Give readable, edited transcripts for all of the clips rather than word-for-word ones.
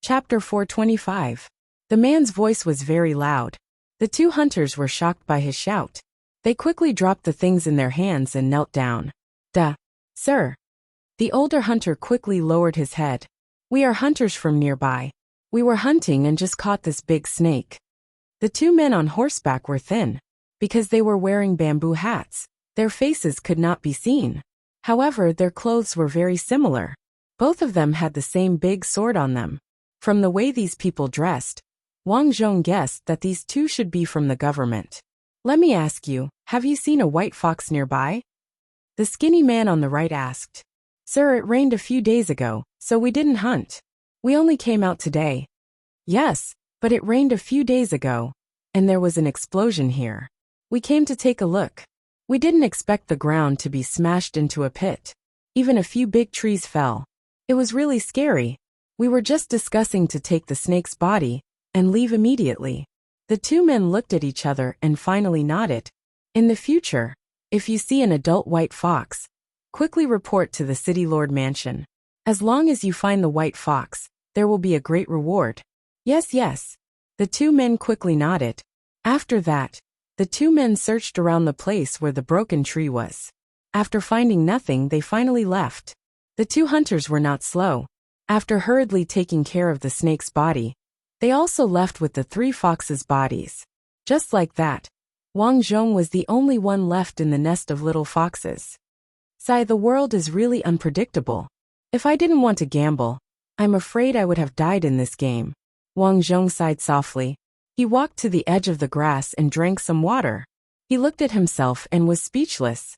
Chapter 425. The man's voice was very loud. The two hunters were shocked by his shout. They quickly dropped the things in their hands and knelt down. Sir. The older hunter quickly lowered his head. We are hunters from nearby. We were hunting and just caught this big snake. The two men on horseback were thin. Because they were wearing bamboo hats, their faces could not be seen. However, their clothes were very similar. Both of them had the same big sword on them. From the way these people dressed, Wang Zhong guessed that these two should be from the government. Let me ask you, have you seen a white fox nearby? The skinny man on the right asked. Sir, it rained a few days ago, so we didn't hunt. We only came out today. Yes, but it rained a few days ago, and there was an explosion here. We came to take a look. We didn't expect the ground to be smashed into a pit. Even a few big trees fell. It was really scary. We were just discussing to take the snake's body and leave immediately. The two men looked at each other and finally nodded. In the future, if you see an adult white fox, quickly report to the city lord mansion. As long as you find the white fox, there will be a great reward. Yes. The two men quickly nodded. After that, the two men searched around the place where the broken tree was. After finding nothing, they finally left. The two hunters were not slow. After hurriedly taking care of the snake's body, they also left with the three foxes' bodies. Just like that, Wang Zhong was the only one left in the nest of little foxes. Sigh, the world is really unpredictable. If I didn't want to gamble, I'm afraid I would have died in this game. Wang Zhong sighed softly. He walked to the edge of the grass and drank some water. He looked at himself and was speechless.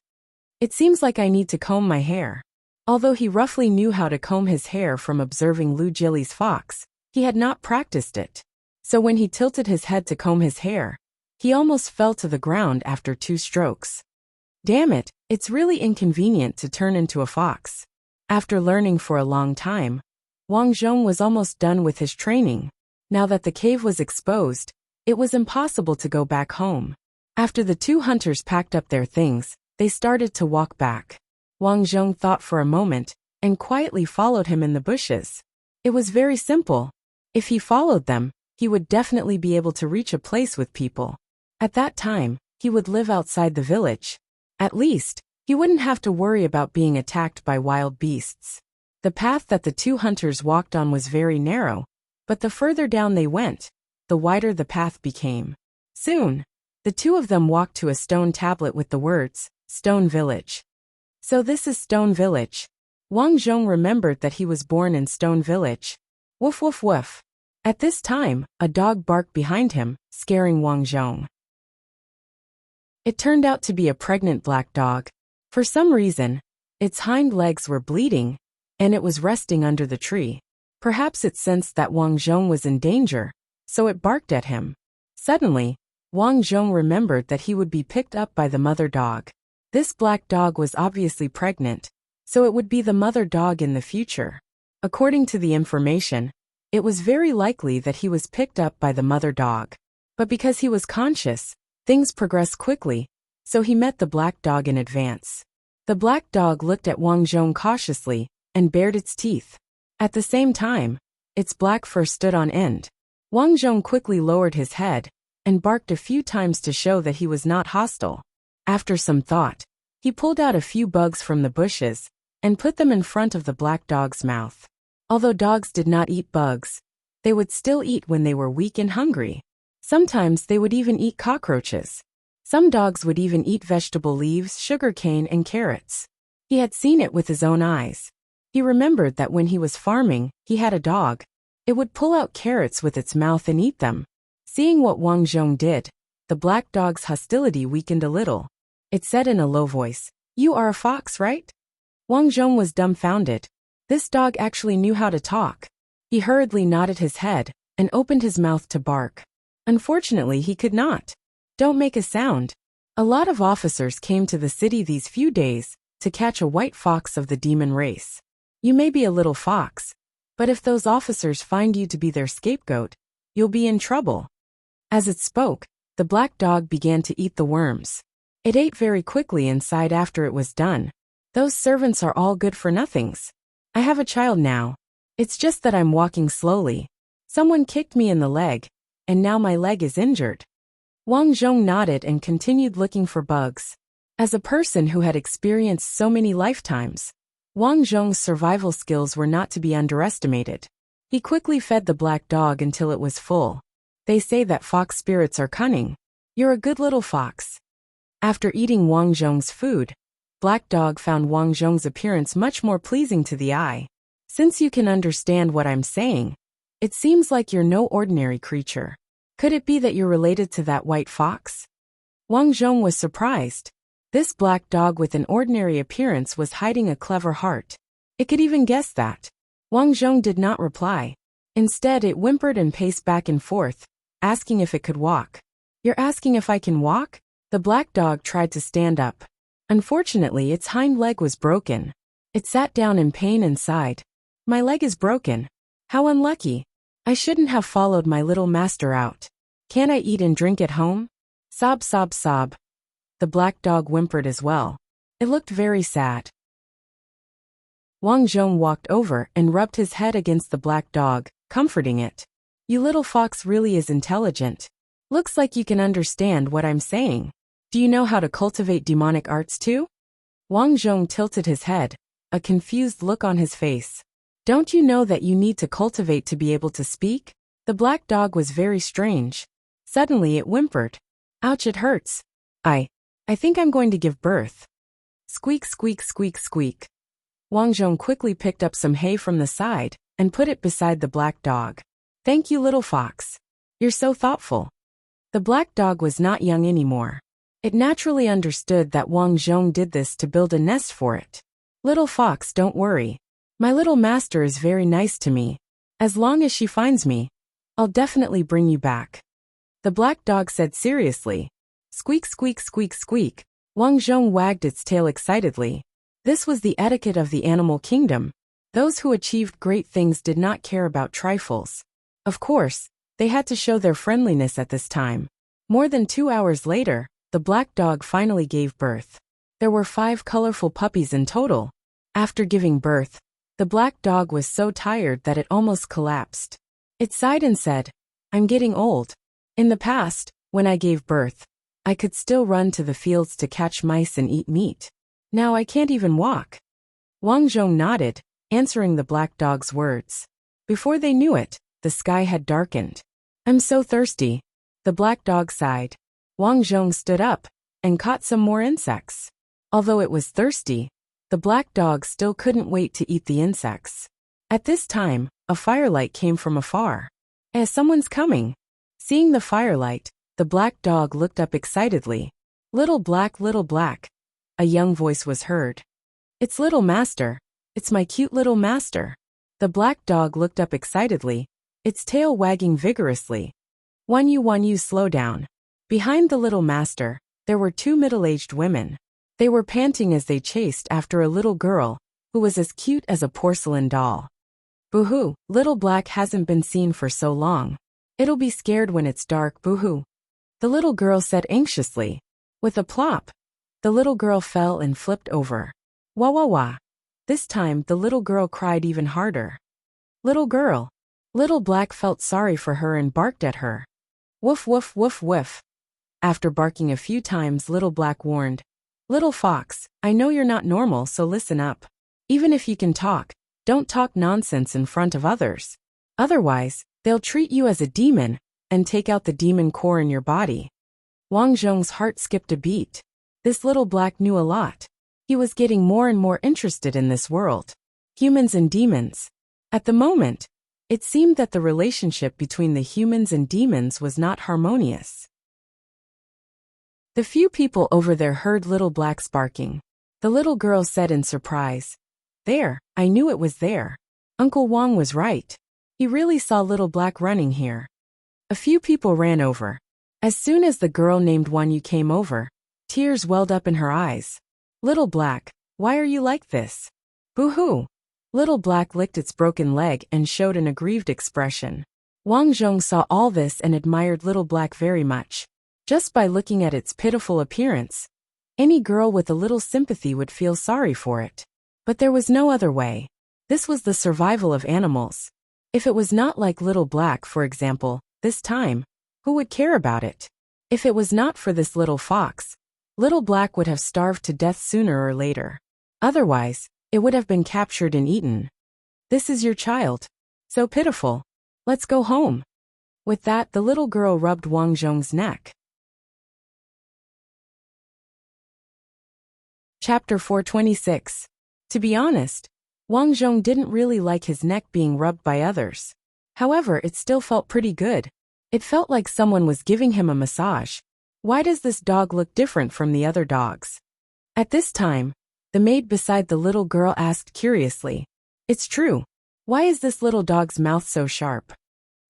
It seems like I need to comb my hair. Although he roughly knew how to comb his hair from observing Lu Jili's fox, he had not practiced it. So when he tilted his head to comb his hair, he almost fell to the ground after 2 strokes. Damn it, it's really inconvenient to turn into a fox. After learning for a long time, Wang Zhong was almost done with his training. Now that the cave was exposed, it was impossible to go back home. After the two hunters packed up their things, they started to walk back. Wang Zhong thought for a moment and quietly followed him in the bushes. It was very simple. If he followed them, he would definitely be able to reach a place with people. At that time, he would live outside the village. At least, he wouldn't have to worry about being attacked by wild beasts. The path that the two hunters walked on was very narrow, but the further down they went, the wider the path became. Soon, the two of them walked to a stone tablet with the words, Stone Village. So this is Stone Village. Wang Zhong remembered that he was born in Stone Village. Woof woof woof. At this time, a dog barked behind him, scaring Wang Zhong. It turned out to be a pregnant black dog. For some reason, its hind legs were bleeding, and it was resting under the tree. Perhaps it sensed that Wang Zhong was in danger, so it barked at him. Suddenly, Wang Zhong remembered that he would be picked up by the mother dog. This black dog was obviously pregnant, so it would be the mother dog in the future. According to the information, it was very likely that he was picked up by the mother dog. But because he was conscious, things progressed quickly, so he met the black dog in advance. The black dog looked at Wang Zhong cautiously and bared its teeth. At the same time, its black fur stood on end. Wang Zhong quickly lowered his head and barked a few times to show that he was not hostile. After some thought, he pulled out a few bugs from the bushes and put them in front of the black dog's mouth. Although dogs did not eat bugs, they would still eat when they were weak and hungry. Sometimes they would even eat cockroaches. Some dogs would even eat vegetable leaves, sugarcane, and carrots. He had seen it with his own eyes. He remembered that when he was farming, he had a dog. It would pull out carrots with its mouth and eat them. Seeing what Wang Zhong did, the black dog's hostility weakened a little. It said in a low voice, "You are a fox, right?" Wang Zhong was dumbfounded. This dog actually knew how to talk. He hurriedly nodded his head and opened his mouth to bark. Unfortunately, he could not. Don't make a sound. A lot of officers came to the city these few days to catch a white fox of the demon race. You may be a little fox, but if those officers find you to be their scapegoat, you'll be in trouble. As it spoke, the black dog began to eat the worms. It ate very quickly and sighed after it was done. Those servants are all good for nothings. I have a child now. It's just that I'm walking slowly, Someone kicked me in the leg, and now my leg is injured. Wang Zhong nodded and continued looking for bugs. As a person who had experienced so many lifetimes, Wang Zhong's survival skills were not to be underestimated. He quickly fed the black dog until it was full. They say that fox spirits are cunning. You're a good little fox. After eating Wang Zhong's food, Black Dog found Wang Zhong's appearance much more pleasing to the eye. Since you can understand what I'm saying, it seems like you're no ordinary creature. Could it be that you're related to that white fox? Wang Zhong was surprised. This black dog with an ordinary appearance was hiding a clever heart. It could even guess that. Wang Zhong did not reply. Instead, it whimpered and paced back and forth, asking if it could walk. You're asking if I can walk? The black dog tried to stand up. Unfortunately, its hind leg was broken. It sat down in pain and sighed. My leg is broken. How unlucky. I shouldn't have followed my little master out. Can't I eat and drink at home? Sob, sob, sob. The black dog whimpered as well. It looked very sad. Wang Zhong walked over and rubbed his head against the black dog, comforting it. You little fox really is intelligent. Looks like you can understand what I'm saying. Do you know how to cultivate demonic arts too? Wang Zhong tilted his head, a confused look on his face. Don't you know that you need to cultivate to be able to speak? The black dog was very strange. Suddenly it whimpered. Ouch, it hurts. I think I'm going to give birth. Squeak, squeak, squeak, squeak. Wang Zhong quickly picked up some hay from the side and put it beside the black dog. Thank you, little fox. You're so thoughtful. The black dog was not young anymore. It naturally understood that Wang Zhong did this to build a nest for it. Little fox, don't worry. My little master is very nice to me. As long as she finds me, I'll definitely bring you back. The black dog said seriously. Squeak, squeak, squeak, squeak. Wang Zhong wagged its tail excitedly. This was the etiquette of the animal kingdom. Those who achieved great things did not care about trifles. Of course, they had to show their friendliness at this time. More than 2 hours later, the black dog finally gave birth. There were 5 colorful puppies in total. After giving birth, the black dog was so tired that it almost collapsed. It sighed and said, I'm getting old. In the past, when I gave birth, I could still run to the fields to catch mice and eat meat. Now I can't even walk. Wang Zhong nodded, answering the black dog's words. Before they knew it, the sky had darkened. I'm so thirsty. The black dog sighed. Wang Zhong stood up and caught some more insects. Although it was thirsty, the black dog still couldn't wait to eat the insects. At this time, a firelight came from afar. Someone's coming. Seeing the firelight, the black dog looked up excitedly. Little black, a young voice was heard. It's little master. It's my cute little master. The black dog looked up excitedly, its tail wagging vigorously. One you, slow down. Behind the little master, there were 2 middle-aged women. They were panting as they chased after a little girl, who was as cute as a porcelain doll. Boo-hoo, little black hasn't been seen for so long. It'll be scared when it's dark, boo-hoo. The little girl said anxiously. With a plop, the little girl fell and flipped over. Wah wah wah. This time the little girl cried even harder. Little girl. Little black felt sorry for her and barked at her. Woof woof woof woof. After barking a few times, little black warned. Little fox, I know you're not normal, so listen up. Even if you can talk, don't talk nonsense in front of others. Otherwise, they'll treat you as a demon and take out the demon core in your body. Wang Zhong's heart skipped a beat. This little black knew a lot. He was getting more and more interested in this world. Humans and demons. At the moment, it seemed that the relationship between the humans and demons was not harmonious. The few people over there heard little black's barking. The little girl said in surprise, There, I knew it was there. Uncle Wang was right. He really saw little black running here. A few people ran over. As soon as the girl named Wan Yu came over, tears welled up in her eyes. Little black, why are you like this? Boo-hoo. Little black licked its broken leg and showed an aggrieved expression. Wang Zhong saw all this and admired little black very much. Just by looking at its pitiful appearance, any girl with a little sympathy would feel sorry for it. But there was no other way. This was the survival of animals. If it was not like Little Black, for example, this time, who would care about it? If it was not for this little fox, Little Black would have starved to death sooner or later. Otherwise, it would have been captured and eaten. This is your child. So pitiful. Let's go home. With that, the little girl rubbed Wang Zhong's neck. Chapter 426. To be honest, Wang Zhong didn't really like his neck being rubbed by others. However, it still felt pretty good. It felt like someone was giving him a massage. Why does this dog look different from the other dogs? At this time, the maid beside the little girl asked curiously. It's true. Why is this little dog's mouth so sharp?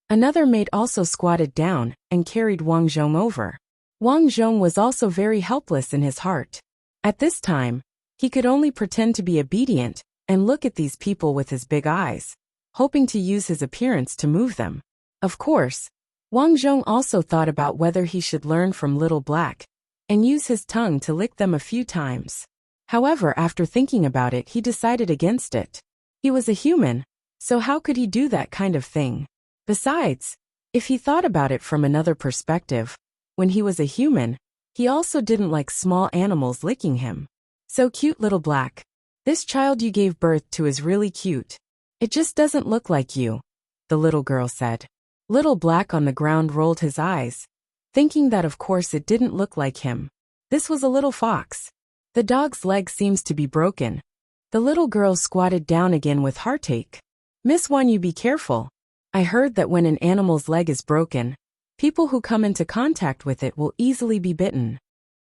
Another maid also squatted down and carried Wang Zhong over. Wang Zhong was also very helpless in his heart. At this time, he could only pretend to be obedient and look at these people with his big eyes, hoping to use his appearance to move them. Of course, Wang Zhong also thought about whether he should learn from Little Black and use his tongue to lick them a few times. However, after thinking about it, he decided against it. He was a human, so how could he do that kind of thing? Besides, if he thought about it from another perspective, when he was a human, he also didn't like small animals licking him. So cute, Little Black. This child you gave birth to is really cute. It just doesn't look like you, the little girl said. Little Black on the ground rolled his eyes, thinking that of course it didn't look like him. This was a little fox. The dog's leg seems to be broken. The little girl squatted down again with heartache. Miss Wan, you be careful. I heard that when an animal's leg is broken, people who come into contact with it will easily be bitten.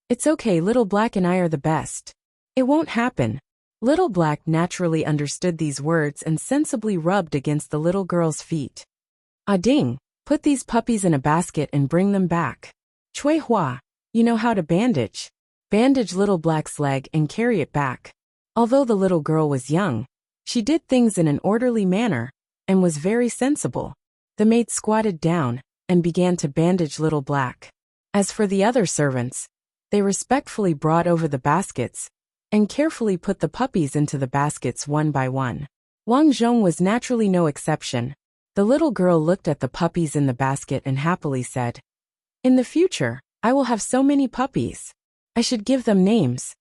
It's okay, Little Black and I are the best. It won't happen. Little Black naturally understood these words and sensibly rubbed against the little girl's feet. Ah ding, put these puppies in a basket and bring them back. Chui Hua, you know how to bandage. Bandage Little Black's leg and carry it back. Although the little girl was young, she did things in an orderly manner and was very sensible. The maid squatted down and began to bandage Little Black. As for the other servants, they respectfully brought over the baskets and carefully put the puppies into the baskets one by one. Wang Zhong was naturally no exception. The little girl looked at the puppies in the basket and happily said, "In the future, I will have so many puppies. I should give them names.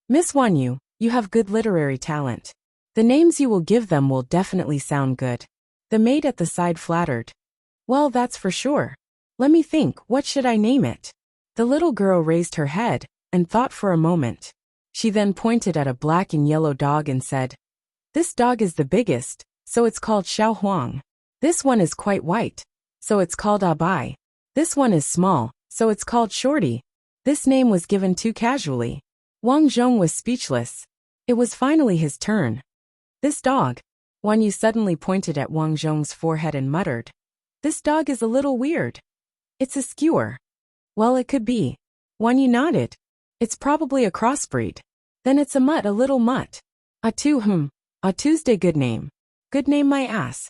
Miss Wan Yu, you have good literary talent. The names you will give them will definitely sound good." The maid at the side flattered. "Well, that's for sure. Let me think, what should I name it?" The little girl raised her head and thought for a moment. She then pointed at a black and yellow dog and said, "This dog is the biggest, so it's called Xiao Huang. This one is quite white, so it's called Abai. This one is small, so it's called Shorty." This name was given too casually. Wang Zhong was speechless. It was finally his turn. "This dog." Wan Yu suddenly pointed at Wang Zhong's forehead and muttered, "This dog is a little weird. It's a skewer." "Well, it could be." Wan Yu nodded. "It's probably a crossbreed. Then it's a mutt, a little mutt." "Atu, A Tuesday, good name. Good name, my ass."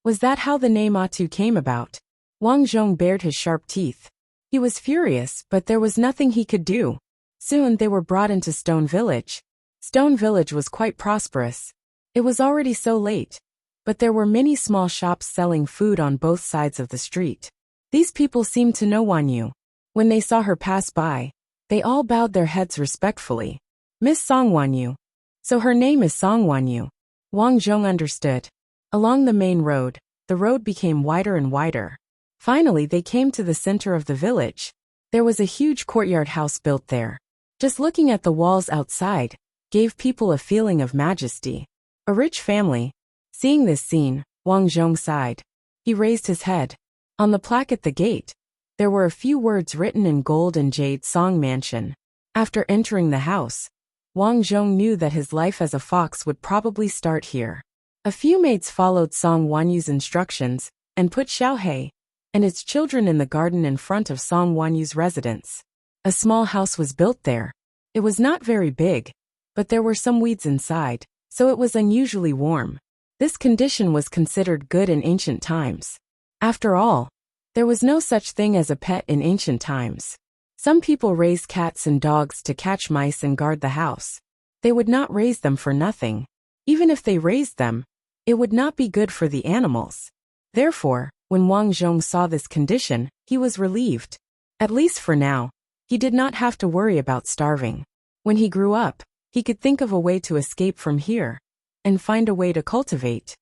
Was that how the name Atu came about? Wang Zhong bared his sharp teeth. He was furious, but there was nothing he could do. Soon they were brought into Stone Village. Stone Village was quite prosperous. It was already so late, but there were many small shops selling food on both sides of the street. These people seemed to know Wan Yu. When they saw her pass by, they all bowed their heads respectfully. "Miss Song Wan Yu." So her name is Song Wan Yu. Wang Zhong understood. Along the main road, the road became wider and wider. Finally, they came to the center of the village. There was a huge courtyard house built there. Just looking at the walls outside gave people a feeling of majesty. A rich family. Seeing this scene, Wang Zhong sighed. He raised his head. On the plaque at the gate, there were a few words written in gold and jade: Song Mansion. After entering the house, Wang Zhong knew that his life as a fox would probably start here. A few maids followed Song Wanyu's instructions and put Xiaohei and its children in the garden in front of Song Wanyu's residence. A small house was built there. It was not very big, but there were some weeds inside, so it was unusually warm. This condition was considered good in ancient times. After all, there was no such thing as a pet in ancient times. Some people raised cats and dogs to catch mice and guard the house. They would not raise them for nothing. Even if they raised them, It would not be good for the animals. Therefore, when Wang Zhong saw this condition, he was relieved. At least for now, he did not have to worry about starving. When he grew up, he could think of a way to escape from here and find a way to cultivate.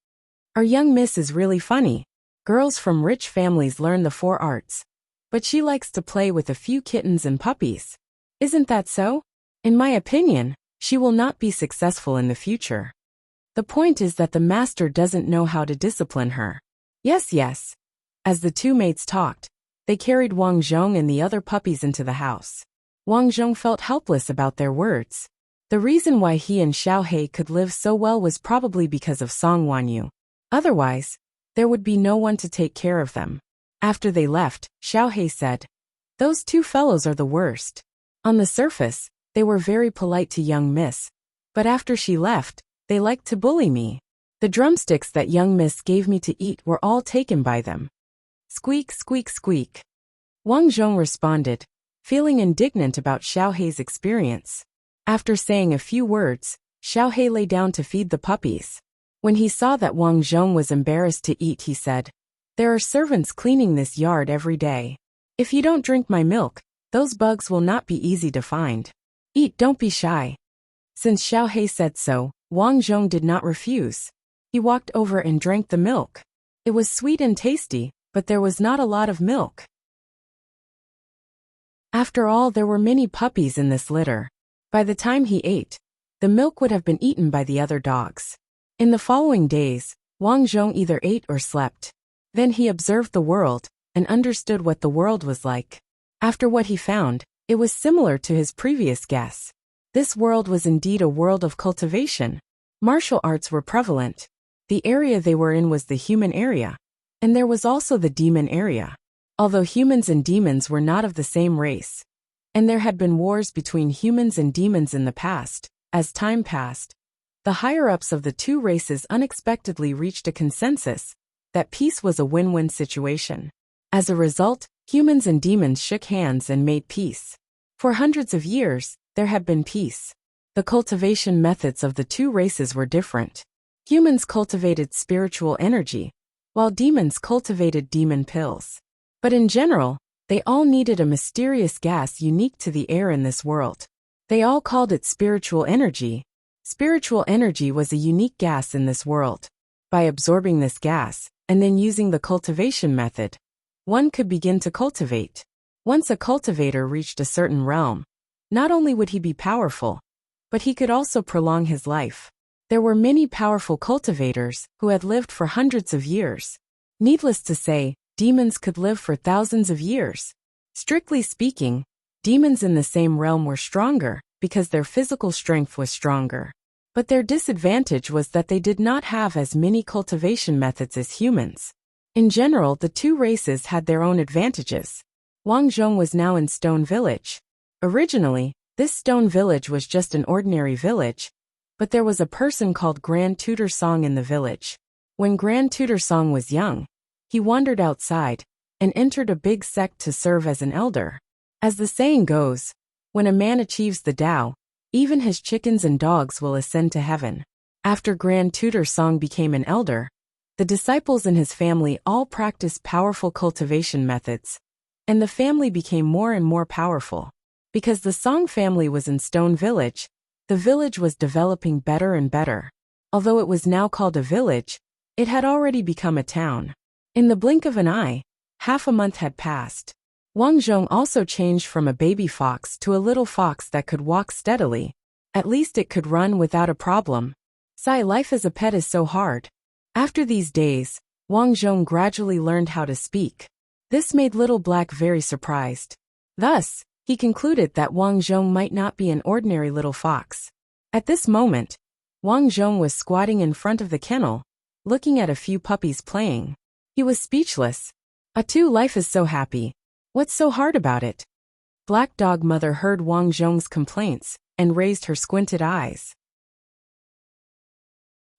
Our young miss is really funny. Girls from rich families learn the 4 arts. But she likes to play with a few kittens and puppies. Isn't that so? In my opinion, she will not be successful in the future. The point is that the master doesn't know how to discipline her. Yes, yes. As the 2 maids talked, they carried Wang Zhong and the other puppies into the house. Wang Zhong felt helpless about their words. The reason why he and Xiaohei could live so well was probably because of Song Wanyu. Otherwise, there would be no one to take care of them. After they left, Xiaohei said, "Those 2 fellows are the worst." On the surface, they were very polite to young miss, but after she left, they liked to bully me. The drumsticks that young miss gave me to eat were all taken by them. Squeak, squeak, squeak. Wang Zhong responded, feeling indignant about Xiaohei's experience. After saying a few words, Xiaohei lay down to feed the puppies. When he saw that Wang Zhong was embarrassed to eat, he said, "There are servants cleaning this yard every day. If you don't drink my milk, those bugs will not be easy to find. Eat, don't be shy." Since Xiaohei said so, Wang Zhong did not refuse. He walked over and drank the milk. It was sweet and tasty, but there was not a lot of milk. After all, there were many puppies in this litter. By the time he ate, the milk would have been eaten by the other dogs. In the following days, Wang Zhong either ate or slept. Then he observed the world and understood what the world was like. After what he found, it was similar to his previous guess. This world was indeed a world of cultivation. Martial arts were prevalent. The area they were in was the human area. And there was also the demon area. Although humans and demons were not of the same race, and there had been wars between humans and demons in the past, as time passed, the higher-ups of the 2 races unexpectedly reached a consensus that peace was a win-win situation. As a result, humans and demons shook hands and made peace. For hundreds of years, there had been peace. The cultivation methods of the 2 races were different. Humans cultivated spiritual energy, while demons cultivated demon pills. But in general, they all needed a mysterious gas unique to the air in this world. They all called it spiritual energy. Spiritual energy was a unique gas in this world. By absorbing this gas, and then using the cultivation method, one could begin to cultivate. Once a cultivator reached a certain realm, not only would he be powerful, but he could also prolong his life. There were many powerful cultivators who had lived for hundreds of years. Needless to say, demons could live for thousands of years. Strictly speaking, demons in the same realm were stronger because their physical strength was stronger. But their disadvantage was that they did not have as many cultivation methods as humans. In general, the 2 races had their own advantages. Wang Zhong was now in Stone Village. Originally, this stone village was just an ordinary village, but there was a person called Grand Tutor Song in the village. When Grand Tutor Song was young, he wandered outside and entered a big sect to serve as an elder. As the saying goes, when a man achieves the Tao, even his chickens and dogs will ascend to heaven. After Grand Tutor Song became an elder, the disciples in his family all practiced powerful cultivation methods, and the family became more and more powerful. Because the Song family was in Stone Village, the village was developing better and better. Although it was now called a village, it had already become a town. In the blink of an eye, half a month had passed. Wang Zhong also changed from a baby fox to a little fox that could walk steadily. At least it could run without a problem. Sigh, life as a pet is so hard. After these days, Wang Zhong gradually learned how to speak. This made Little Black very surprised. Thus, he concluded that Wang Zhong might not be an ordinary little fox. At this moment, Wang Zhong was squatting in front of the kennel, looking at a few puppies playing. He was speechless. Life is so happy. What's so hard about it? Black Dog Mother heard Wang Zhong's complaints and raised her squinted eyes.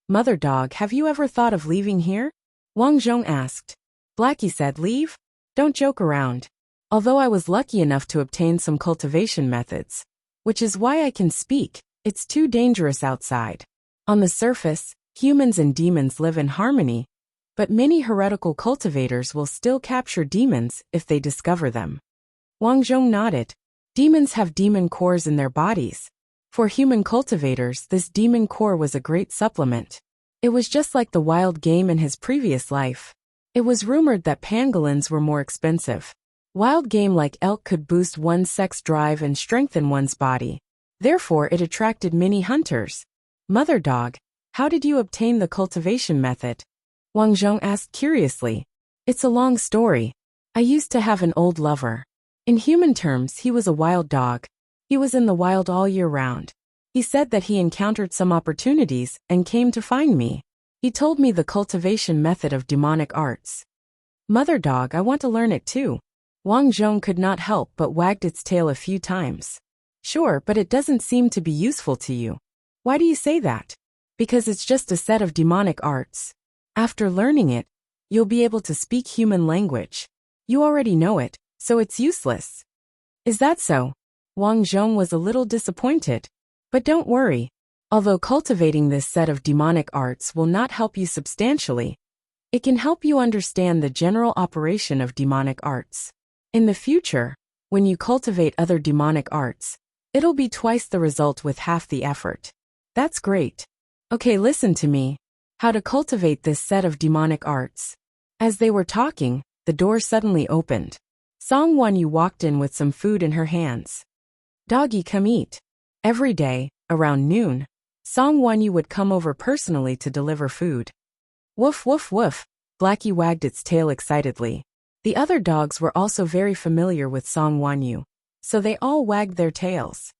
Mother Dog, have you ever thought of leaving here? Wang Zhong asked. Blackie said, leave? Don't joke around. Although I was lucky enough to obtain some cultivation methods, which is why I can speak, it's too dangerous outside. On the surface, Humans and demons live in harmony, but many heretical cultivators will still capture demons if they discover them. Wang Zhong nodded. Demons have demon cores in their bodies. For human cultivators, this demon core was a great supplement. It was just like the wild game in his previous life. It was rumored that pangolins were more expensive. Wild game like elk could boost one's sex drive and strengthen one's body. Therefore, it attracted many hunters. Mother dog, how did you obtain the cultivation method? Wang Zhong asked curiously. It's a long story. I used to have an old lover. In human terms, he was a wild dog. He was in the wild all year round. He said that he encountered some opportunities and came to find me. He told me the cultivation method of demonic arts. Mother dog, I want to learn it too. Wang Zhong could not help but wagged its tail a few times. Sure, but it doesn't seem to be useful to you. Why do you say that? Because it's just a set of demonic arts. After learning it, you'll be able to speak human language. You already know it, so it's useless. Is that so? Wang Zhong was a little disappointed. But don't worry. Although cultivating this set of demonic arts will not help you substantially, it can help you understand the general operation of demonic arts. In the future, when you cultivate other demonic arts, it'll be twice the result with half the effort. That's great. Okay, listen to me. How to cultivate this set of demonic arts. As they were talking, the door suddenly opened. Song Wanyu walked in with some food in her hands. Doggy, come eat. Every day, around noon, Song Wanyu would come over personally to deliver food. Woof woof woof, Blackie wagged its tail excitedly. The other dogs were also very familiar with Song Wanyu, so they all wagged their tails.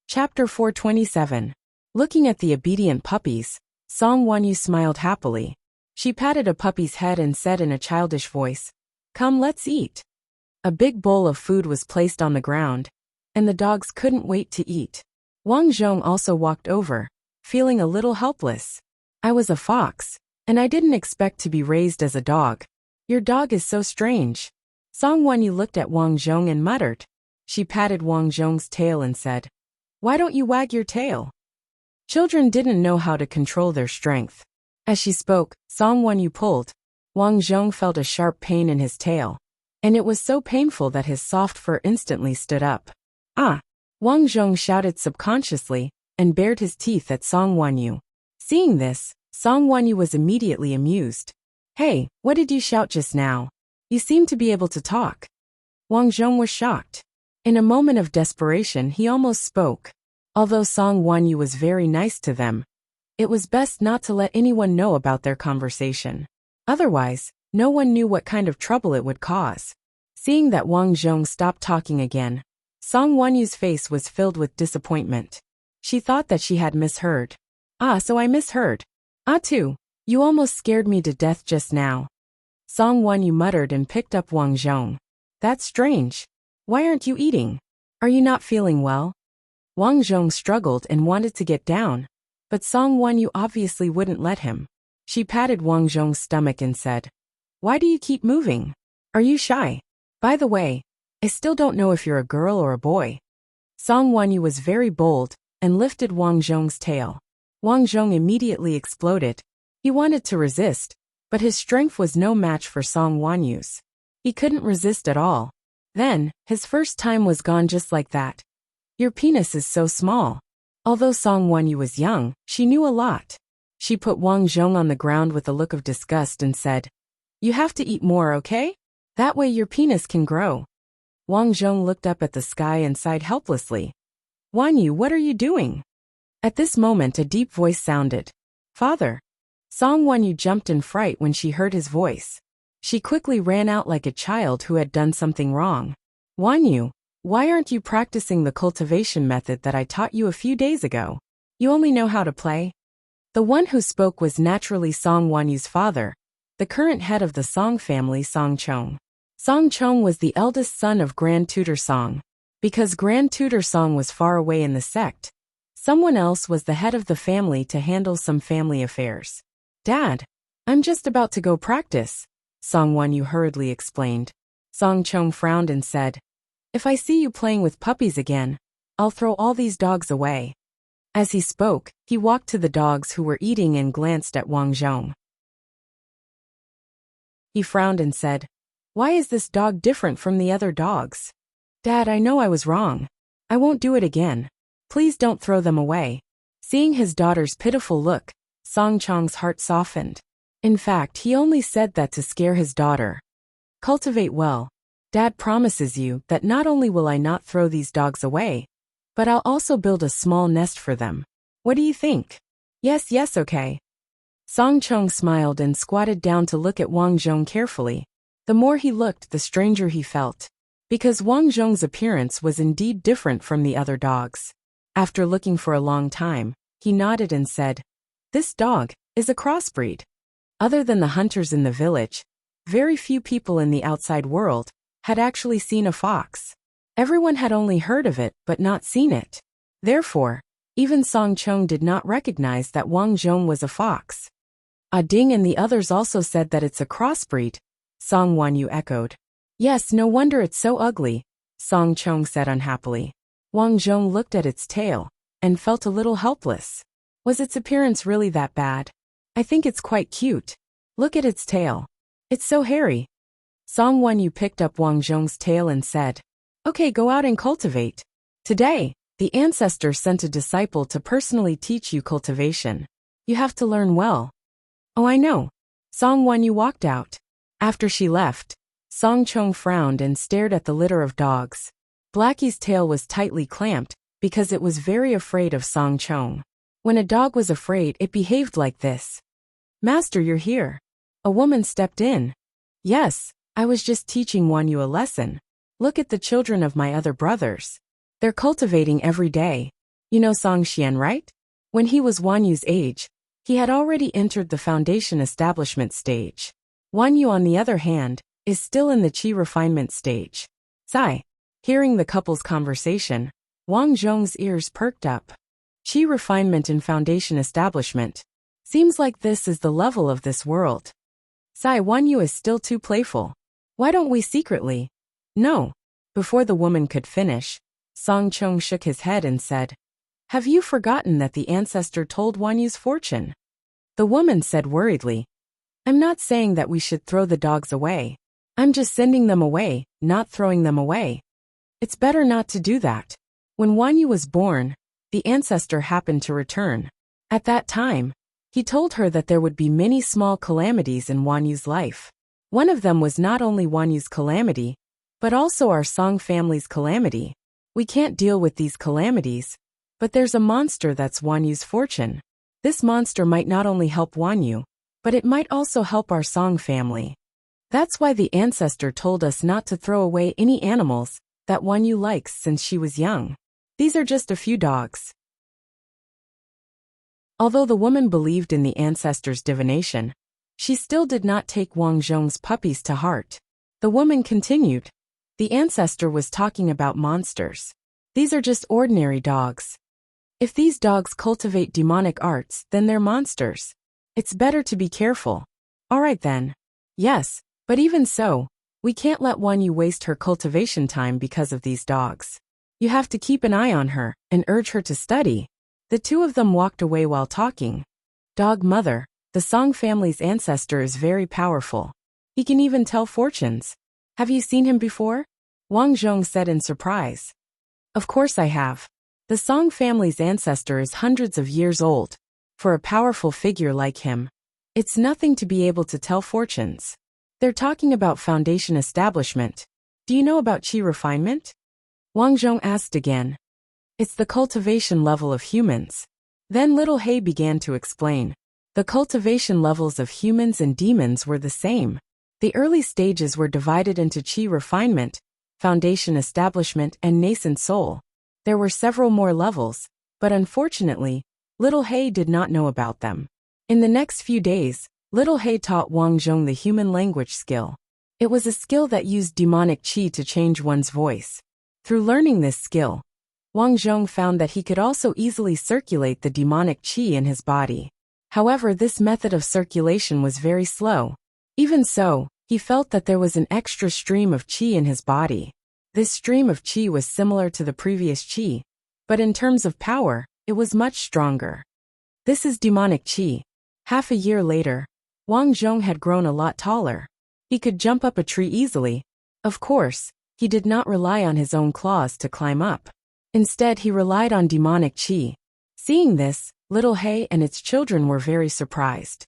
Chapter 427. Looking at the obedient puppies, Song Wanyu smiled happily. She patted a puppy's head and said in a childish voice, "Come, let's eat." A big bowl of food was placed on the ground, and the dogs couldn't wait to eat. Wang Zhong also walked over, feeling a little helpless. I was a fox, and I didn't expect to be raised as a dog. Your dog is so strange. Song Wanyu looked at Wang Zhong and muttered. She patted Wang Zhong's tail and said, "Why don't you wag your tail?" Children didn't know how to control their strength. As she spoke, Song Wanyu pulled. Wang Zhong felt a sharp pain in his tail, and it was so painful that his soft fur instantly stood up. Ah! Wang Zhong shouted subconsciously, and bared his teeth at Song Wanyu. Seeing this, Song Wanyu was immediately amused. Hey, what did you shout just now? You seem to be able to talk. Wang Zhong was shocked. In a moment of desperation, he almost spoke. Although Song Wanyu was very nice to them, it was best not to let anyone know about their conversation. Otherwise, no one knew what kind of trouble it would cause. Seeing that Wang Zhong stopped talking again, Song Wanyu's face was filled with disappointment. She thought that she had misheard. Ah, so I misheard. Ah too, you almost scared me to death just now. Song Wanyu muttered and picked up Wang Zhong. That's strange. Why aren't you eating? Are you not feeling well? Wang Zhong struggled and wanted to get down, but Song Wanyu obviously wouldn't let him. She patted Wang Zhong's stomach and said, "Why do you keep moving? Are you shy? By the way, I still don't know if you're a girl or a boy." Song Wanyu was very bold and lifted Wang Zhong's tail. Wang Zhong immediately exploded. He wanted to resist, but his strength was no match for Song Wanyu's. He couldn't resist at all. Then, his first time was gone just like that. Your penis is so small. Although Song Wanyu was young, she knew a lot. She put Wang Zhong on the ground with a look of disgust and said, "You have to eat more, okay? That way your penis can grow." Wang Zhong looked up at the sky and sighed helplessly. "Wanyu, what are you doing?" At this moment a deep voice sounded. "Father." Song Wanyu jumped in fright when she heard his voice. She quickly ran out like a child who had done something wrong. "Wanyu, why aren't you practicing the cultivation method that I taught you a few days ago? You only know how to play?" The one who spoke was naturally Song Wanyu's father, the current head of the Song family, Song Chong. Song Chong was the eldest son of Grand Tutor Song. Because Grand Tutor Song was far away in the sect, someone else was the head of the family to handle some family affairs. "Dad, I'm just about to go practice," Song Wanyu hurriedly explained. Song Chong frowned and said, "If I see you playing with puppies again, I'll throw all these dogs away. As he spoke, he walked to the dogs who were eating and glanced at Wang Zhong. He frowned and said, "Why is this dog different from the other dogs? Dad, I know I was wrong. I won't do it again. Please don't throw them away." Seeing his daughter's pitiful look, Song Chong's heart softened. In fact, he only said that to scare his daughter. "Cultivate well. Dad promises you that not only will I not throw these dogs away, but I'll also build a small nest for them. What do you think?" Yes, okay." Song Chong smiled and squatted down to look at Wang Zhong carefully. The more he looked, the stranger he felt, because Wang Zhong's appearance was indeed different from the other dogs. After looking for a long time, he nodded and said, "This dog is a crossbreed." Other than the hunters in the village, very few people in the outside world had actually seen a fox. Everyone had only heard of it but not seen it. Therefore, even Song Chong did not recognize that Wang Zhong was a fox. Ding and the others also said that it's a crossbreed. Song Wanyu echoed. "Yes, no wonder it's so ugly," Song Chong said unhappily. Wang Zhong looked at its tail and felt a little helpless. Was its appearance really that bad? "I think it's quite cute. Look at its tail. It's so hairy." Song Wanyu picked up Wang Zhong's tail and said, "Okay, go out and cultivate. Today, the ancestor sent a disciple to personally teach you cultivation. You have to learn well." "Oh, I know." Song Wanyu walked out. After she left, Song Chong frowned and stared at the litter of dogs. Blackie's tail was tightly clamped because it was very afraid of Song Chong. When a dog was afraid, it behaved like this. "Master, you're here." A woman stepped in. "Yes, I was just teaching Wanyu a lesson. Look at the children of my other brothers. They're cultivating every day. You know Song Xian, right? When he was Wanyu's age, he had already entered the foundation establishment stage. Wanyu, on the other hand, is still in the qi refinement stage." Sigh. Hearing the couple's conversation, Wang Zhong's ears perked up. Qi refinement and foundation establishment. Seems like this is the level of this world. Sigh, Wanyu is still too playful. Why don't we secretly? No. Before the woman could finish, Song Chong shook his head and said, "Have you forgotten that the ancestor told Wanyu's fortune?" The woman said worriedly, "I'm not saying that we should throw the dogs away. I'm just sending them away, not throwing them away. It's better not to do that." When Wanyu was born, the ancestor happened to return. At that time, he told her that there would be many small calamities in Wanyu's life. One of them was not only Wanyu's calamity, but also our Song family's calamity. We can't deal with these calamities, but there's a monster that's Wanyu's fortune. This monster might not only help Wanyu, but it might also help our Song family. That's why the ancestor told us not to throw away any animals that Wanyu likes since she was young. These are just a few dogs. Although the woman believed in the ancestor's divination, she still did not take Wang Zhong's puppies to heart. The woman continued, "The ancestor was talking about monsters. These are just ordinary dogs. If these dogs cultivate demonic arts, then they're monsters. It's better to be careful." "All right then." "Yes, but even so, we can't let Wanyu waste her cultivation time because of these dogs. You have to keep an eye on her and urge her to study." The two of them walked away while talking. "Dog mother, the Song family's ancestor is very powerful. He can even tell fortunes. Have you seen him before?" Wang Zhong said in surprise. "Of course I have. The Song family's ancestor is hundreds of years old. For a powerful figure like him, it's nothing to be able to tell fortunes." "They're talking about foundation establishment. Do you know about qi refinement?" Wang Zhong asked again. "It's the cultivation level of humans." Then Little Hay began to explain. The cultivation levels of humans and demons were the same. The early stages were divided into qi refinement, foundation establishment, and nascent soul. There were several more levels, but unfortunately, Little Hay did not know about them. In the next few days, Little Hay taught Wang Zhong the human language skill. It was a skill that used demonic qi to change one's voice. Through learning this skill, Wang Zhong found that he could also easily circulate the demonic qi in his body. However, this method of circulation was very slow. Even so, he felt that there was an extra stream of qi in his body. This stream of qi was similar to the previous qi, but in terms of power, it was much stronger. This is demonic qi. Half a year later, Wang Zhong had grown a lot taller. He could jump up a tree easily. Of course, he did not rely on his own claws to climb up. Instead, he relied on demonic qi. Seeing this, Little Hay and its children were very surprised.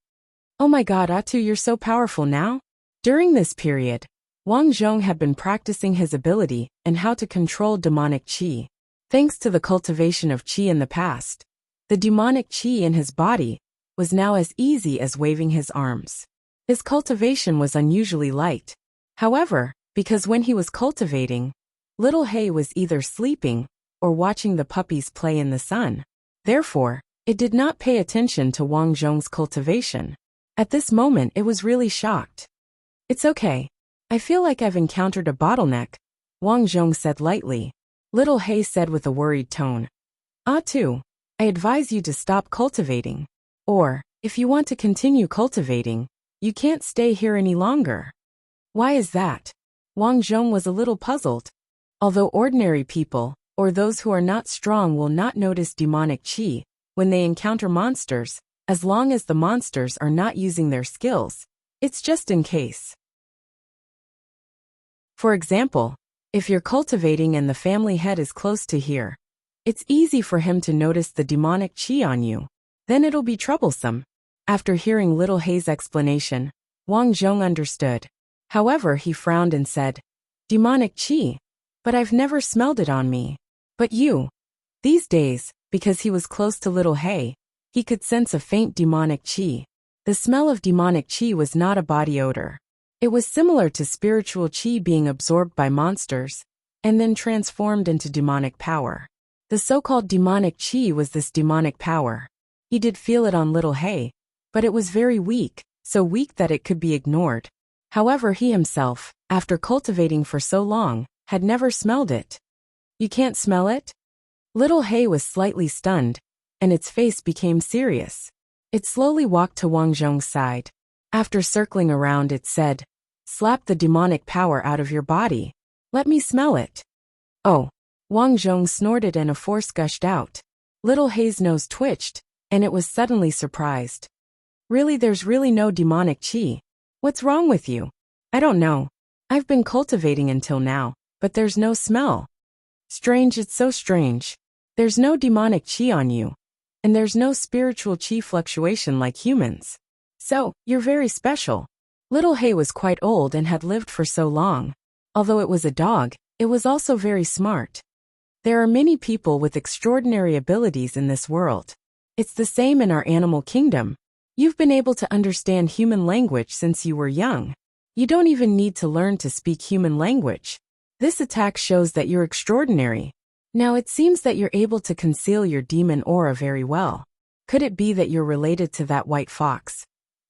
Oh my god, Atu, you're so powerful now? During this period, Wang Zhong had been practicing his ability and how to control demonic qi. Thanks to the cultivation of qi in the past, the demonic qi in his body was now as easy as waving his arms. His cultivation was unusually light. However, because when he was cultivating, Little Hay was either sleeping or watching the puppies play in the sun. Therefore, it did not pay attention to Wang Zhong's cultivation. At this moment, it was really shocked. It's okay. I feel like I've encountered a bottleneck, Wang Zhong said lightly. Little Hay said with a worried tone. Atu, I advise you to stop cultivating. Or, if you want to continue cultivating, you can't stay here any longer. Why is that? Wang Zhong was a little puzzled. Although ordinary people, or those who are not strong, will not notice demonic qi when they encounter monsters, as long as the monsters are not using their skills, it's just in case. For example, if you're cultivating and the family head is close to here, it's easy for him to notice the demonic qi on you. Then it'll be troublesome. After hearing Little Hay's explanation, Wang Zhong understood. However, he frowned and said, Demonic qi? But I've never smelled it on me. But you. These days, because he was close to Little Hay, he could sense a faint demonic qi. The smell of demonic qi was not a body odor. It was similar to spiritual qi being absorbed by monsters, and then transformed into demonic power. The so-called demonic qi was this demonic power. He did feel it on Little Hay, but it was very weak, so weak that it could be ignored. However, he himself, after cultivating for so long, had never smelled it. You can't smell it? Little Hay was slightly stunned, and its face became serious. It slowly walked to Wang Zhong's side. After circling around, it said, Slap the demonic power out of your body. Let me smell it. Oh. Wang Zhong snorted and a force gushed out. Little Hay's nose twitched, and it was suddenly surprised. Really, there's really no demonic qi. What's wrong with you? I don't know. I've been cultivating until now, but there's no smell. Strange, it's so strange. There's no demonic qi on you, and there's no spiritual qi fluctuation like humans. So, you're very special. Little Hay was quite old and had lived for so long. Although it was a dog, it was also very smart. There are many people with extraordinary abilities in this world. It's the same in our animal kingdom. You've been able to understand human language since you were young. You don't even need to learn to speak human language. This attack shows that you're extraordinary. Now it seems that you're able to conceal your demon aura very well. Could it be that you're related to that white fox?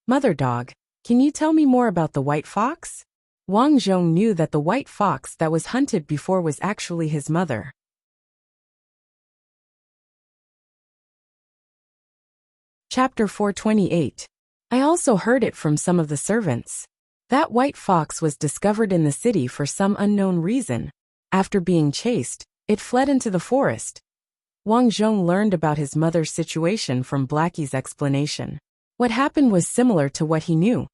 Mother dog, can you tell me more about the white fox? Wang Zhong knew that the white fox that was hunted before was actually his mother. Chapter 428. I also heard it from some of the servants. That white fox was discovered in the city for some unknown reason. After being chased, it fled into the forest. Wang Zhong learned about his mother's situation from Blackie's explanation. What happened was similar to what he knew.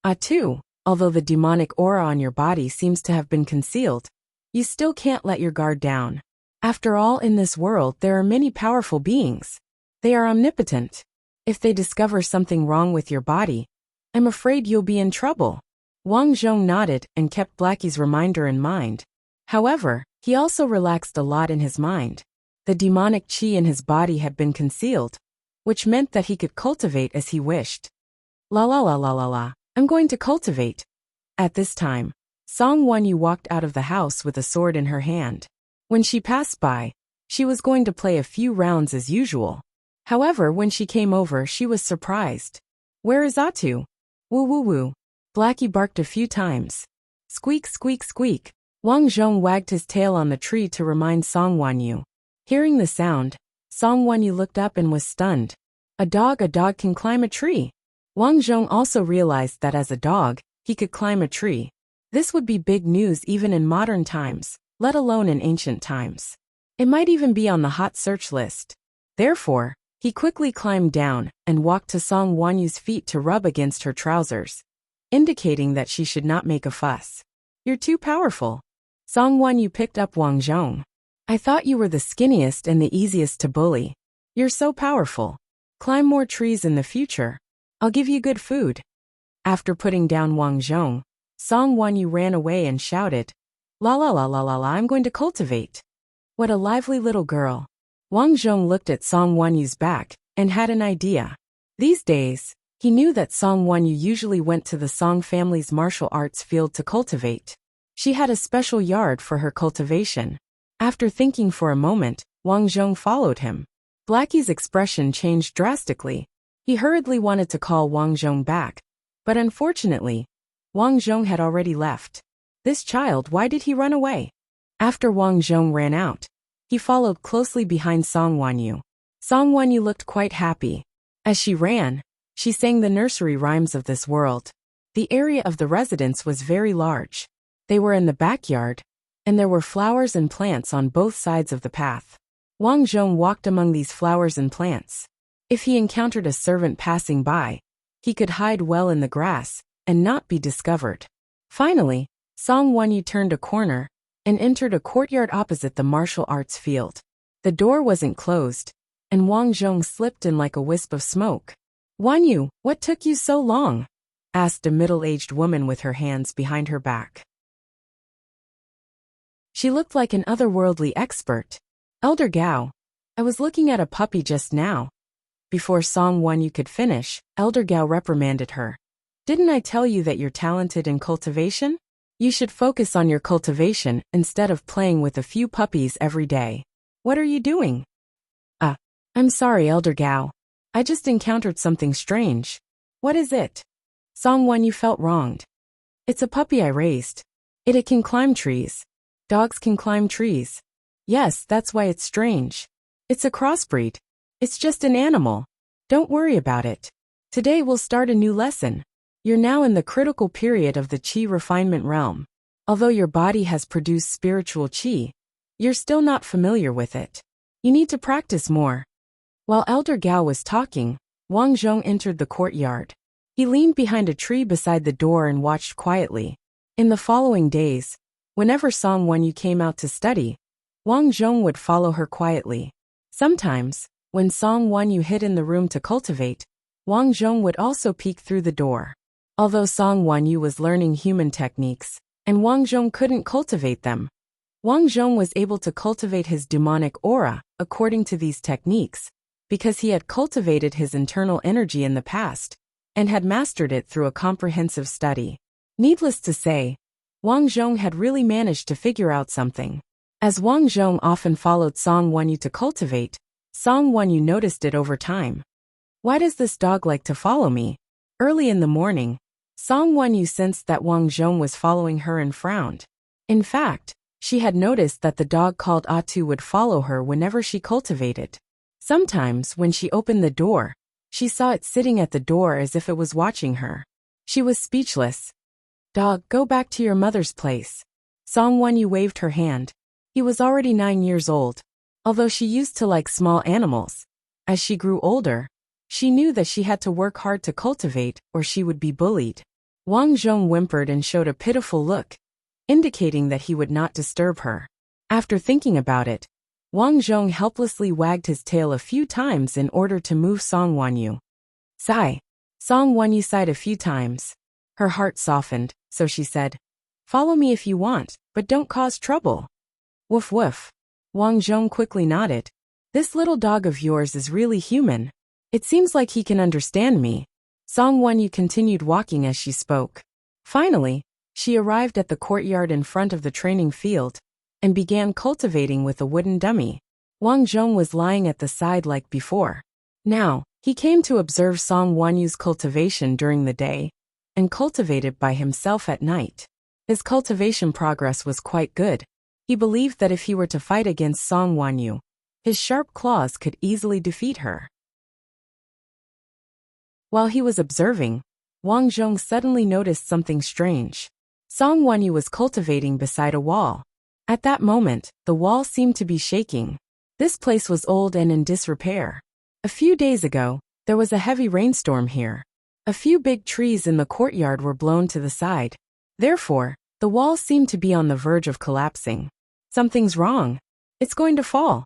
Atu, although the demonic aura on your body seems to have been concealed, you still can't let your guard down. After all, in this world there are many powerful beings. They are omnipotent. If they discover something wrong with your body, I'm afraid you'll be in trouble. Wang Zhong nodded and kept Blackie's reminder in mind. However, he also relaxed a lot in his mind. The demonic qi in his body had been concealed, which meant that he could cultivate as he wished. La la la la la la, I'm going to cultivate. At this time, Song Wanyu walked out of the house with a sword in her hand. When she passed by, she was going to play a few rounds as usual. However, when she came over, she was surprised. Where is Atu? Woo woo woo. Blackie barked a few times. Squeak squeak squeak. Wang Zhong wagged his tail on the tree to remind Song Wanyu. Hearing the sound, Song Wanyu looked up and was stunned. A dog can climb a tree. Wang Zhong also realized that as a dog, he could climb a tree. This would be big news even in modern times, let alone in ancient times. It might even be on the hot search list. Therefore, he quickly climbed down and walked to Song Wanyu's feet to rub against her trousers, indicating that she should not make a fuss. You're too powerful. Song Wanyu picked up Wang Zhong. I thought you were the skinniest and the easiest to bully. You're so powerful. Climb more trees in the future. I'll give you good food. After putting down Wang Zhong, Song Wanyu ran away and shouted, La la la la la la, I'm going to cultivate. What a lively little girl. Wang Zhong looked at Song Wanyu's back and had an idea. These days, he knew that Song Wanyu usually went to the Song family's martial arts field to cultivate. She had a special yard for her cultivation. After thinking for a moment, Wang Zhong followed him. Blackie's expression changed drastically. He hurriedly wanted to call Wang Zhong back, but unfortunately, Wang Zhong had already left. This child, why did he run away? After Wang Zhong ran out, he followed closely behind Song Wanyu. Song Wanyu looked quite happy. As she ran, she sang the nursery rhymes of this world. The area of the residence was very large. They were in the backyard, and there were flowers and plants on both sides of the path. Wang Zhong walked among these flowers and plants. If he encountered a servant passing by, he could hide well in the grass and not be discovered. Finally, Song Wanyu turned a corner and entered a courtyard opposite the martial arts field. The door wasn't closed, and Wang Zhong slipped in like a wisp of smoke. Wanyu, what took you so long? Asked a middle-aged woman with her hands behind her back. She looked like an otherworldly expert. Elder Gao, I was looking at a puppy just now. Before Song Wanyu could finish, Elder Gao reprimanded her. Didn't I tell you that you're talented in cultivation? You should focus on your cultivation instead of playing with a few puppies every day. What are you doing? I'm sorry, Elder Gao. I just encountered something strange. What is it? Song Wanyu felt wronged. It's a puppy I raised. It can climb trees. Dogs can climb trees. Yes, that's why it's strange. It's a crossbreed. It's just an animal. Don't worry about it. Today we'll start a new lesson. You're now in the critical period of the Qi refinement realm. Although your body has produced spiritual Qi, you're still not familiar with it. You need to practice more. While Elder Gao was talking, Wang Zhong entered the courtyard. He leaned behind a tree beside the door and watched quietly. In the following days, whenever Song Wanyu came out to study, Wang Zhong would follow her quietly. Sometimes, when Song Wanyu hid in the room to cultivate, Wang Zhong would also peek through the door. Although Song Wanyu was learning human techniques, and Wang Zhong couldn't cultivate them, Wang Zhong was able to cultivate his demonic aura according to these techniques, because he had cultivated his internal energy in the past, and had mastered it through a comprehensive study. Needless to say, Wang Zhong had really managed to figure out something. As Wang Zhong often followed Song Wanyu to cultivate, Song Wanyu noticed it over time. Why does this dog like to follow me? Early in the morning, Song Wanyu sensed that Wang Zhong was following her and frowned. In fact, she had noticed that the dog called Atu would follow her whenever she cultivated. Sometimes, when she opened the door, she saw it sitting at the door as if it was watching her. She was speechless. Dog, go back to your mother's place. Song Wanyu waved her hand. He was already 9 years old. Although she used to like small animals, as she grew older, she knew that she had to work hard to cultivate or she would be bullied. Wang Zhong whimpered and showed a pitiful look, indicating that he would not disturb her. After thinking about it, Wang Zhong helplessly wagged his tail a few times in order to move Song Wanyu. Sigh. Song Wanyu sighed a few times. Her heart softened, so she said, Follow me if you want, but don't cause trouble. Woof woof. Wang Zhong quickly nodded. This little dog of yours is really human. It seems like he can understand me. Song Wanyu continued walking as she spoke. Finally, she arrived at the courtyard in front of the training field and began cultivating with a wooden dummy. Wang Zhong was lying at the side like before. Now, he came to observe Song Wanyu's cultivation during the day and cultivated by himself at night. His cultivation progress was quite good. He believed that if he were to fight against Song Wanyu, his sharp claws could easily defeat her. While he was observing, Wang Zhong suddenly noticed something strange. Song Wanyu was cultivating beside a wall. At that moment, the wall seemed to be shaking. This place was old and in disrepair. A few days ago, there was a heavy rainstorm here. A few big trees in the courtyard were blown to the side. Therefore, the wall seemed to be on the verge of collapsing. Something's wrong. It's going to fall.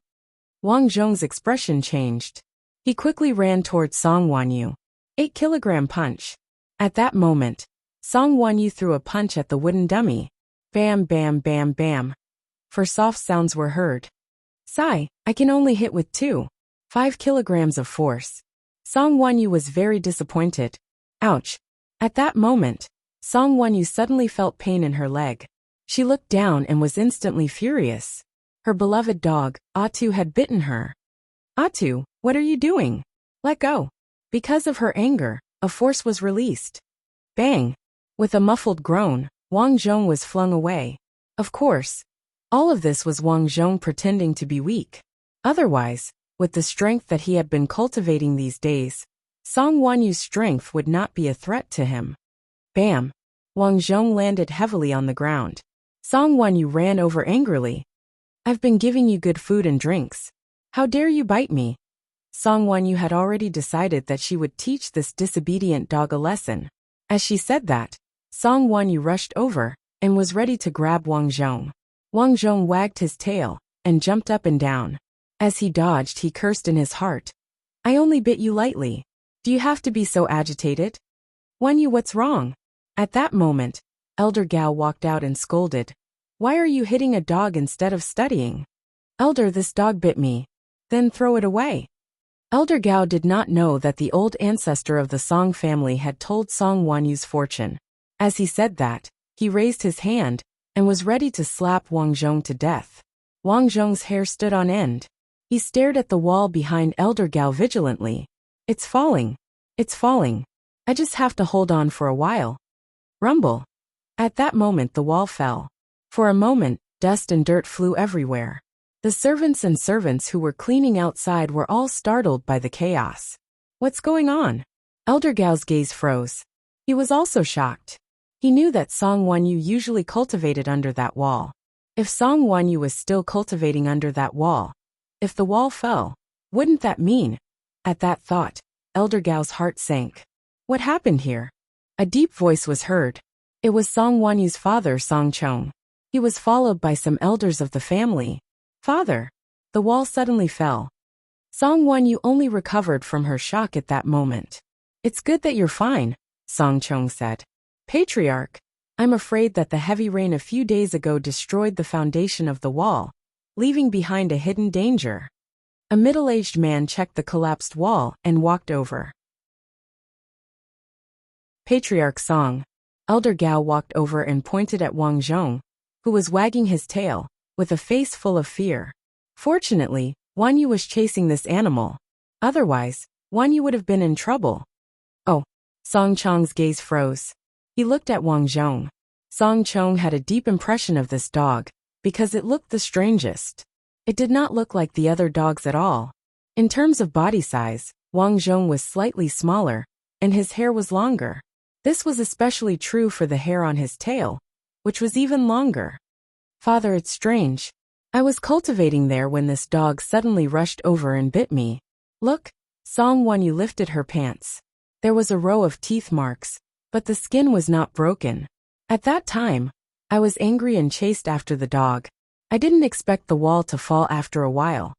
Wang Zhong's expression changed. He quickly ran towards Song Wanyu. 8-kilogram punch. At that moment, Song Wanyu threw a punch at the wooden dummy. Bam, bam, bam, bam. For soft sounds were heard. Sigh, I can only hit with 5 kilograms of force. Song Wanyu was very disappointed. Ouch. At that moment, Song Wanyu suddenly felt pain in her leg. She looked down and was instantly furious. Her beloved dog, Atu, had bitten her. Atu, what are you doing? Let go. Because of her anger, a force was released. Bang! With a muffled groan, Wang Zhong was flung away. Of course, all of this was Wang Zhong pretending to be weak. Otherwise, with the strength that he had been cultivating these days, Song Wanyu's strength would not be a threat to him. Bam! Wang Zhong landed heavily on the ground. Song Wanyu ran over angrily. I've been giving you good food and drinks. How dare you bite me? Song Wanyu had already decided that she would teach this disobedient dog a lesson. As she said that, Song Wanyu rushed over and was ready to grab Wang Zhong. Wang Zhong wagged his tail and jumped up and down. As he dodged, he cursed in his heart. I only bit you lightly. Do you have to be so agitated? Wanyu, what's wrong? At that moment, Elder Gao walked out and scolded. Why are you hitting a dog instead of studying? Elder, this dog bit me. Then throw it away. Elder Gao did not know that the old ancestor of the Song family had told Song Wanyu's fortune. As he said that, he raised his hand and was ready to slap Wang Zhong to death. Wang Zhong's hair stood on end. He stared at the wall behind Elder Gao vigilantly. It's falling. It's falling. I just have to hold on for a while. Rumble. At that moment the wall fell. For a moment, dust and dirt flew everywhere. The servants and servants who were cleaning outside were all startled by the chaos. What's going on? Elder Gao's gaze froze. He was also shocked. He knew that Song Wanyu usually cultivated under that wall. If Song Wanyu was still cultivating under that wall, if the wall fell, wouldn't that mean? At that thought, Elder Gao's heart sank. What happened here? A deep voice was heard. It was Song Wanyu's father, Song Chong. He was followed by some elders of the family. Father! The wall suddenly fell. Song Wanyu only recovered from her shock at that moment. It's good that you're fine, Song Chong said. Patriarch, I'm afraid that the heavy rain a few days ago destroyed the foundation of the wall, leaving behind a hidden danger. A middle-aged man checked the collapsed wall and walked over. Patriarch Song. Elder Gao walked over and pointed at Wang Zhong, who was wagging his tail, with a face full of fear. Fortunately, Wanyu was chasing this animal. Otherwise, Wanyu would have been in trouble. Oh, Song Chong's gaze froze. He looked at Wang Zhong. Song Chong had a deep impression of this dog, because it looked the strangest. It did not look like the other dogs at all. In terms of body size, Wang Zhong was slightly smaller, and his hair was longer. This was especially true for the hair on his tail, which was even longer. Father, it's strange. I was cultivating there when this dog suddenly rushed over and bit me. Look, Song Wanyu lifted her pants. There was a row of teeth marks, but the skin was not broken. At that time, I was angry and chased after the dog. I didn't expect the wall to fall after a while.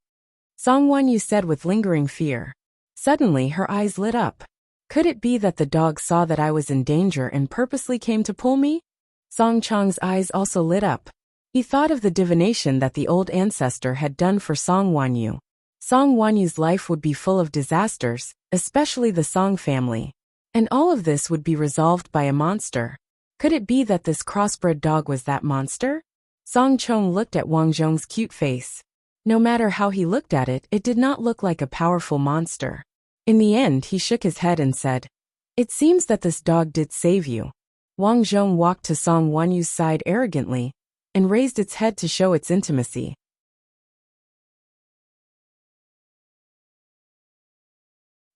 Song Wanyu said with lingering fear. Suddenly her eyes lit up. Could it be that the dog saw that I was in danger and purposely came to pull me? Song Chong's eyes also lit up. He thought of the divination that the old ancestor had done for Song Wanyu. Song Wanyu's life would be full of disasters, especially the Song family. And all of this would be resolved by a monster. Could it be that this crossbred dog was that monster? Song Chong looked at Wang Zhong's cute face. No matter how he looked at it, it did not look like a powerful monster. In the end, he shook his head and said, It seems that this dog did save you. Wang Zhong walked to Song Wanyu's side arrogantly, and raised its head to show its intimacy.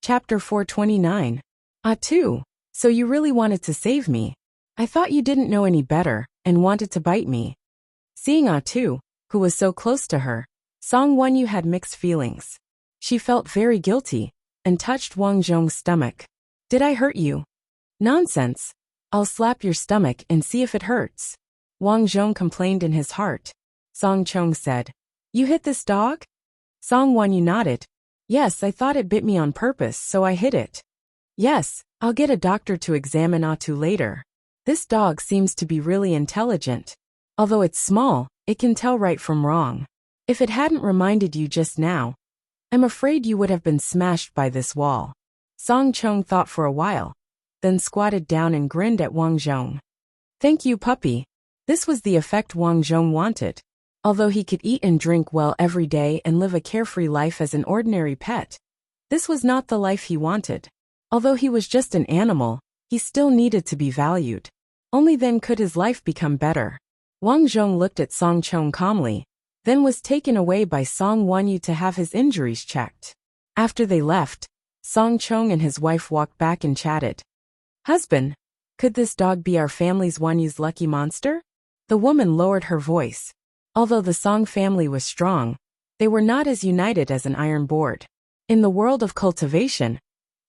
Chapter 429. Atu, so you really wanted to save me. I thought you didn't know any better, and wanted to bite me. Seeing Ah-tu, who was so close to her, Song Wonyu had mixed feelings. She felt very guilty and touched Wang Zhong's stomach. Did I hurt you? Nonsense. I'll slap your stomach and see if it hurts. Wang Zhong complained in his heart. Song Chong said, You hit this dog? Song Wonyu nodded. Yes, I thought it bit me on purpose, so I hit it. Yes, I'll get a doctor to examine Ah-tu later. This dog seems to be really intelligent. Although it's small, it can tell right from wrong. If it hadn't reminded you just now, I'm afraid you would have been smashed by this wall. Song Chong thought for a while, then squatted down and grinned at Wang Zhong. Thank you, puppy. This was the effect Wang Zhong wanted. Although he could eat and drink well every day and live a carefree life as an ordinary pet, this was not the life he wanted. Although he was just an animal, he still needed to be valued. Only then could his life become better. Wang Zhong looked at Song Chong calmly, then was taken away by Song Wonyu to have his injuries checked. After they left, Song Chong and his wife walked back and chatted. Husband, could this dog be our family's Wonyu's lucky monster? The woman lowered her voice. Although the Song family was strong, they were not as united as an iron board. In the world of cultivation,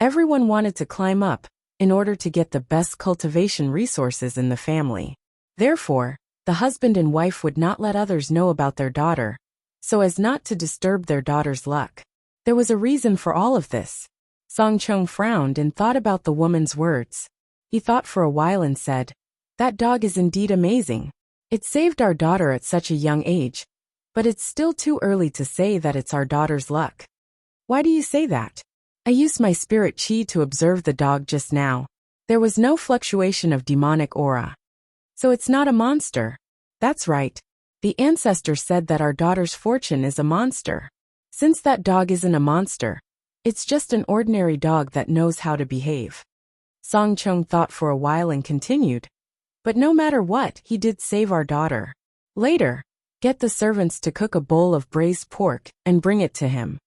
everyone wanted to climb up in order to get the best cultivation resources in the family. Therefore, the husband and wife would not let others know about their daughter, so as not to disturb their daughter's luck. There was a reason for all of this. Song Chong frowned and thought about the woman's words. He thought for a while and said, That dog is indeed amazing. It saved our daughter at such a young age, but it's still too early to say that it's our daughter's luck. Why do you say that? I used my spirit chi to observe the dog just now. There was no fluctuation of demonic aura. So it's not a monster. That's right. The ancestor said that our daughter's fortune is a monster. Since that dog isn't a monster, it's just an ordinary dog that knows how to behave. Song Chong thought for a while and continued. But no matter what, he did save our daughter. Later, get the servants to cook a bowl of braised pork and bring it to him.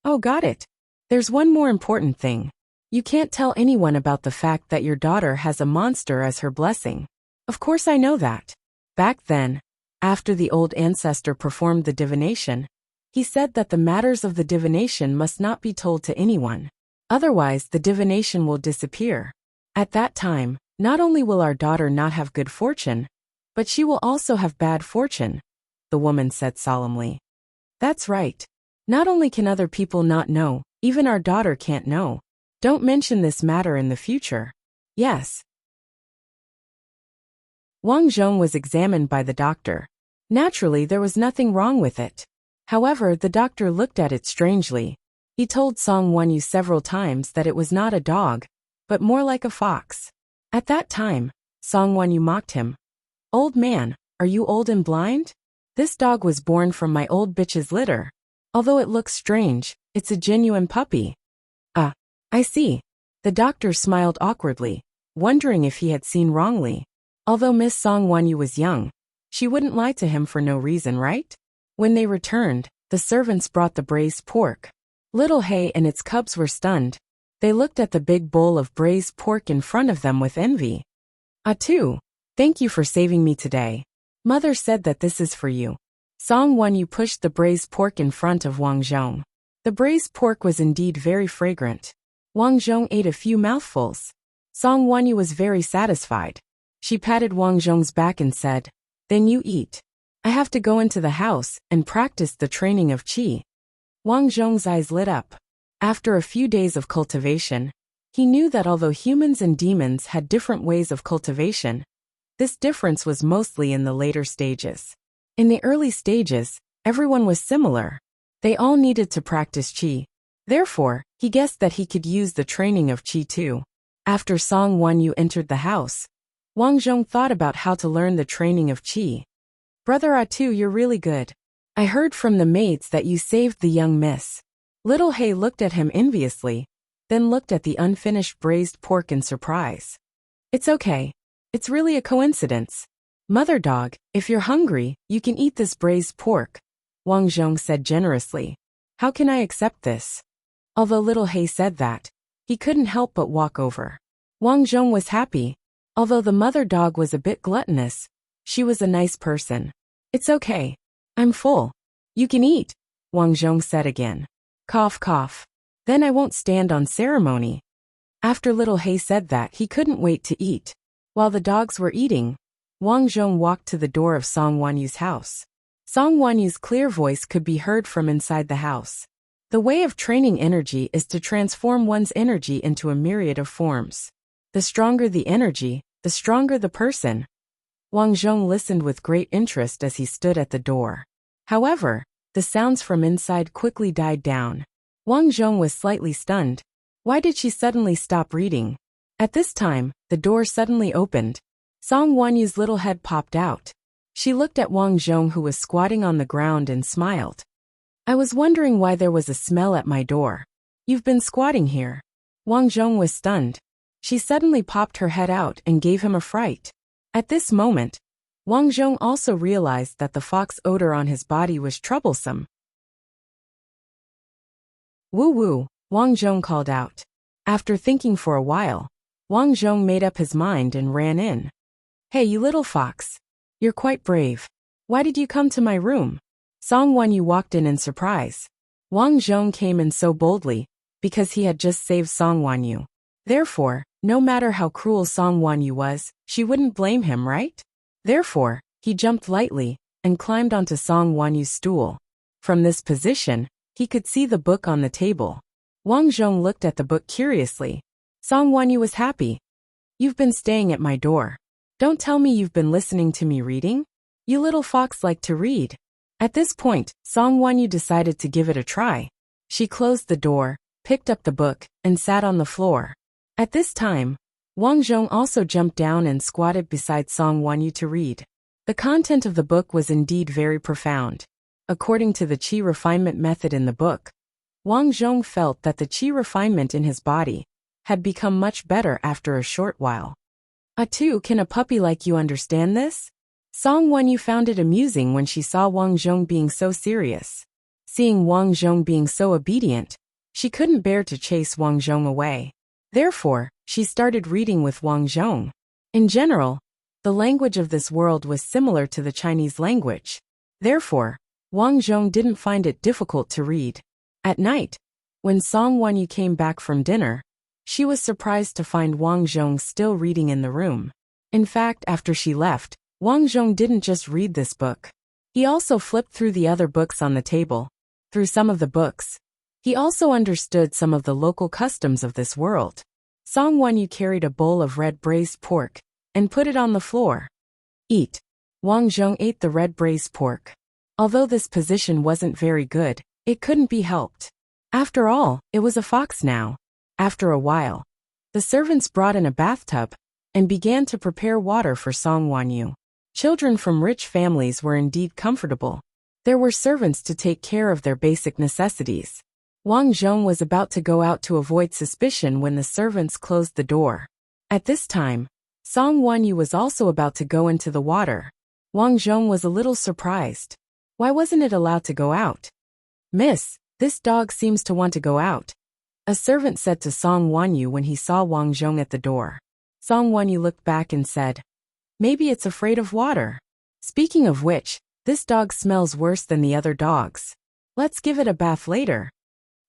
Oh, got it. There's one more important thing. You can't tell anyone about the fact that your daughter has a monster as her blessing. Of course I know that. Back then, after the old ancestor performed the divination, he said that the matters of the divination must not be told to anyone. Otherwise, the divination will disappear. At that time, not only will our daughter not have good fortune, but she will also have bad fortune, the woman said solemnly. That's right. Not only can other people not know, even our daughter can't know. Don't mention this matter in the future. Yes. Wang Zhong was examined by the doctor. Naturally, there was nothing wrong with it. However, the doctor looked at it strangely. He told Song Wonyu several times that it was not a dog, but more like a fox. At that time, Song Wonyu mocked him. Old man, are you old and blind? This dog was born from my old bitch's litter. Although it looks strange, it's a genuine puppy. Ah, I see. The doctor smiled awkwardly, wondering if he had seen wrongly. Although Miss Song Wonyu was young, she wouldn't lie to him for no reason, right? When they returned, the servants brought the braised pork. Little Hay and its cubs were stunned. They looked at the big bowl of braised pork in front of them with envy. Ah-tu, thank you for saving me today. Mother said that this is for you. Song Wonyu pushed the braised pork in front of Wang Zhong. The braised pork was indeed very fragrant. Wang Zhong ate a few mouthfuls. Song Wonyu was very satisfied. She patted Wang Zhong's back and said, Then you eat. I have to go into the house and practice the training of qi. Wang Zhong's eyes lit up. After a few days of cultivation, he knew that although humans and demons had different ways of cultivation, this difference was mostly in the later stages. In the early stages, everyone was similar. They all needed to practice qi. Therefore, he guessed that he could use the training of qi too. After Song Wonyu entered the house, Wang Zhong thought about how to learn the training of qi. Brother Ah-tu, you're really good. I heard from the maids that you saved the young miss. Little Hay looked at him enviously, then looked at the unfinished braised pork in surprise. It's okay. It's really a coincidence. Mother dog, if you're hungry, you can eat this braised pork, Wang Zhong said generously. How can I accept this? Although Little Hay said that, he couldn't help but walk over. Wang Zhong was happy. Although the mother dog was a bit gluttonous, she was a nice person. It's okay. I'm full. You can eat, Wang Zhong said again. Cough, cough. Then I won't stand on ceremony. After Little Hay said that, he couldn't wait to eat. While the dogs were eating, Wang Zhong walked to the door of Song Wanyu's house. Song Wanyu's clear voice could be heard from inside the house. The way of training energy is to transform one's energy into a myriad of forms. The stronger the energy, the stronger the person. Wang Zhong listened with great interest as he stood at the door. However, the sounds from inside quickly died down. Wang Zhong was slightly stunned. Why did she suddenly stop reading? At this time, the door suddenly opened. Song Wanyu's little head popped out. She looked at Wang Zhong, who was squatting on the ground, and smiled. I was wondering why there was a smell at my door. You've been squatting here. Wang Zhong was stunned. She suddenly popped her head out and gave him a fright. At this moment, Wang Zhong also realized that the fox odor on his body was troublesome. Woo woo, Wang Zhong called out. After thinking for a while, Wang Zhong made up his mind and ran in. Hey, you little fox. You're quite brave. Why did you come to my room? Song Wanyu walked in surprise. Wang Zhong came in so boldly because he had just saved Song Wanyu. Therefore, no matter how cruel Song Wanyu was, she wouldn't blame him, right? Therefore, he jumped lightly and climbed onto Song Wanyu's stool. From this position, he could see the book on the table. Wang Zhong looked at the book curiously. Song Wanyu was happy. You've been staying at my door. Don't tell me you've been listening to me reading? You little fox like to read. At this point, Song Wanyu decided to give it a try. She closed the door, picked up the book, and sat on the floor. At this time, Wang Zhong also jumped down and squatted beside Song Wanyu to read. The content of the book was indeed very profound. According to the qi refinement method in the book, Wang Zhong felt that the qi refinement in his body had become much better after a short while. Can a puppy like you understand this? Song Wanyu found it amusing when she saw Wang Zhong being so serious. Seeing Wang Zhong being so obedient, she couldn't bear to chase Wang Zhong away. Therefore, she started reading with Wang Zhong. In general, the language of this world was similar to the Chinese language. Therefore, Wang Zhong didn't find it difficult to read. At night, when Song Wanyu came back from dinner, she was surprised to find Wang Zhong still reading in the room. In fact, after she left, Wang Zhong didn't just read this book. He also flipped through the other books on the table. Through some of the books, he also understood some of the local customs of this world. Song Wanyu carried a bowl of red braised pork and put it on the floor. Eat. Wang Zhong ate the red braised pork. Although this position wasn't very good, it couldn't be helped. After all, it was a fox now. After a while, the servants brought in a bathtub and began to prepare water for Song Wanyu. Children from rich families were indeed comfortable. There were servants to take care of their basic necessities. Wang Zhong was about to go out to avoid suspicion when the servants closed the door. At this time, Song Wanyu was also about to go into the water. Wang Zhong was a little surprised. Why wasn't it allowed to go out? Miss, this dog seems to want to go out, a servant said to Song Wanyu when he saw Wang Zhong at the door. Song Wanyu looked back and said, maybe it's afraid of water. Speaking of which, this dog smells worse than the other dogs. Let's give it a bath later.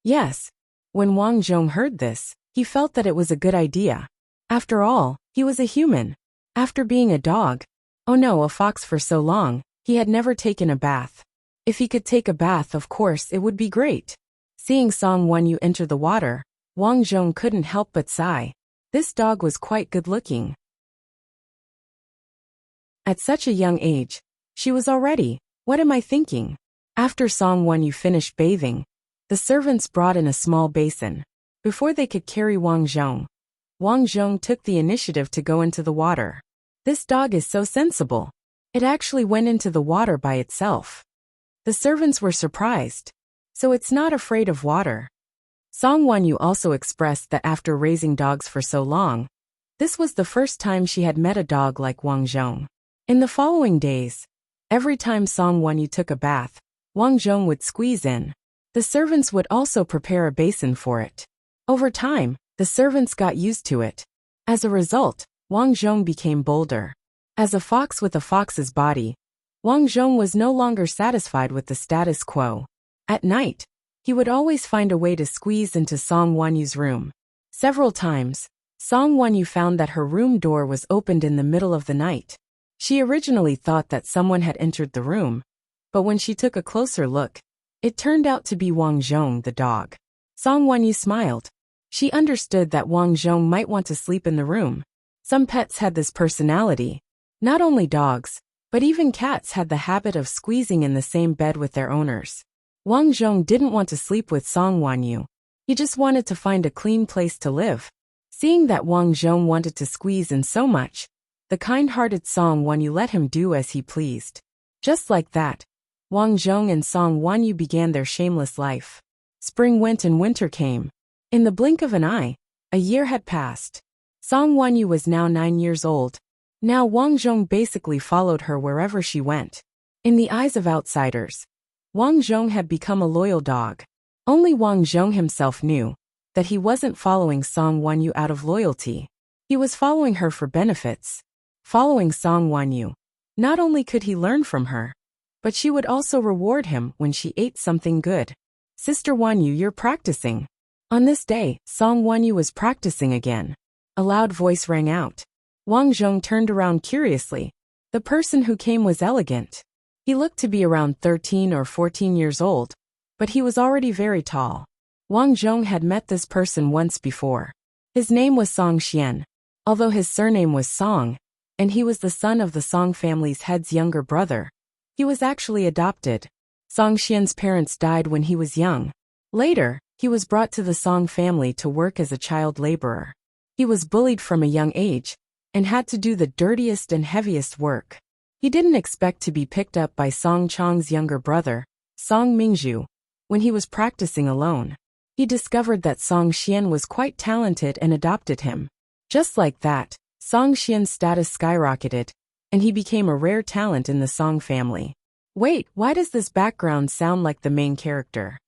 Yes. When Wang Zhong heard this, he felt that it was a good idea. After all, he was a human. After being a dog, a fox for so long, he had never taken a bath. If he could take a bath, of course, it would be great. Seeing Song Wanyu enter the water, Wang Zhong couldn't help but sigh. This dog was quite good-looking. At such a young age, she was already, what am I thinking? After Song Wanyu finished bathing, the servants brought in a small basin. Before they could carry Wang Zhong took the initiative to go into the water. This dog is so sensible. It actually went into the water by itself. The servants were surprised. So it's not afraid of water. Song Wanyu also expressed that after raising dogs for so long, this was the first time she had met a dog like Wang Zhong. In the following days, every time Song Wanyu took a bath, Wang Zhong would squeeze in. The servants would also prepare a basin for it. Over time, the servants got used to it. As a result, Wang Zhong became bolder. As a fox with a fox's body, Wang Zhong was no longer satisfied with the status quo. At night, he would always find a way to squeeze into Song Wanyu's room. Several times, Song Wanyu found that her room door was opened in the middle of the night. She originally thought that someone had entered the room, but when she took a closer look, it turned out to be Wang Zhong, the dog. Song Wanyu smiled. She understood that Wang Zhong might want to sleep in the room. Some pets had this personality. Not only dogs, but even cats had the habit of squeezing in the same bed with their owners. Wang Zhong didn't want to sleep with Song Wanyu. He just wanted to find a clean place to live. Seeing that Wang Zhong wanted to squeeze in so much, the kind-hearted Song Wanyu let him do as he pleased. Just like that, Wang Zhong and Song Wanyu began their shameless life. Spring went and winter came. In the blink of an eye, a year had passed. Song Wanyu was now 9 years old. Now Wang Zhong basically followed her wherever she went. In the eyes of outsiders, Wang Zhong had become a loyal dog. Only Wang Zhong himself knew that he wasn't following Song Wanyu out of loyalty. He was following her for benefits. Following Song Wanyu, not only could he learn from her, but she would also reward him when she ate something good. Sister Wanyu, you're practicing. On this day, Song Wanyu was practicing again. A loud voice rang out. Wang Zhong turned around curiously. The person who came was elegant. He looked to be around 13 or 14 years old, but he was already very tall. Wang Zhong had met this person once before. His name was Song Xian. Although his surname was Song, and he was the son of the Song family's head's younger brother, he was actually adopted. Song Xian's parents died when he was young. Later, he was brought to the Song family to work as a child laborer. He was bullied from a young age, and had to do the dirtiest and heaviest work. He didn't expect to be picked up by Song Chong's younger brother, Song Mingzhu, when he was practicing alone. He discovered that Song Xian was quite talented and adopted him. Just like that, Song Xian's status skyrocketed, and he became a rare talent in the Song family. Wait, why does this background sound like the main character?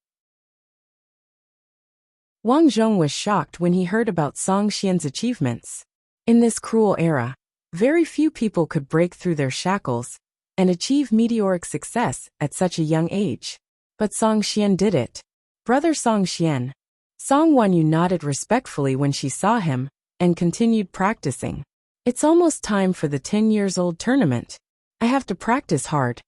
Wang Zhong was shocked when he heard about Song Xian's achievements. In this cruel era, very few people could break through their shackles and achieve meteoric success at such a young age. But Song Xian did it. Brother Song Xian. Song Wanyu nodded respectfully when she saw him, and continued practicing. It's almost time for the 10 years old tournament. I have to practice hard.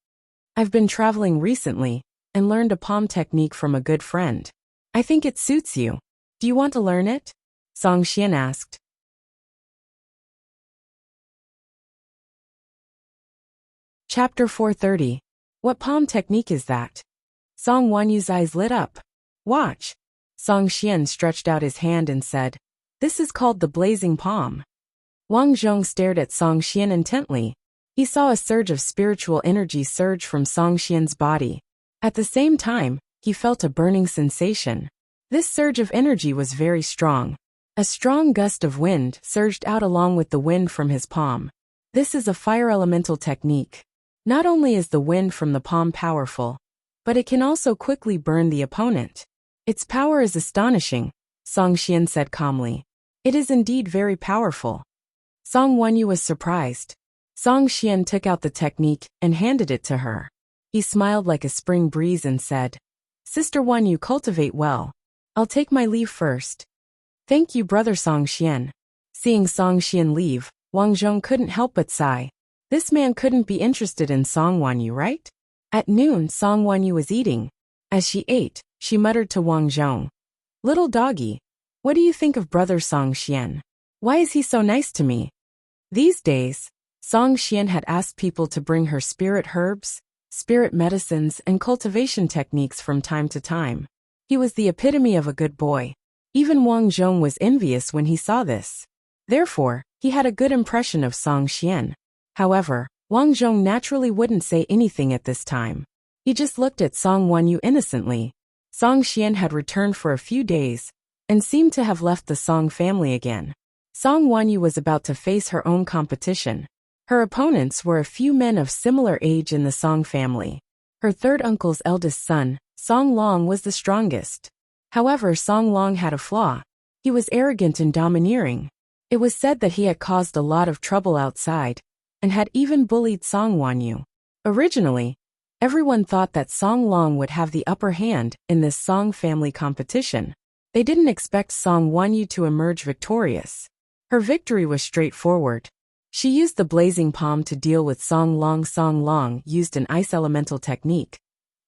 I've been traveling recently, and learned a palm technique from a good friend. I think it suits you. Do you want to learn it? Song Xian asked. Chapter 430. What palm technique is that? Song Wanyu's eyes lit up. Watch. Song Xian stretched out his hand and said, "This is called the blazing palm." Wang Zhong stared at Song Xian intently. He saw a surge of spiritual energy surge from Song Xian's body. At the same time, he felt a burning sensation. This surge of energy was very strong. A strong gust of wind surged out along with the wind from his palm. This is a fire elemental technique. Not only is the wind from the palm powerful, but it can also quickly burn the opponent. Its power is astonishing, Song Xian said calmly. It is indeed very powerful. Song Wanyu was surprised. Song Xian took out the technique and handed it to her. He smiled like a spring breeze and said, "Sister Wanyu, cultivate well. I'll take my leave first." "Thank you, brother Song Xian." Seeing Song Xian leave, Wang Zhong couldn't help but sigh. This man couldn't be interested in Song Wanyu, right? At noon, Song Wanyu was eating. As she ate, she muttered to Wang Zhong, "Little doggy, what do you think of brother Song Xian? Why is he so nice to me?" These days, Song Xian had asked people to bring her spirit herbs, spirit medicines, and cultivation techniques from time to time. He was the epitome of a good boy. Even Wang Zhong was envious when he saw this. Therefore, he had a good impression of Song Xian. However, Wang Zhong naturally wouldn't say anything at this time. He just looked at Song Wanyu innocently. Song Xian had returned for a few days, and seemed to have left the Song family again. Song Wanyu was about to face her own competition. Her opponents were a few men of similar age in the Song family. Her third uncle's eldest son, Song Long, was the strongest. However, Song Long had a flaw. He was arrogant and domineering. It was said that he had caused a lot of trouble outside, and had even bullied Song Wanyu. Originally, everyone thought that Song Long would have the upper hand in this Song family competition. They didn't expect Song Wanyu to emerge victorious. Her victory was straightforward. She used the blazing palm to deal with Song Long. Song Long used an ice elemental technique,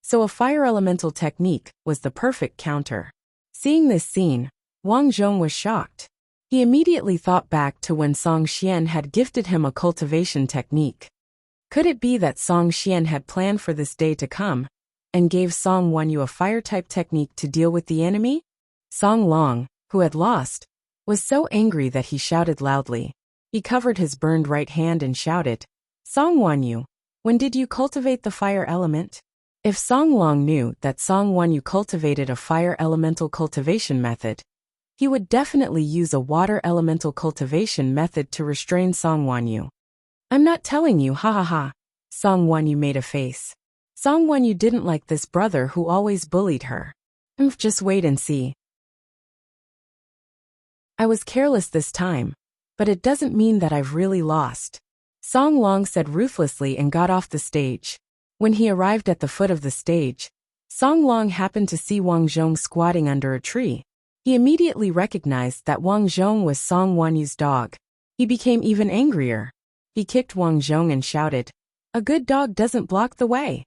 so a fire elemental technique was the perfect counter. Seeing this scene, Wang Zhong was shocked. He immediately thought back to when Song Xian had gifted him a cultivation technique. Could it be that Song Xian had planned for this day to come, and gave Song Wanyu a fire-type technique to deal with the enemy? Song Long, who had lost, was so angry that he shouted loudly. He covered his burned right hand and shouted, "Song Wanyu, when did you cultivate the fire element?" If Song Long knew that Song Wanyu cultivated a fire elemental cultivation method, he would definitely use a water elemental cultivation method to restrain Song Wanyu. "I'm not telling you, ha ha ha." Song Wanyu made a face. Song Wanyu didn't like this brother who always bullied her. Just wait and see. I was careless this time, but it doesn't mean that I've really lost. Song Long said ruthlessly and got off the stage. When he arrived at the foot of the stage, Song Long happened to see Wang Zhong squatting under a tree. He immediately recognized that Wang Zhong was Song Wanyu's dog. He became even angrier. He kicked Wang Zhong and shouted, "A good dog doesn't block the way."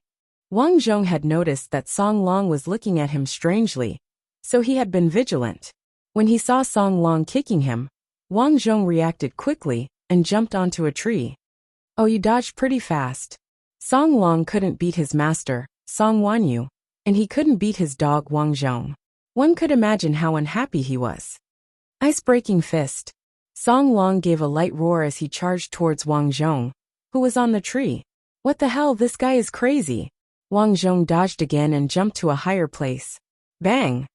Wang Zhong had noticed that Song Long was looking at him strangely, so he had been vigilant. When he saw Song Long kicking him, Wang Zhong reacted quickly and jumped onto a tree. "Oh, you dodged pretty fast." Song Long couldn't beat his master, Song Wanyu, and he couldn't beat his dog Wang Zhong. One could imagine how unhappy he was. Ice-breaking fist. Song Long gave a light roar as he charged towards Wang Zhong, who was on the tree. "What the hell, this guy is crazy." Wang Zhong dodged again and jumped to a higher place. Bang!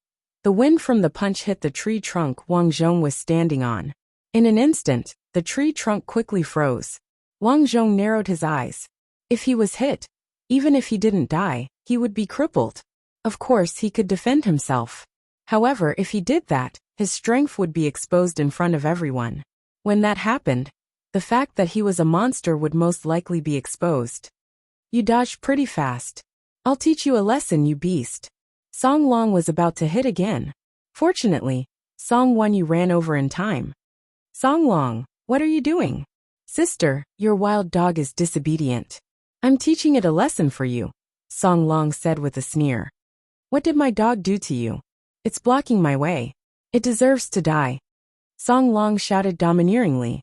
The wind from the punch hit the tree trunk Wang Zhong was standing on. In an instant, the tree trunk quickly froze. Wang Zhong narrowed his eyes. If he was hit, even if he didn't die, he would be crippled. Of course, he could defend himself. However, if he did that, his strength would be exposed in front of everyone. When that happened, the fact that he was a monster would most likely be exposed. "You dodged pretty fast. I'll teach you a lesson, you beast." Song Long was about to hit again. Fortunately, Song Wanyu ran over in time. "Song Long, what are you doing?" "Sister, your wild dog is disobedient. I'm teaching it a lesson for you," Song Long said with a sneer. "What did my dog do to you? It's blocking my way. It deserves to die." Song Long shouted domineeringly.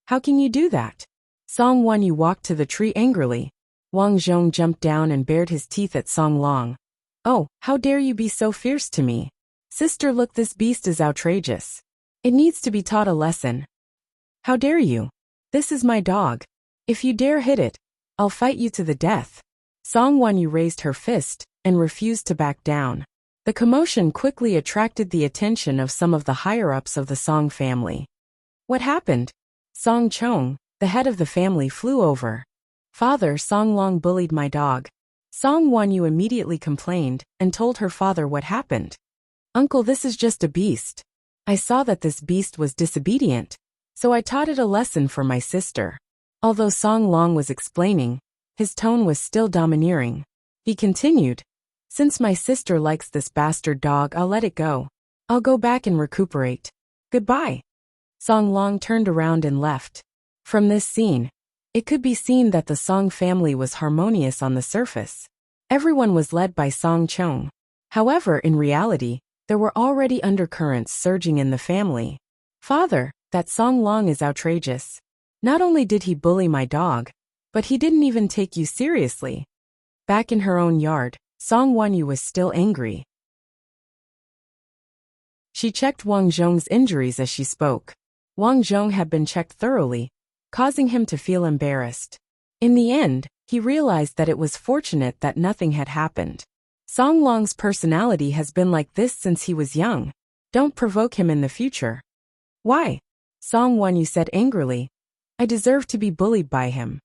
"How can you do that?" Song Wanyu walked to the tree angrily. Wang Zhong jumped down and bared his teeth at Song Long. "Oh, how dare you be so fierce to me? Sister, look, this beast is outrageous. It needs to be taught a lesson." "How dare you? This is my dog. If you dare hit it, I'll fight you to the death." Song Wanyu raised her fist and refused to back down. The commotion quickly attracted the attention of some of the higher-ups of the Song family. "What happened?" Song Chong, the head of the family, flew over. "Father, Song Long bullied my dog." Song Wanyu immediately complained and told her father what happened. "Uncle, this is just a beast. I saw that this beast was disobedient, so I taught it a lesson for my sister." Although Song Long was explaining, his tone was still domineering. He continued, "Since my sister likes this bastard dog, I'll let it go. I'll go back and recuperate. Goodbye." Song Long turned around and left. From this scene, it could be seen that the Song family was harmonious on the surface. Everyone was led by Song Chong. However, in reality, there were already undercurrents surging in the family. "Father, that Song Long is outrageous. Not only did he bully my dog, but he didn't even take you seriously." Back in her own yard, Song Wanyu was still angry. She checked Wang Zhong's injuries as she spoke. Wang Zhong had been checked thoroughly, causing him to feel embarrassed. In the end, he realized that it was fortunate that nothing had happened. Song Long's personality has been like this since he was young. Don't provoke him in the future. "Why?" Song Wanyu said angrily. "I deserve to be bullied by him."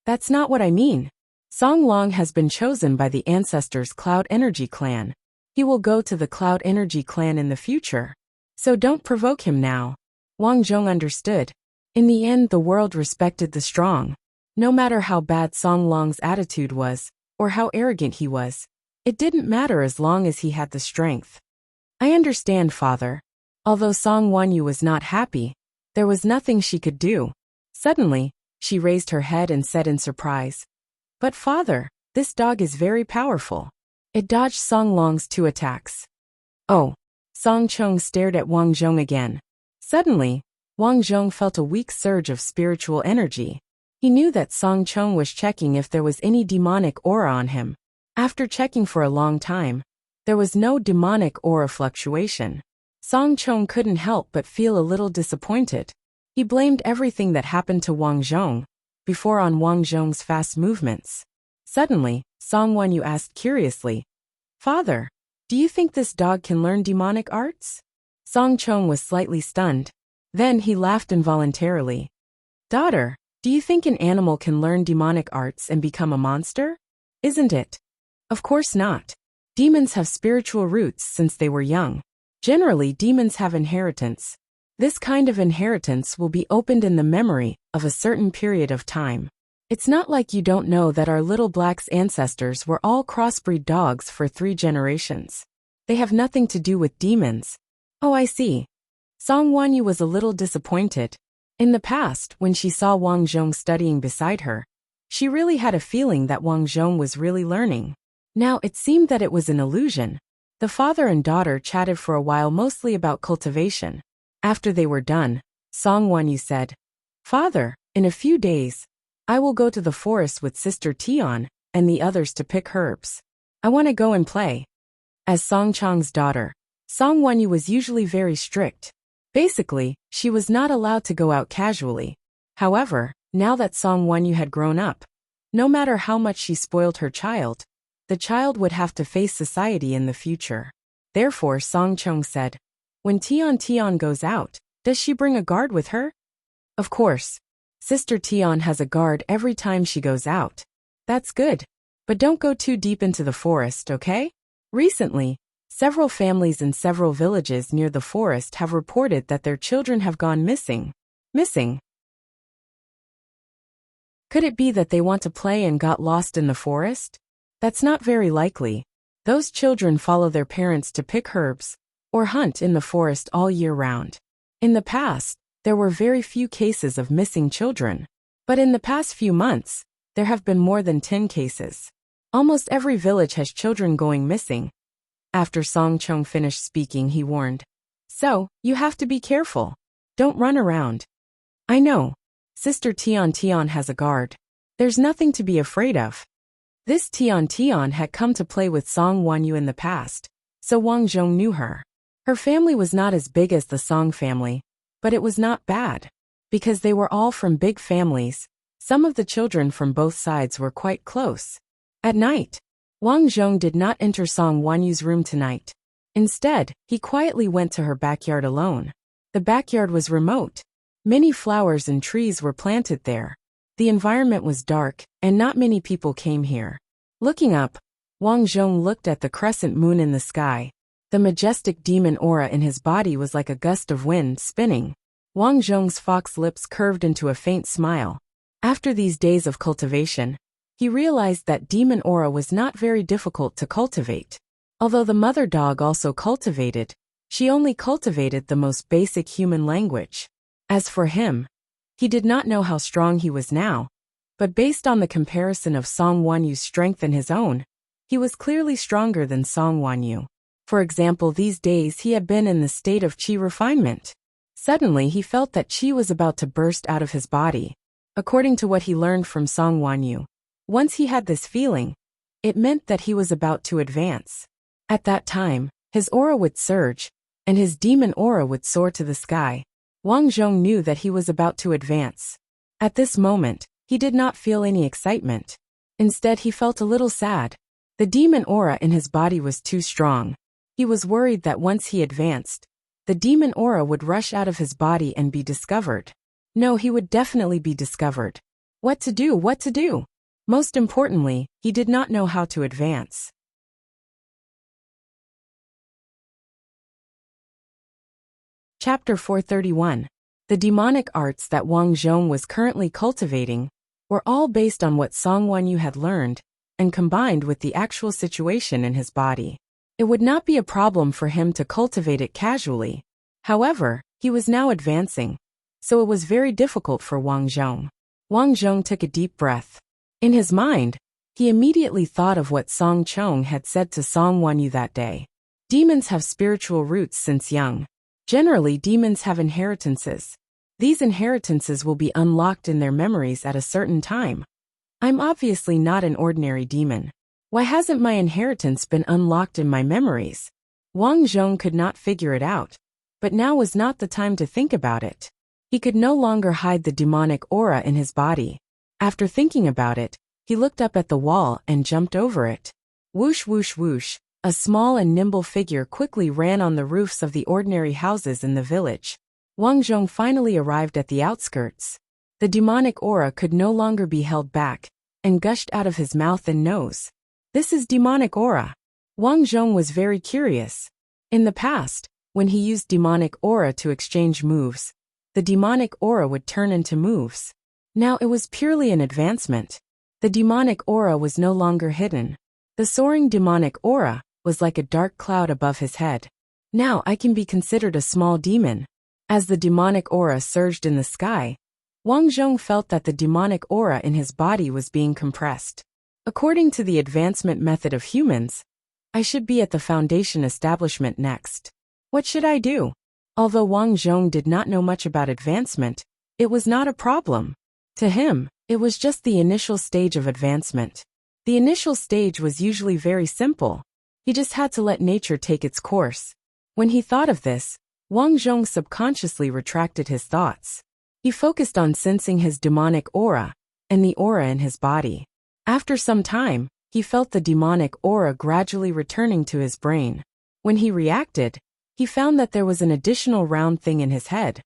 "That's not what I mean. Song Long has been chosen by the ancestors' Cloud Energy Clan. He will go to the Cloud Energy Clan in the future. So don't provoke him now." Wang Zhong understood. In the end, the world respected the strong. No matter how bad Song Long's attitude was, or how arrogant he was, it didn't matter as long as he had the strength. I understand, father. Although Song Wanyu was not happy, there was nothing she could do. Suddenly, she raised her head and said in surprise, "But father, this dog is very powerful." It dodged Song Long's 2 attacks. Oh. Song Chong stared at Wang Zhong again. Suddenly, Wang Zhong felt a weak surge of spiritual energy. He knew that Song Chong was checking if there was any demonic aura on him. After checking for a long time, there was no demonic aura fluctuation. Song Chong couldn't help but feel a little disappointed. He blamed everything that happened to Wang Zhong before on Wang Zhong's fast movements. Suddenly, Song Wanyu asked curiously, "Father, do you think this dog can learn demonic arts?" Song Chong was slightly stunned. Then he laughed involuntarily. "Daughter, do you think an animal can learn demonic arts and become a monster? Isn't it?" "Of course not. Demons have spiritual roots since they were young. Generally, demons have inheritance. This kind of inheritance will be opened in the memory of a certain period of time. It's not like you don't know that our little black's ancestors were all crossbreed dogs for 3 generations. They have nothing to do with demons." "Oh, I see." Song Wanyu was a little disappointed. In the past, when she saw Wang Zhong studying beside her, she really had a feeling that Wang Zhong was really learning. Now it seemed that it was an illusion. The father and daughter chatted for a while mostly about cultivation. After they were done, Song Wanyu said, "Father, in a few days, I will go to the forest with Sister Tian and the others to pick herbs. I want to go and play." As Song Chong's daughter, Song Wanyu was usually very strict. Basically, she was not allowed to go out casually. However, now that Song Wanyu had grown up, no matter how much she spoiled her child, the child would have to face society in the future. Therefore, Song Chong said, "When Tian goes out, does she bring a guard with her?" "Of course. Sister Tian has a guard every time she goes out." "That's good. But don't go too deep into the forest, okay?" Recently, several families in several villages near the forest have reported that their children have gone missing. Missing? Could it be that they want to play and got lost in the forest? That's not very likely. Those children follow their parents to pick herbs or hunt in the forest all year round. In the past, there were very few cases of missing children. But in the past few months, there have been more than 10 cases. Almost every village has children going missing. After Song Chong finished speaking, he warned, "So, you have to be careful. Don't run around." "I know. Sister Tian has a guard. There's nothing to be afraid of." This Tian had come to play with Song Wanyu in the past, so Wang Zhong knew her. Her family was not as big as the Song family, but it was not bad. Because they were all from big families, some of the children from both sides were quite close. At night, Wang Zhong did not enter Song Wanyu's room tonight. Instead, he quietly went to her backyard alone. The backyard was remote. Many flowers and trees were planted there. The environment was dark, and not many people came here. Looking up, Wang Zhong looked at the crescent moon in the sky. The majestic demon aura in his body was like a gust of wind spinning. Wang Zhong's fox lips curved into a faint smile. After these days of cultivation, he realized that demon aura was not very difficult to cultivate. Although the mother dog also cultivated, she only cultivated the most basic human language. As for him, he did not know how strong he was now, but based on the comparison of Song Wanyu's strength and his own, he was clearly stronger than Song Wanyu. For example, these days he had been in the state of chi refinement. Suddenly he felt that chi was about to burst out of his body. According to what he learned from Song Wanyu, once he had this feeling, it meant that he was about to advance. At that time, his aura would surge, and his demon aura would soar to the sky. Wang Zhong knew that he was about to advance. At this moment, he did not feel any excitement. Instead, he felt a little sad. The demon aura in his body was too strong. He was worried that once he advanced, the demon aura would rush out of his body and be discovered. No, he would definitely be discovered. What to do? What to do? Most importantly, he did not know how to advance. Chapter 431. The demonic arts that Wang Zhong was currently cultivating were all based on what Song Wanyu had learned and combined with the actual situation in his body. It would not be a problem for him to cultivate it casually. However, he was now advancing, so it was very difficult for Wang Zhong. Wang Zhong took a deep breath. In his mind, he immediately thought of what Song Chong had said to Song Wanyu that day. Demons have spiritual roots since young. Generally, demons have inheritances. These inheritances will be unlocked in their memories at a certain time. I'm obviously not an ordinary demon. Why hasn't my inheritance been unlocked in my memories? Wang Zhong could not figure it out, but now was not the time to think about it. He could no longer hide the demonic aura in his body. After thinking about it, he looked up at the wall and jumped over it. Whoosh whoosh whoosh, a small and nimble figure quickly ran on the roofs of the ordinary houses in the village. Wang Zhong finally arrived at the outskirts. The demonic aura could no longer be held back, and gushed out of his mouth and nose. This is demonic aura. Wang Zhong was very curious. In the past, when he used demonic aura to exchange moves, the demonic aura would turn into moves. Now it was purely an advancement. The demonic aura was no longer hidden. The soaring demonic aura was like a dark cloud above his head. Now I can be considered a small demon. As the demonic aura surged in the sky, Wang Zhong felt that the demonic aura in his body was being compressed. According to the advancement method of humans, I should be at the foundation establishment next. What should I do? Although Wang Zhong did not know much about advancement, it was not a problem. To him, it was just the initial stage of advancement. The initial stage was usually very simple. He just had to let nature take its course. When he thought of this, Wang Zhong subconsciously retracted his thoughts. He focused on sensing his demonic aura and the aura in his body. After some time, he felt the demonic aura gradually returning to his brain. When he reacted, he found that there was an additional round thing in his head.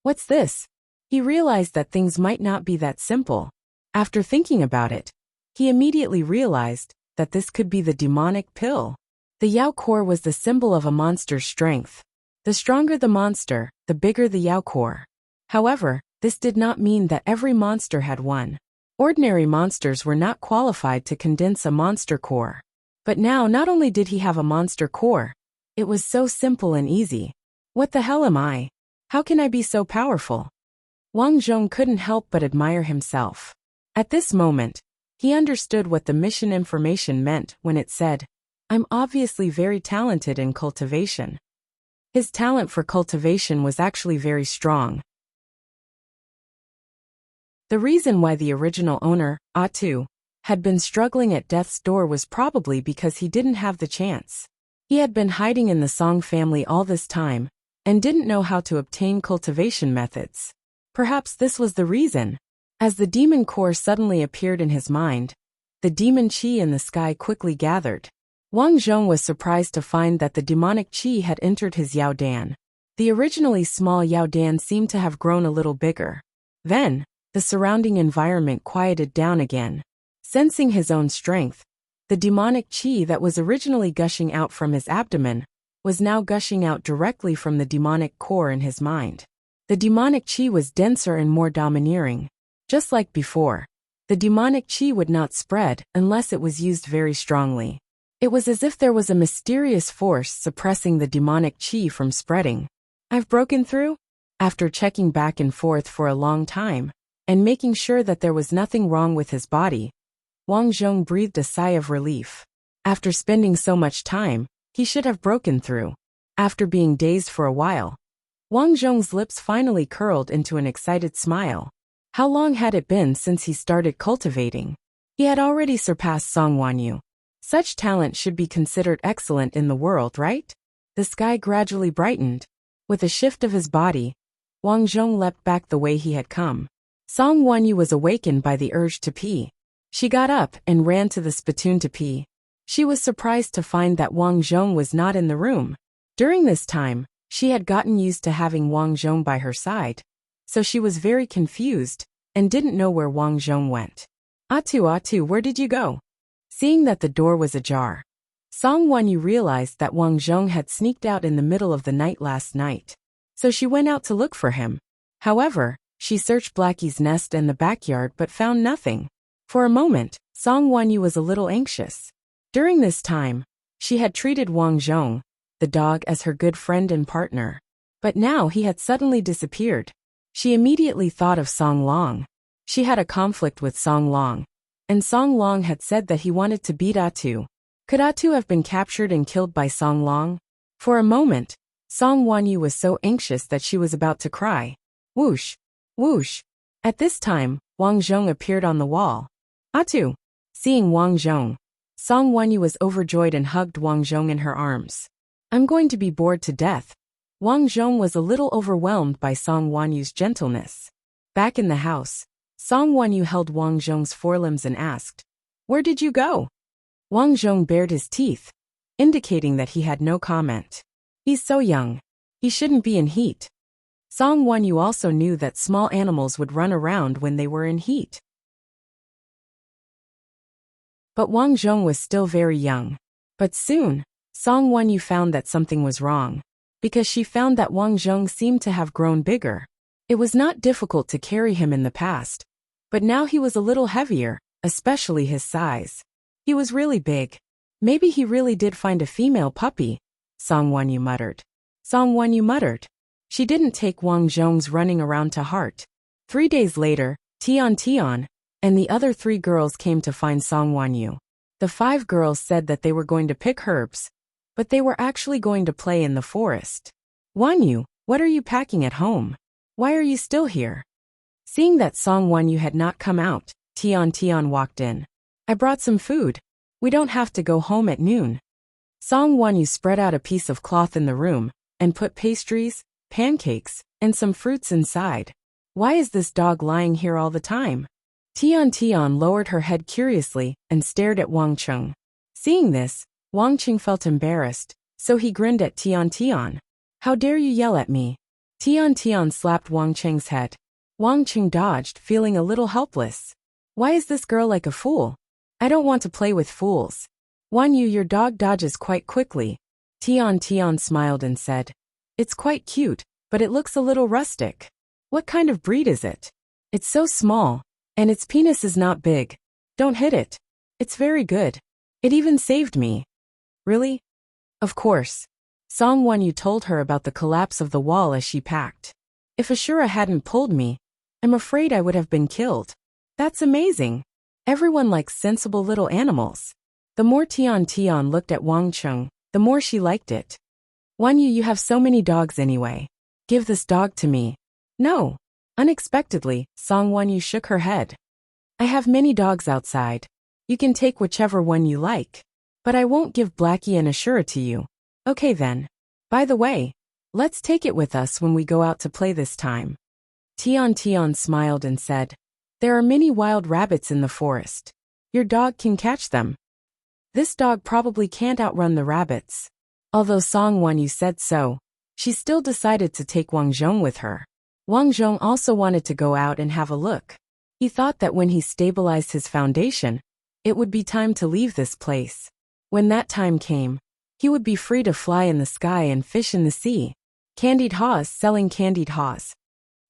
What's this? He realized that things might not be that simple. After thinking about it, he immediately realized that this could be the demonic pill. The Yao core was the symbol of a monster's strength. The stronger the monster, the bigger the Yao core. However, this did not mean that every monster had one. Ordinary monsters were not qualified to condense a monster core. But now not only did he have a monster core, it was so simple and easy. What the hell am I? How can I be so powerful? Wang Zhong couldn't help but admire himself. At this moment, he understood what the mission information meant when it said, "I'm obviously very talented in cultivation." His talent for cultivation was actually very strong. The reason why the original owner, Atu, had been struggling at death's door was probably because he didn't have the chance. He had been hiding in the Song family all this time, and didn't know how to obtain cultivation methods. Perhaps this was the reason. As the demon core suddenly appeared in his mind, the demon chi in the sky quickly gathered. Wang Zhong was surprised to find that the demonic chi had entered his Yao Dan. The originally small Yao Dan seemed to have grown a little bigger. Then, the surrounding environment quieted down again. Sensing his own strength, the demonic chi that was originally gushing out from his abdomen was now gushing out directly from the demonic core in his mind. The demonic chi was denser and more domineering. Just like before, the demonic chi would not spread unless it was used very strongly. It was as if there was a mysterious force suppressing the demonic chi from spreading. I've broken through? After checking back and forth for a long time, and making sure that there was nothing wrong with his body, Wang Zhong breathed a sigh of relief. After spending so much time, he should have broken through. After being dazed for a while, Wang Zhong's lips finally curled into an excited smile. How long had it been since he started cultivating? He had already surpassed Song Wanyu. Such talent should be considered excellent in the world, right? The sky gradually brightened. With a shift of his body, Wang Zhong leapt back the way he had come. Song Wanyu was awakened by the urge to pee. She got up and ran to the spittoon to pee. She was surprised to find that Wang Zhong was not in the room. During this time, she had gotten used to having Wang Zhong by her side, so she was very confused and didn't know where Wang Zhong went. Atu, where did you go? Seeing that the door was ajar, Song Wanyu realized that Wang Zhong had sneaked out in the middle of the night last night. So she went out to look for him. However, She searched Blackie's nest and the backyard but found nothing. For a moment, Song Wanyu was a little anxious. During this time, she had treated Wang Zhong, the dog, as her good friend and partner. But now he had suddenly disappeared. She immediately thought of Song Long. She had a conflict with Song Long, and Song Long had said that he wanted to beat Atu. Could Atu have been captured and killed by Song Long? For a moment, Song Wanyu was so anxious that she was about to cry. Whoosh! Whoosh! At this time, Wang Zhong appeared on the wall. Atu! Seeing Wang Zhong, Song Wanyu was overjoyed and hugged Wang Zhong in her arms. I'm going to be bored to death. Wang Zhong was a little overwhelmed by Song Wanyu's gentleness. Back in the house, Song Wanyu held Wang Zhong's forelimbs and asked, "Where did you go?" Wang Zhong bared his teeth, indicating that he had no comment. He's so young. He shouldn't be in heat. Song Wanyu also knew that small animals would run around when they were in heat. But Wang Zhong was still very young. But soon, Song Wanyu found that something was wrong, because she found that Wang Zhong seemed to have grown bigger. It was not difficult to carry him in the past, but now he was a little heavier, especially his size. He was really big. Maybe he really did find a female puppy, Song Wanyu muttered. Song Wanyu muttered. She didn't take Wang Zhong's running around to heart. 3 days later, Tian and the other 3 girls came to find Song Wanyu. The 5 girls said that they were going to pick herbs, but they were actually going to play in the forest. Wanyu, what are you packing at home? Why are you still here? Seeing that Song Wanyu had not come out, Tian walked in. I brought some food. We don't have to go home at noon. Song Wanyu spread out a piece of cloth in the room and put pastries, pancakes, and some fruits inside. Why is this dog lying here all the time? Tian lowered her head curiously and stared at Wang Cheng. Seeing this, Wang Cheng felt embarrassed, so he grinned at Tian. How dare you yell at me? Tian slapped Wang Cheng's head. Wang Cheng dodged, feeling a little helpless. Why is this girl like a fool? I don't want to play with fools. Wanyu, your dog dodges quite quickly. Tian smiled and said, It's quite cute, but it looks a little rustic. What kind of breed is it? It's so small, and its penis is not big. Don't hit it. It's very good. It even saved me. Really? Of course. Song Wanyu told her about the collapse of the wall as she packed. If Ashura hadn't pulled me, I'm afraid I would have been killed. That's amazing. Everyone likes sensible little animals. The more Tian looked at Wang Cheng, the more she liked it. Wanyu, you have so many dogs anyway. Give this dog to me. No. Unexpectedly, Song Wanyu shook her head. I have many dogs outside. You can take whichever one you like. But I won't give Blackie and Ashura to you. Okay then. By the way, let's take it with us when we go out to play this time. Tian smiled and said, There are many wild rabbits in the forest. Your dog can catch them. This dog probably can't outrun the rabbits. Although Song Wanyu said so, she still decided to take Wang Zhong with her. Wang Zhong also wanted to go out and have a look. He thought that when he stabilized his foundation, it would be time to leave this place. When that time came, he would be free to fly in the sky and fish in the sea. Candied haws selling candied haws.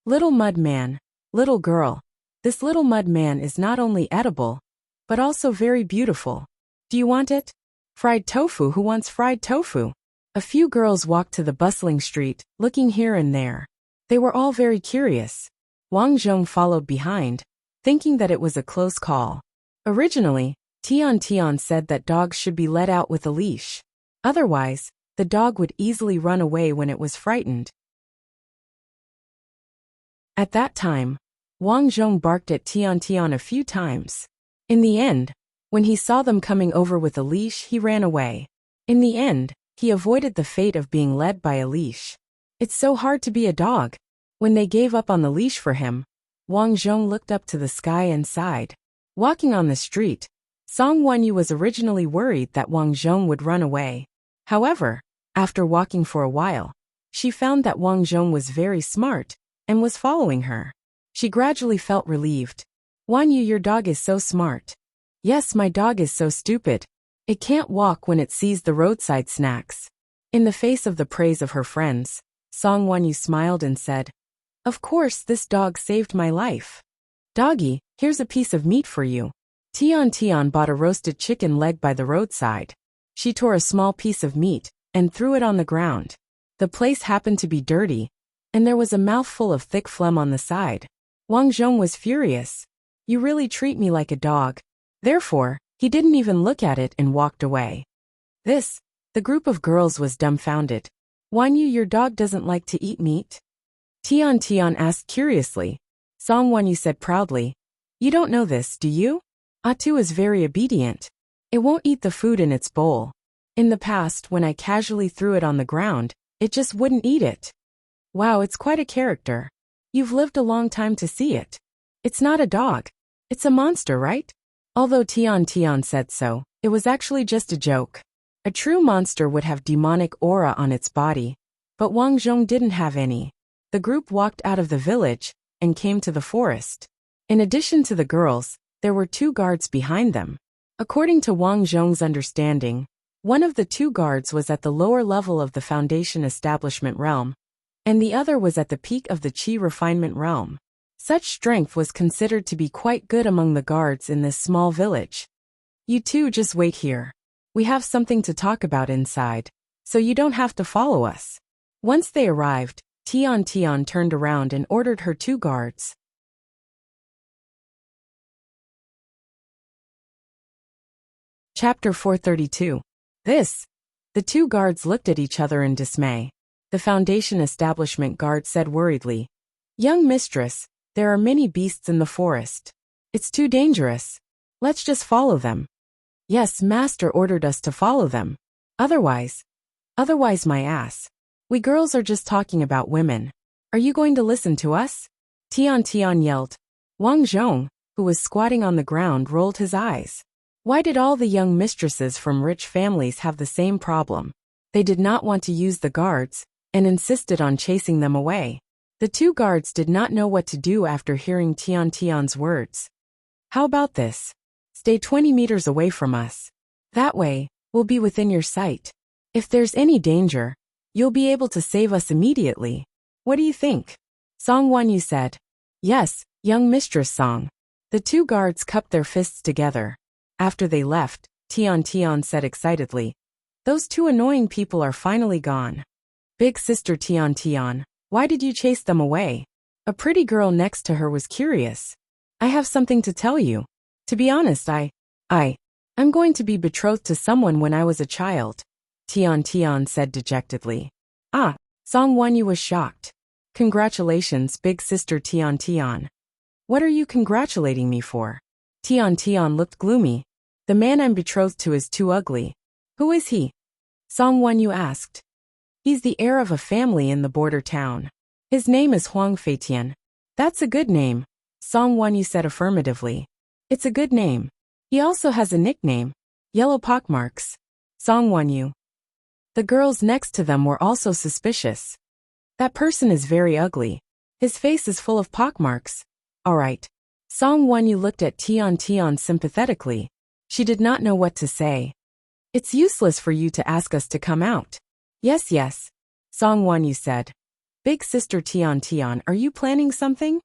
Little mud man, little girl. This little mud man is not only edible, but also very beautiful. Do you want it? Fried tofu. Who wants fried tofu? A few girls walked to the bustling street, looking here and there. They were all very curious. Wang Zhong followed behind, thinking that it was a close call. Originally, Tian said that dogs should be let out with a leash. Otherwise, the dog would easily run away when it was frightened. At that time, Wang Zhong barked at Tian a few times. In the end, when he saw them coming over with a leash, he ran away. In the end, he avoided the fate of being led by a leash. It's so hard to be a dog. When they gave up on the leash for him, Wang Zhong looked up to the sky and sighed. Walking on the street, Song Wanyu was originally worried that Wang Zhong would run away. However, after walking for a while, she found that Wang Zhong was very smart and was following her. She gradually felt relieved. Wanyu, your dog is so smart. Yes, my dog is so stupid. It can't walk when it sees the roadside snacks. In the face of the praise of her friends, Song Wanyu smiled and said, Of course, this dog saved my life. Doggy, here's a piece of meat for you. Tian Tian bought a roasted chicken leg by the roadside. She tore a small piece of meat and threw it on the ground. The place happened to be dirty, and there was a mouthful of thick phlegm on the side. Wang Zhong was furious. You really treat me like a dog. Therefore, he didn't even look at it and walked away. The group of girls was dumbfounded. Wan Yu, your dog doesn't like to eat meat? Tian Tian asked curiously. Song Wan Yu said proudly. You don't know this, do you? Atu is very obedient. It won't eat the food in its bowl. In the past, when I casually threw it on the ground, it just wouldn't eat it. Wow, it's quite a character. You've lived a long time to see it. It's not a dog. It's a monster, right? Although Tian Tian said so, it was actually just a joke. A true monster would have demonic aura on its body, but Wang Zhong didn't have any. The group walked out of the village and came to the forest. In addition to the girls, there were 2 guards behind them. According to Wang Zhong's understanding, one of the 2 guards was at the lower level of the Foundation Establishment realm, and the other was at the peak of the Qi Refinement realm. Such strength was considered to be quite good among the guards in this small village. You two just wait here. We have something to talk about inside, so you don't have to follow us. Once they arrived, Tian Tian turned around and ordered her 2 guards. Chapter 432. The 2 guards looked at each other in dismay. The Foundation Establishment guard said worriedly, Young mistress, there are many beasts in the forest. It's too dangerous. Let's just follow them. Yes, master ordered us to follow them. Otherwise my ass. We girls are just talking about women. Are you going to listen to us? Tian Tian yelled. Wang Zhong, who was squatting on the ground, rolled his eyes. Why did all the young mistresses from rich families have the same problem? They did not want to use the guards, and insisted on chasing them away. The 2 guards did not know what to do after hearing Tian Tian's words. How about this? Stay 20 meters away from us. That way, we'll be within your sight. If there's any danger, you'll be able to save us immediately. What do you think? Song Wan Yu said. Yes, young mistress Song. The 2 guards cupped their fists together. After they left, Tian Tian said excitedly, Those 2 annoying people are finally gone. Big sister Tian Tian, why did you chase them away? A pretty girl next to her was curious. I have something to tell you. To be honest, I'm going to be betrothed to someone when I was a child. Tian Tian said dejectedly. Ah, Song Wan Yu was shocked. Congratulations, big sister Tian Tian. What are you congratulating me for? Tian Tian looked gloomy. The man I'm betrothed to is too ugly. Who is he? Song Wan Yu asked. He's the heir of a family in the border town. His name is Huang Feitian. That's a good name, Song Wan Yu said affirmatively. It's a good name. He also has a nickname, Yellow Pockmarks. Song Wan Yu. The girls next to them were also suspicious. That person is very ugly. His face is full of pockmarks. All right. Song Wan Yu looked at Tian Tian sympathetically. She did not know what to say. It's useless for you to ask us to come out. Yes, Song Wan Yu said. Big sister Tian Tian, are you planning something?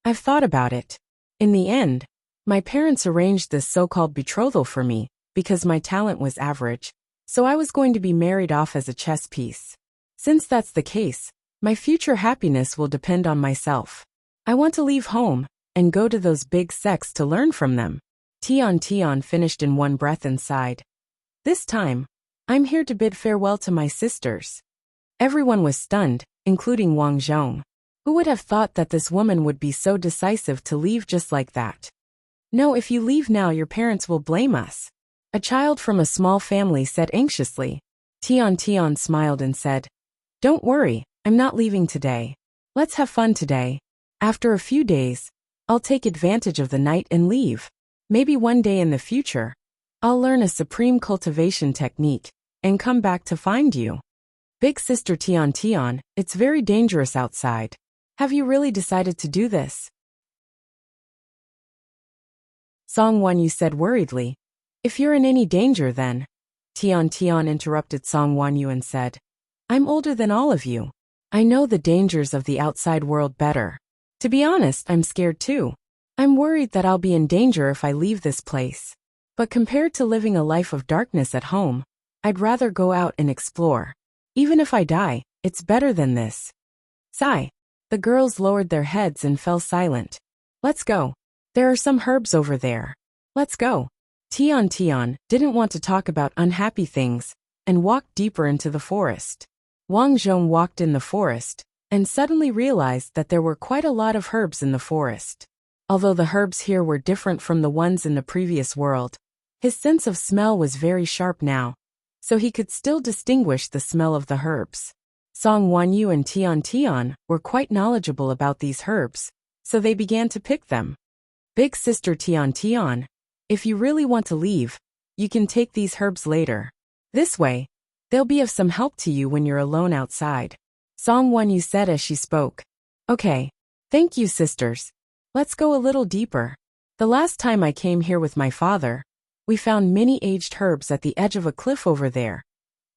I've thought about it. In the end, my parents arranged this so-called betrothal for me because my talent was average, so I was going to be married off as a chess piece. Since that's the case, my future happiness will depend on myself. I want to leave home and go to those big sects to learn from them. Tian Tian finished in one breath and sighed. This time, I'm here to bid farewell to my sisters. Everyone was stunned, including Wang Zhong. Who would have thought that this woman would be so decisive to leave just like that? No, if you leave now, your parents will blame us. A child from a small family said anxiously. Tian Tian smiled and said, Don't worry, I'm not leaving today. Let's have fun today. After a few days, I'll take advantage of the night and leave. Maybe one day in the future, I'll learn a supreme cultivation technique and come back to find you. Big sister Tian Tian, it's very dangerous outside. Have you really decided to do this? Song Wan Yu said worriedly. If you're in any danger then. Tian Tian interrupted Song Wan Yu and said, I'm older than all of you. I know the dangers of the outside world better. To be honest, I'm scared too. I'm worried that I'll be in danger if I leave this place. But compared to living a life of darkness at home, I'd rather go out and explore. Even if I die, it's better than this. Sigh. The girls lowered their heads and fell silent. Let's go. There are some herbs over there. Let's go. Tian didn't want to talk about unhappy things and walked deeper into the forest. Wang Zhong walked in the forest and suddenly realized that there were quite a lot of herbs in the forest. Although the herbs here were different from the ones in the previous world, his sense of smell was very sharp now, so he could still distinguish the smell of the herbs. Song Wanyu and Tian were quite knowledgeable about these herbs, so they began to pick them. Big sister Tian, if you really want to leave, you can take these herbs later. This way, they'll be of some help to you when you're alone outside. Song Wanyu said as she spoke. Okay. Thank you, sisters. Let's go a little deeper. The last time I came here with my father, we found many aged herbs at the edge of a cliff over there.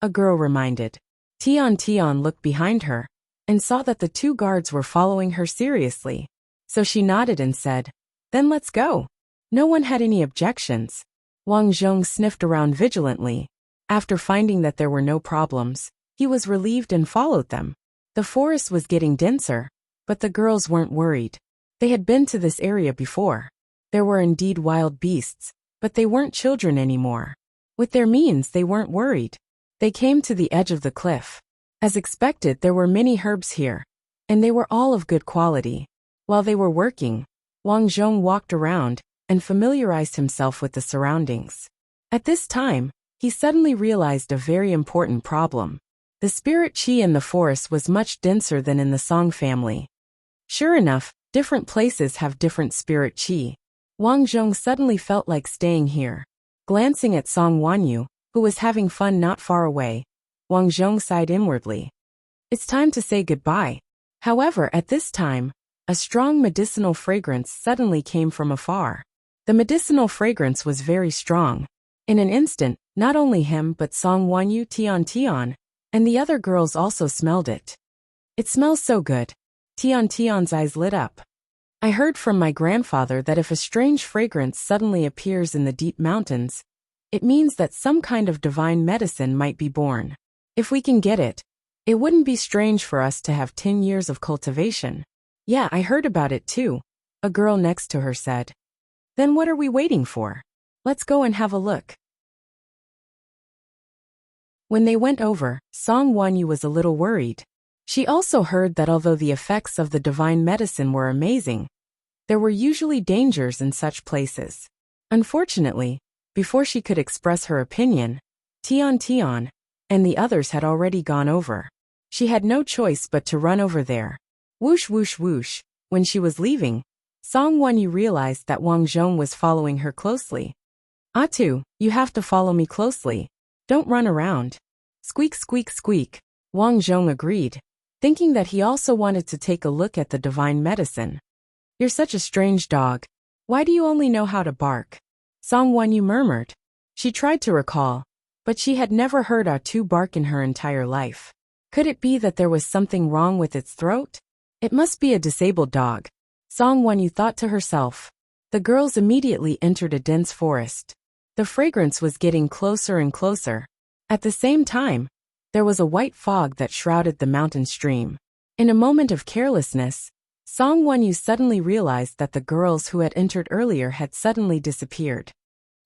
A girl reminded. Tian looked behind her and saw that the two guards were following her seriously. So she nodded and said, Then let's go. No one had any objections. Wang Zhong sniffed around vigilantly. After finding that there were no problems, he was relieved and followed them. The forest was getting denser, but the girls weren't worried. They had been to this area before. There were indeed wild beasts, but they weren't children anymore. With their means, they weren't worried. They came to the edge of the cliff. As expected, there were many herbs here, and they were all of good quality. While they were working, Wang Zhong walked around and familiarized himself with the surroundings. At this time, he suddenly realized a very important problem. The spirit qi in the forest was much denser than in the Song family. Sure enough, different places have different spirit qi. Wang Zhong suddenly felt like staying here. Glancing at Song Wanyu, who was having fun not far away, Wang Zhong sighed inwardly. It's time to say goodbye. However, at this time, a strong medicinal fragrance suddenly came from afar. The medicinal fragrance was very strong. In an instant, not only him but Song Wanyu, Tian, and the other girls also smelled it. It smells so good. Tian's eyes lit up. I heard from my grandfather that if a strange fragrance suddenly appears in the deep mountains, it means that some kind of divine medicine might be born. If we can get it, it wouldn't be strange for us to have 10 years of cultivation. Yeah, I heard about it too, a girl next to her said. Then what are we waiting for? Let's go and have a look. When they went over, Song Wanyu was a little worried. She also heard that although the effects of the divine medicine were amazing, there were usually dangers in such places. Unfortunately, before she could express her opinion, Tian and the others had already gone over. She had no choice but to run over there. Whoosh whoosh whoosh. When she was leaving, Song Wanyu realized that Wang Zhong was following her closely. Atu, you have to follow me closely. Don't run around. Squeak squeak squeak. Wang Zhong agreed, thinking that he also wanted to take a look at the divine medicine. You're such a strange dog. Why do you only know how to bark? Song Wanyu murmured. She tried to recall, but she had never heard Atu bark in her entire life. Could it be that there was something wrong with its throat? It must be a disabled dog. Song Wanyu thought to herself. The girls immediately entered a dense forest. The fragrance was getting closer and closer. At the same time, there was a white fog that shrouded the mountain stream. In a moment of carelessness, Song Wanyu suddenly realized that the girls who had entered earlier had suddenly disappeared.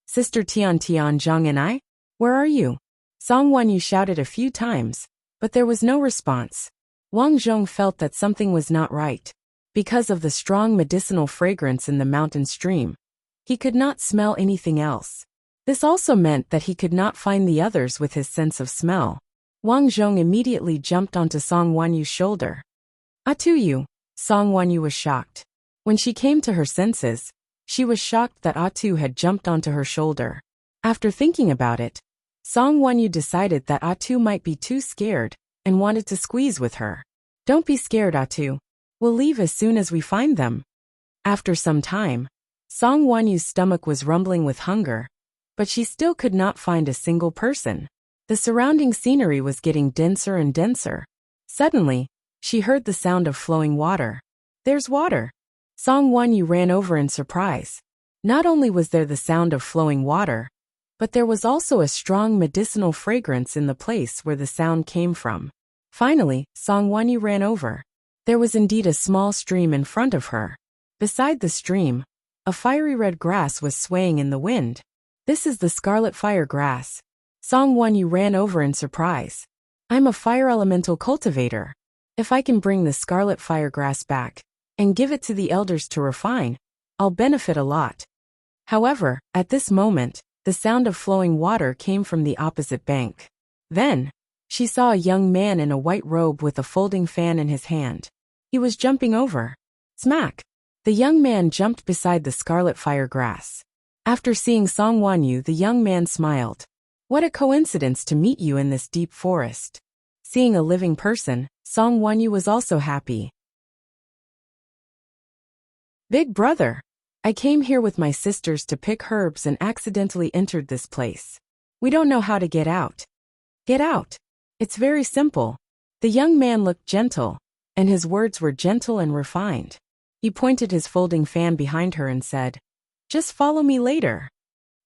Sister Tian, Zhang and I? Where are you? Song Wanyu shouted a few times, but there was no response. Wang Zhong felt that something was not right. Because of the strong medicinal fragrance in the mountain stream, he could not smell anything else. This also meant that he could not find the others with his sense of smell. Wang Zhong immediately jumped onto Song Wanyu's shoulder. Atu you! Song Wanyu was shocked. When she came to her senses, she was shocked that Atu had jumped onto her shoulder. After thinking about it, Song Wanyu decided that Atu might be too scared and wanted to squeeze with her. Don't be scared, Atu. We'll leave as soon as we find them. After some time, Song Wanyu's stomach was rumbling with hunger, but she still could not find a single person. The surrounding scenery was getting denser and denser. Suddenly, She heard the sound of flowing water. There's water. Song Wanyu ran over in surprise. Not only was there the sound of flowing water, but there was also a strong medicinal fragrance in the place where the sound came from. Finally, Song Wanyu ran over. There was indeed a small stream in front of her. Beside the stream, a fiery red grass was swaying in the wind. This is the scarlet fire grass. Song Wanyu ran over in surprise. I'm a fire elemental cultivator. If I can bring the scarlet fire grass back and give it to the elders to refine, I'll benefit a lot. However, at this moment, the sound of flowing water came from the opposite bank. Then, she saw a young man in a white robe with a folding fan in his hand. He was jumping over. Smack! The young man jumped beside the scarlet fire grass. After seeing Song Wanyu, the young man smiled. What a coincidence to meet you in this deep forest. Seeing a living person, Song Wanyu was also happy. Big brother, I came here with my sisters to pick herbs and accidentally entered this place. We don't know how to get out. Get out. It's very simple. The young man looked gentle, and his words were gentle and refined. He pointed his folding fan behind her and said, Just follow me later.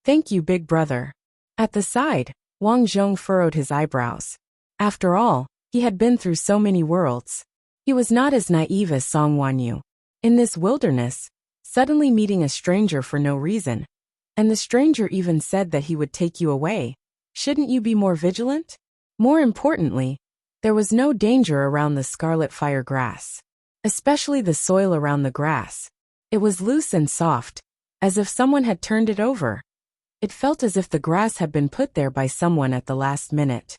Thank you, big brother. At the side, Wang Zhong furrowed his eyebrows. After all, he had been through so many worlds. He was not as naive as Song Wanyu. In this wilderness, suddenly meeting a stranger for no reason, and the stranger even said that he would take you away, shouldn't you be more vigilant? More importantly, there was no danger around the scarlet fire grass, especially the soil around the grass. It was loose and soft, as if someone had turned it over. It felt as if the grass had been put there by someone at the last minute.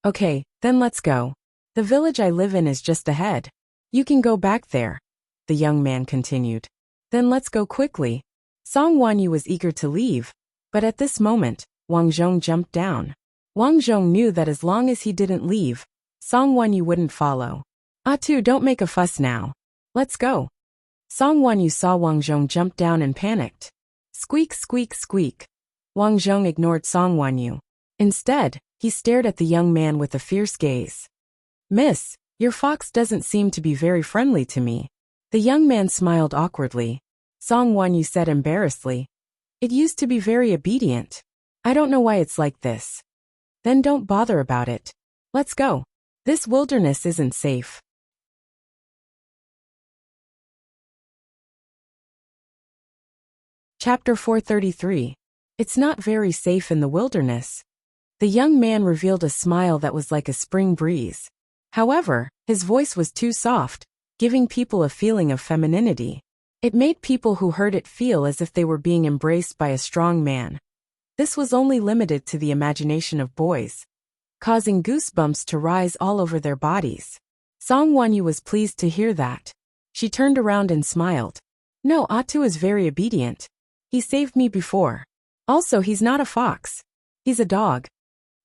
Okay, then let's go. The village I live in is just ahead. You can go back there, the young man continued. Then let's go quickly. Song Wanyu was eager to leave, but at this moment, Wang Zhong jumped down. Wang Zhong knew that as long as he didn't leave, Song Wanyu wouldn't follow. Atu, don't make a fuss now. Let's go. Song Wanyu saw Wang Zhong jump down and panicked. Squeak, squeak, squeak. Wang Zhong ignored Song Wanyu. Instead, he stared at the young man with a fierce gaze. Miss, your fox doesn't seem to be very friendly to me. The young man smiled awkwardly. Song Wanyu said embarrassedly, It used to be very obedient. I don't know why it's like this. Then don't bother about it. Let's go. This wilderness isn't safe. Chapter 433. It's not very safe in the wilderness. The young man revealed a smile that was like a spring breeze. However, his voice was too soft, giving people a feeling of femininity. It made people who heard it feel as if they were being embraced by a strong man. This was only limited to the imagination of boys, causing goosebumps to rise all over their bodies. Song Wanyu was pleased to hear that. She turned around and smiled. No, Atu is very obedient. He saved me before. Also, he's not a fox. He's a dog.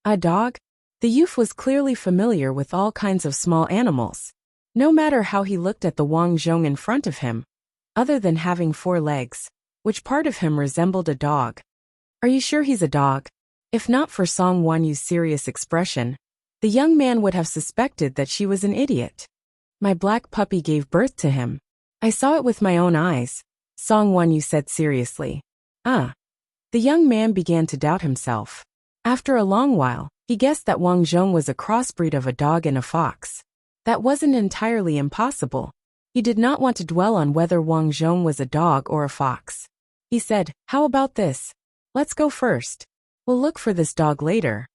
A dog? The youth was clearly familiar with all kinds of small animals. No matter how he looked at the Wang Zhong in front of him, other than having 4 legs, which part of him resembled a dog. Are you sure he's a dog? If not for Song Wanyu's serious expression, the young man would have suspected that she was an idiot. My black puppy gave birth to him. I saw it with my own eyes, Song Wanyu said seriously. Ah. The young man began to doubt himself. After a long while, he guessed that Wang Zhong was a crossbreed of a dog and a fox. That wasn't entirely impossible. He did not want to dwell on whether Wang Zhong was a dog or a fox. He said, How about this? Let's go first. We'll look for this dog later.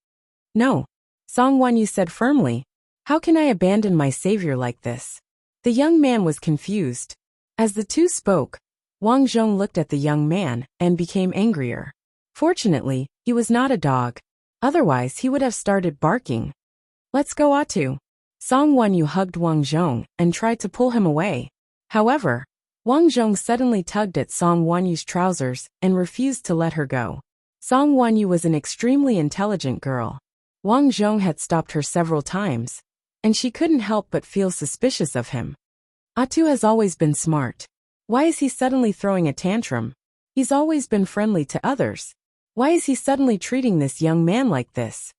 No. Song Wanyu said firmly. How can I abandon my savior like this? The young man was confused. As the two spoke, Wang Zhong looked at the young man and became angrier. Fortunately, he was not a dog. Otherwise, he would have started barking. Let's go, Atu. Song Wanyu hugged Wang Zhong and tried to pull him away. However, Wang Zhong suddenly tugged at Song Wanyu's trousers and refused to let her go. Song Wanyu was an extremely intelligent girl. Wang Zhong had stopped her several times, and she couldn't help but feel suspicious of him. Atu has always been smart. Why is he suddenly throwing a tantrum? He's always been friendly to others. Why is he suddenly treating this young man like this?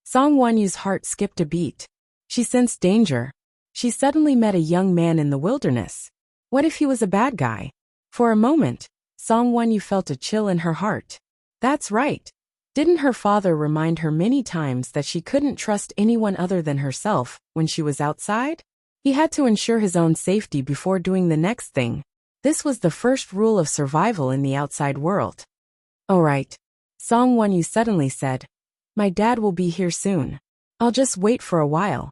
Song Wanyu's heart skipped a beat. She sensed danger. She suddenly met a young man in the wilderness. What if he was a bad guy? For a moment, Song Wonyu felt a chill in her heart. That's right. Didn't her father remind her many times that she couldn't trust anyone other than herself when she was outside? He had to ensure his own safety before doing the next thing. This was the first rule of survival in the outside world. All right. Song Wonyu suddenly said, my dad will be here soon. I'll just wait for a while.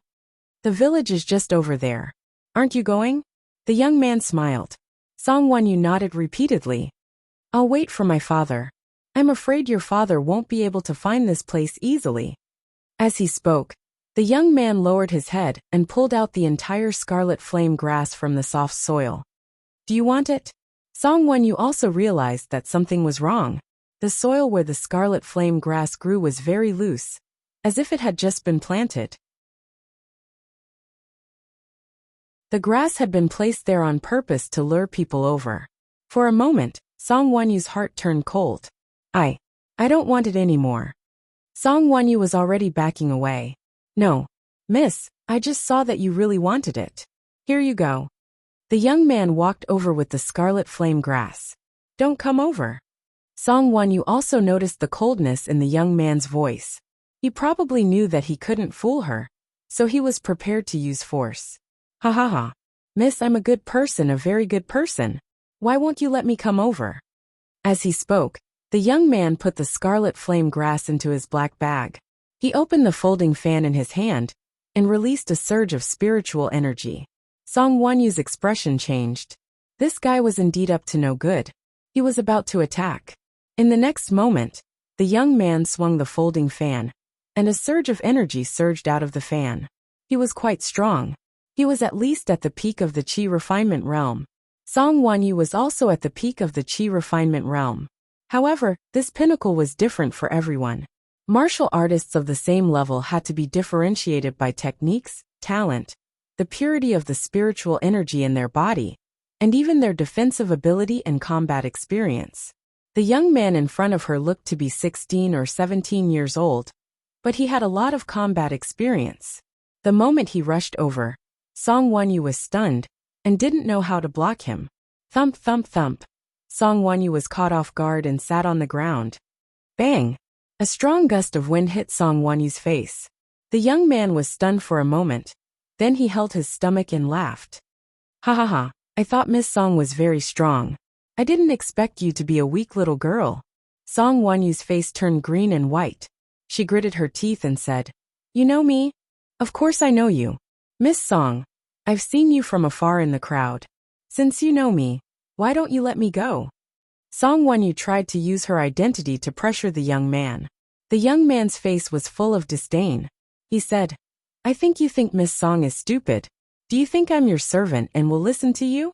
The village is just over there. Aren't you going? The young man smiled. Song Wonyu nodded repeatedly. I'll wait for my father. I'm afraid your father won't be able to find this place easily. As he spoke, the young man lowered his head and pulled out the entire scarlet flame grass from the soft soil. Do you want it? Song Wonyu also realized that something was wrong. The soil where the scarlet flame grass grew was very loose, as if it had just been planted. The grass had been placed there on purpose to lure people over. For a moment, Song Wonyu's heart turned cold. I don't want it anymore. Song Wonyu was already backing away. No, miss, I just saw that you really wanted it. Here you go. The young man walked over with the scarlet flame grass. Don't come over. Song Wonyu also noticed the coldness in the young man's voice. He probably knew that he couldn't fool her, so he was prepared to use force. Ha ha ha. Miss, I'm a good person, a very good person. Why won't you let me come over? As he spoke, the young man put the scarlet flame grass into his black bag. He opened the folding fan in his hand and released a surge of spiritual energy. Song Wonyu's expression changed. This guy was indeed up to no good. He was about to attack. In the next moment, the young man swung the folding fan, and a surge of energy surged out of the fan. He was quite strong. He was at least at the peak of the Qi refinement realm. Song Wonyu was also at the peak of the Qi refinement realm. However, this pinnacle was different for everyone. Martial artists of the same level had to be differentiated by techniques, talent, the purity of the spiritual energy in their body, and even their defensive ability and combat experience. The young man in front of her looked to be 16 or 17 years old, but he had a lot of combat experience. The moment he rushed over, Song Wonyu was stunned and didn't know how to block him. Thump, thump, thump. Song Wonyu was caught off guard and sat on the ground. Bang! A strong gust of wind hit Song Wonyu's face. The young man was stunned for a moment. Then he held his stomach and laughed. Ha ha ha, I thought Miss Song was very strong. I didn't expect you to be a weak little girl. Song Wonyu's face turned green and white. She gritted her teeth and said, You know me? Of course I know you. Miss Song, I've seen you from afar in the crowd. Since you know me, why don't you let me go? Song Wonyu tried to use her identity to pressure the young man. The young man's face was full of disdain. He said, I think you think Miss Song is stupid. Do you think I'm your servant and will listen to you?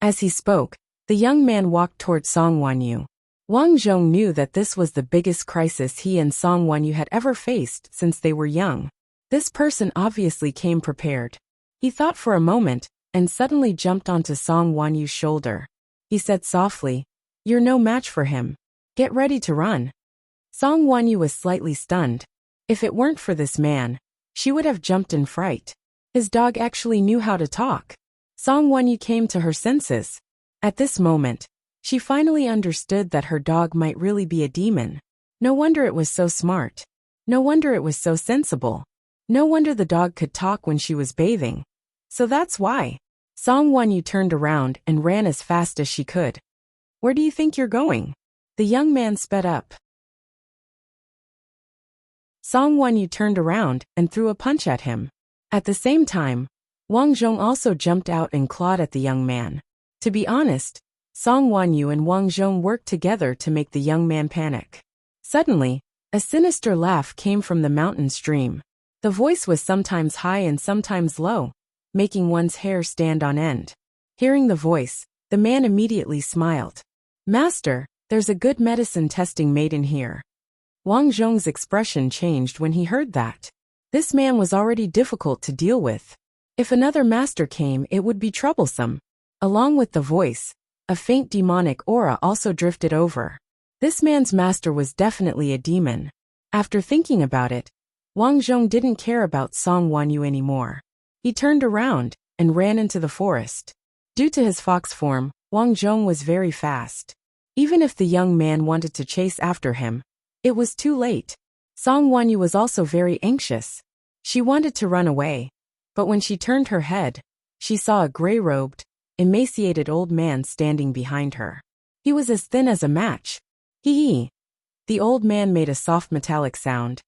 As he spoke, the young man walked toward Song Wonyu. Wang Zhong knew that this was the biggest crisis he and Song Wonyu had ever faced since they were young. This person obviously came prepared. He thought for a moment and suddenly jumped onto Song Wonyu's shoulder. He said softly, You're no match for him. Get ready to run. Song Wonyu was slightly stunned. If it weren't for this man, she would have jumped in fright. His dog actually knew how to talk. Song Wonyu came to her senses. At this moment, she finally understood that her dog might really be a demon. No wonder it was so smart. No wonder it was so sensible. No wonder the dog could talk when she was bathing. So that's why. Song Wonyu turned around and ran as fast as she could. Where do you think you're going? The young man sped up. Song Wonyu turned around and threw a punch at him. At the same time, Wang Zhong also jumped out and clawed at the young man. To be honest, Song Wonyu and Wang Zhong worked together to make the young man panic. Suddenly, a sinister laugh came from the mountain stream. The voice was sometimes high and sometimes low, making one's hair stand on end. Hearing the voice, the man immediately smiled. Master, there's a good medicine testing made in here. Wang Zhong's expression changed when he heard that. This man was already difficult to deal with. If another master came, it would be troublesome. Along with the voice, a faint demonic aura also drifted over. This man's master was definitely a demon. After thinking about it, Wang Zhong didn't care about Song Wonyu anymore. He turned around and ran into the forest. Due to his fox form, Wang Zhong was very fast. Even if the young man wanted to chase after him, it was too late. Song Wanyu was also very anxious. She wanted to run away, but when she turned her head, she saw a gray-robed, emaciated old man standing behind her. He was as thin as a match. Hee. The old man made a soft metallic sound.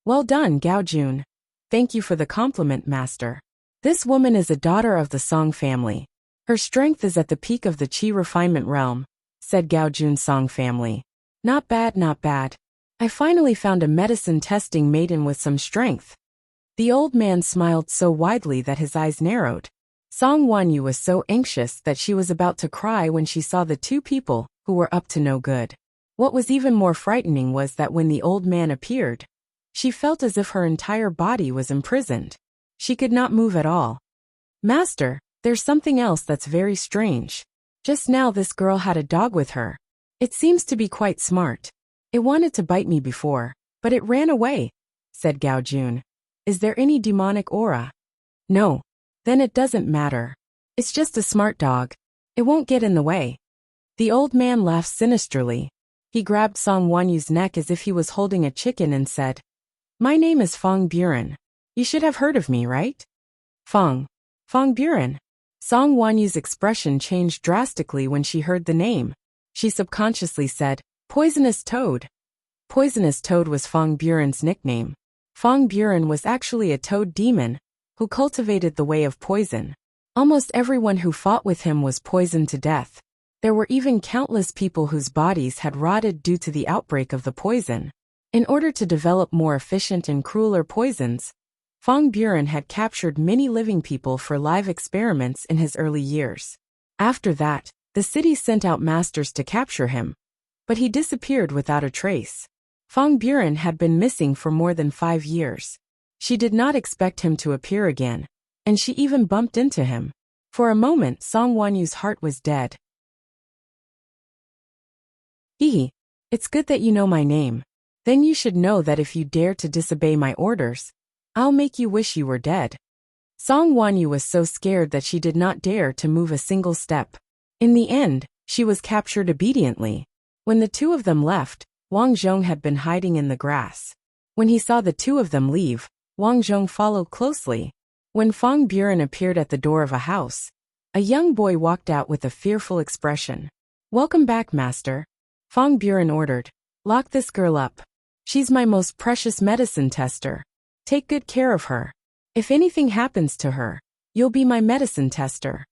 Well done, Gao Jun. Thank you for the compliment, master. This woman is a daughter of the Song family. Her strength is at the peak of the Qi refinement realm, said Gao Jun's Song family. Not bad, not bad. I finally found a medicine testing maiden with some strength. The old man smiled so widely that his eyes narrowed. Song Wanyu was so anxious that she was about to cry when she saw the two people who were up to no good. What was even more frightening was that when the old man appeared, she felt as if her entire body was imprisoned. She could not move at all. Master, there's something else that's very strange. Just now this girl had a dog with her. It seems to be quite smart. It wanted to bite me before, but it ran away, said Gao Jun. Is there any demonic aura? No. Then it doesn't matter. It's just a smart dog. It won't get in the way. The old man laughed sinisterly. He grabbed Song Wanyu's neck as if he was holding a chicken and said, My name is Fong Buren. You should have heard of me, right? Fong Buren. Song Wanyu's expression changed drastically when she heard the name. She subconsciously said, Poisonous Toad. Poisonous Toad was Fong Buren's nickname. Fong Buren was actually a toad demon who cultivated the way of poison. Almost everyone who fought with him was poisoned to death. There were even countless people whose bodies had rotted due to the outbreak of the poison. In order to develop more efficient and crueler poisons, Fong Buren had captured many living people for live experiments in his early years. After that, the city sent out masters to capture him, but he disappeared without a trace. Fong Buren had been missing for more than 5 years. She did not expect him to appear again, and she even bumped into him. For a moment, Song Wanyu's heart was dead. Hee, it's good that you know my name. Then you should know that if you dare to disobey my orders, I'll make you wish you were dead. Song Wanyu was so scared that she did not dare to move a single step. In the end, she was captured obediently. When the two of them left, Wang Zhong had been hiding in the grass. When he saw the two of them leave, Wang Zhong followed closely. When Fong Buren appeared at the door of a house, a young boy walked out with a fearful expression. Welcome back, master. Fong Buren ordered. Lock this girl up. She's my most precious medicine tester. Take good care of her. If anything happens to her, you'll be my medicine tester.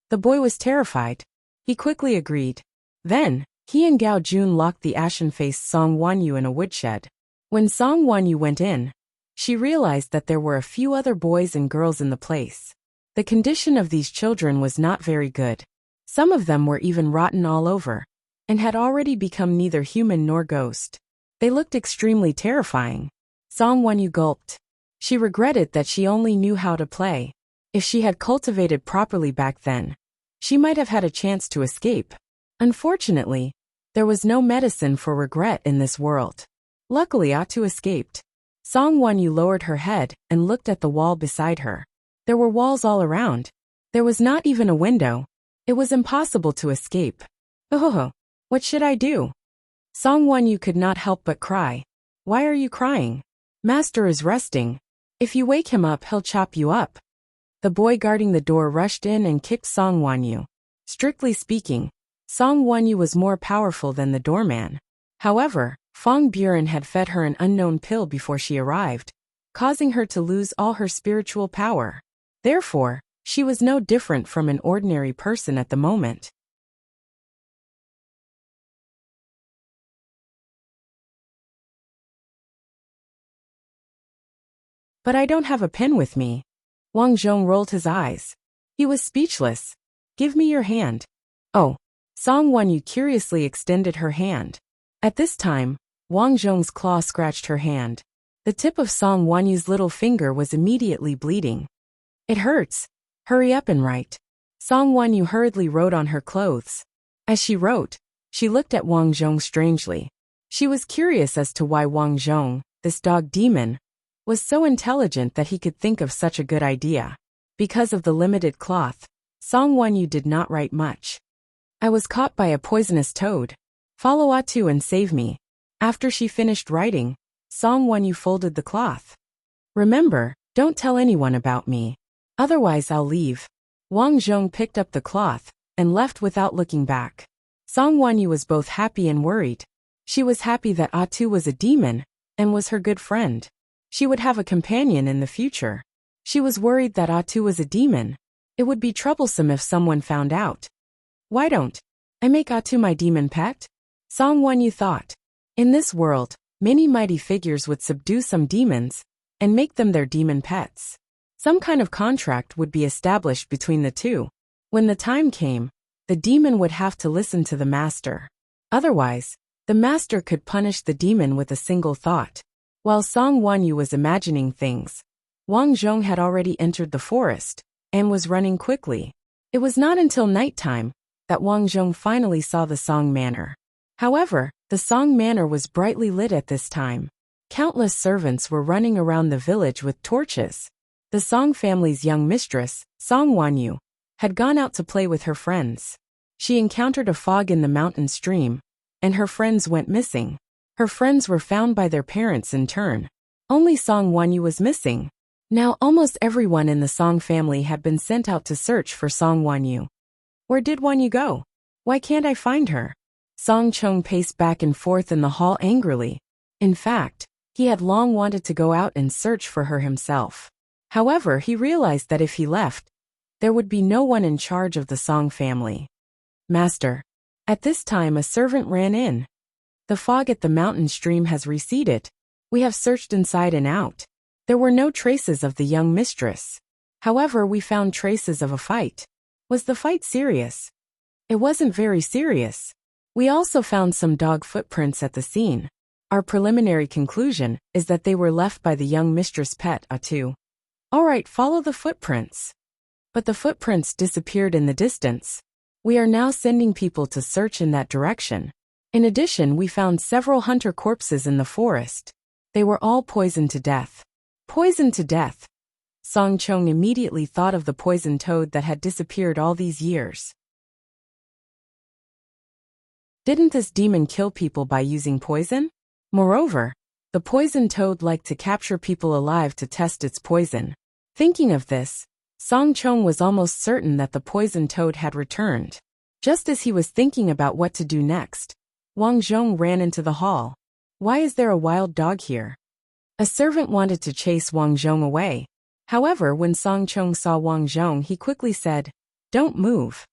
The boy was terrified. He quickly agreed. Then, he and Gao Jun locked the ashen-faced Song Wanyu in a woodshed. When Song Wanyu went in, she realized that there were a few other boys and girls in the place. The condition of these children was not very good. Some of them were even rotten all over, and had already become neither human nor ghost. They looked extremely terrifying. Song Wanyu gulped. She regretted that she only knew how to play. If she had cultivated properly back then, she might have had a chance to escape. Unfortunately, there was no medicine for regret in this world. Luckily, Atu escaped. Song Wanyu lowered her head and looked at the wall beside her. There were walls all around. There was not even a window. It was impossible to escape. Oh, what should I do? Song Wanyu could not help but cry. Why are you crying? Master is resting. If you wake him up, he'll chop you up. The boy guarding the door rushed in and kicked Song Wanyu. Strictly speaking, Song Wanyu was more powerful than the doorman. However, Fong Buren had fed her an unknown pill before she arrived, causing her to lose all her spiritual power. Therefore, she was no different from an ordinary person at the moment. But I don't have a pen with me. Wang Zhong rolled his eyes. He was speechless. Give me your hand. Oh. Song Wanyu curiously extended her hand. At this time, Wang Zhong's claw scratched her hand. The tip of Song Wanyu's little finger was immediately bleeding. It hurts. Hurry up and write. Song Wanyu hurriedly wrote on her clothes. As she wrote, she looked at Wang Zhong strangely. She was curious as to why Wang Zhong, this dog demon, was so intelligent that he could think of such a good idea. Because of the limited cloth, Song Wanyu did not write much. I was caught by a poisonous toad. Follow Atu and save me. After she finished writing, Song Wanyu folded the cloth. Remember, don't tell anyone about me. Otherwise I'll leave. Wang Zhong picked up the cloth and left without looking back. Song Wanyu was both happy and worried. She was happy that Atu was a demon and was her good friend. She would have a companion in the future. She was worried that Atu was a demon. It would be troublesome if someone found out. Why don't I make Atu my demon pet? Song Wanyu thought. In this world, many mighty figures would subdue some demons and make them their demon pets. Some kind of contract would be established between the two. When the time came, the demon would have to listen to the master. Otherwise, the master could punish the demon with a single thought. While Song Wanyu was imagining things, Wang Zhong had already entered the forest and was running quickly. It was not until nighttime that Wang Zhong finally saw the Song Manor. However, the Song Manor was brightly lit at this time. Countless servants were running around the village with torches. The Song family's young mistress, Song Wanyu, had gone out to play with her friends. She encountered a fog in the mountain stream, and her friends went missing. Her friends were found by their parents in turn. Only Song Wanyu was missing. Now almost everyone in the Song family had been sent out to search for Song Wanyu. Where did Wanyu go? Why can't I find her? Song Chong paced back and forth in the hall angrily. In fact, he had long wanted to go out and search for her himself. However, he realized that if he left, there would be no one in charge of the Song family. Master. At this time a servant ran in. The fog at the mountain stream has receded. We have searched inside and out. There were no traces of the young mistress. However, we found traces of a fight. Was the fight serious? It wasn't very serious. We also found some dog footprints at the scene. Our preliminary conclusion is that they were left by the young mistress' pet, Atu. Alright, follow the footprints. But the footprints disappeared in the distance. We are now sending people to search in that direction. In addition, we found several hunter corpses in the forest. They were all poisoned to death. Poisoned to death. Song Chong immediately thought of the poisoned toad that had disappeared all these years. Didn't this demon kill people by using poison? Moreover, the poisoned toad liked to capture people alive to test its poison. Thinking of this, Song Chong was almost certain that the poisoned toad had returned. Just as he was thinking about what to do next, Wang Zhong ran into the hall. Why is there a wild dog here? A servant wanted to chase Wang Zhong away. However, when Song Chong saw Wang Zhong, he quickly said, "Don't move."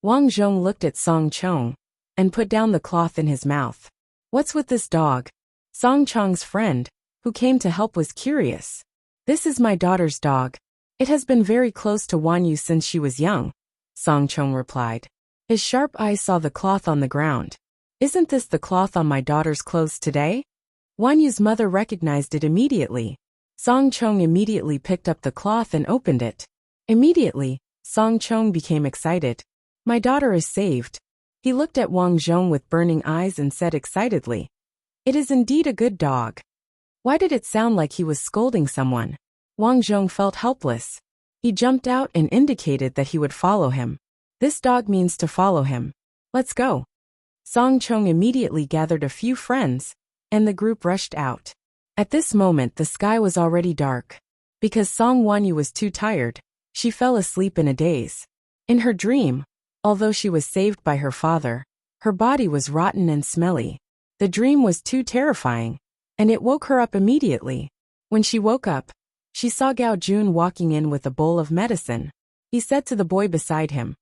Wang Zhong looked at Song Chong and put down the cloth in his mouth. What's with this dog? Song Chong's friend, who came to help, was curious. This is my daughter's dog. It has been very close to Wanyu since she was young, Song Chong replied. His sharp eyes saw the cloth on the ground. Isn't this the cloth on my daughter's clothes today? Wanyu's mother recognized it immediately. Song Chong immediately picked up the cloth and opened it. Immediately, Song Chong became excited. My daughter is saved. He looked at Wang Zhong with burning eyes and said excitedly, "It is indeed a good dog." Why did it sound like he was scolding someone? Wang Zhong felt helpless. He jumped out and indicated that he would follow him. This dog means to follow him. Let's go. Song Chong immediately gathered a few friends, and the group rushed out. At this moment the sky was already dark. Because Song Wanyu was too tired, she fell asleep in a daze. In her dream, although she was saved by her father, her body was rotten and smelly. The dream was too terrifying, and it woke her up immediately. When she woke up, she saw Gao Jun walking in with a bowl of medicine. He said to the boy beside him,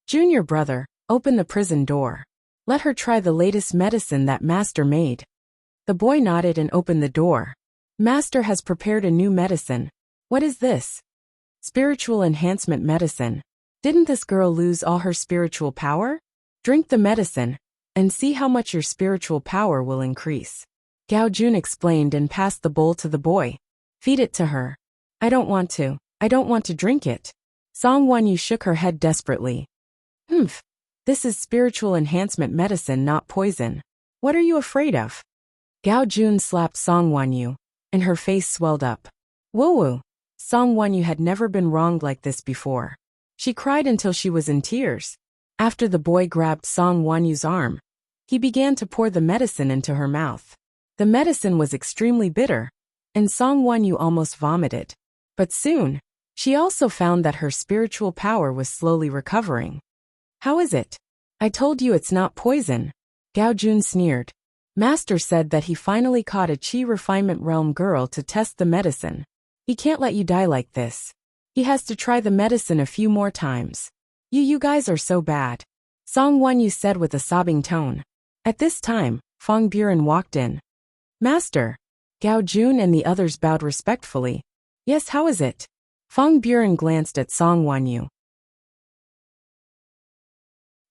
"Junior brother, open the prison door. Let her try the latest medicine that master made." The boy nodded and opened the door. Master has prepared a new medicine. What is this? Spiritual enhancement medicine. Didn't this girl lose all her spiritual power? Drink the medicine, and see how much your spiritual power will increase. Gao Jun explained and passed the bowl to the boy. Feed it to her. I don't want to. I don't want to drink it. Song Wanyu shook her head desperately. Humph. This is spiritual enhancement medicine, not poison. What are you afraid of? Gao Jun slapped Song Wanyu, and her face swelled up. Whoa. Song Wonyu had never been wronged like this before. She cried until she was in tears. After the boy grabbed Song Wonyu's arm, he began to pour the medicine into her mouth. The medicine was extremely bitter, and Song Wonyu almost vomited. But soon, she also found that her spiritual power was slowly recovering. How is it? I told you it's not poison. Gao Jun sneered. Master said that he finally caught a Qi Refinement Realm girl to test the medicine. He can't let you die like this. He has to try the medicine a few more times. You guys are so bad. Song Wonyu said with a sobbing tone. At this time, Fong Buren walked in. Master. Gao Jun and the others bowed respectfully. Yes, how is it? Fong Buren glanced at Song Wonyu.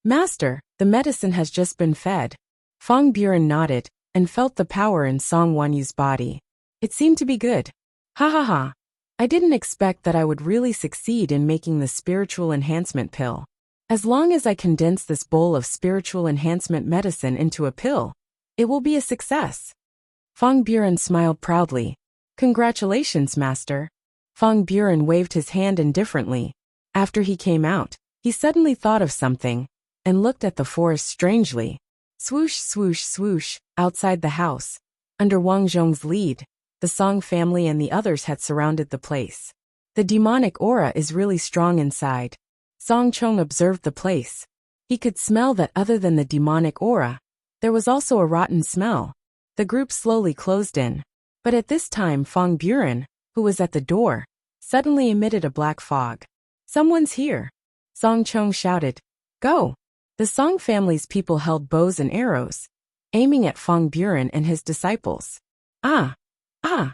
Master, the medicine has just been fed. Fong Buren nodded and felt the power in Song Wonyu's body. It seemed to be good. Ha ha ha. I didn't expect that I would really succeed in making the spiritual enhancement pill. As long as I condense this bowl of spiritual enhancement medicine into a pill, it will be a success. Fong Buren smiled proudly. Congratulations, Master. Fong Buren waved his hand indifferently. After he came out, he suddenly thought of something and looked at the forest strangely. Swoosh, swoosh, swoosh, outside the house. Under Wang Zhong's lead, the Song family and the others had surrounded the place. The demonic aura is really strong inside. Song Chong observed the place. He could smell that other than the demonic aura, there was also a rotten smell. The group slowly closed in. But at this time Fong Buren, who was at the door, suddenly emitted a black fog. Someone's here. Song Chong shouted. Go! The Song family's people held bows and arrows, aiming at Fong Buren and his disciples. Ah! Ah!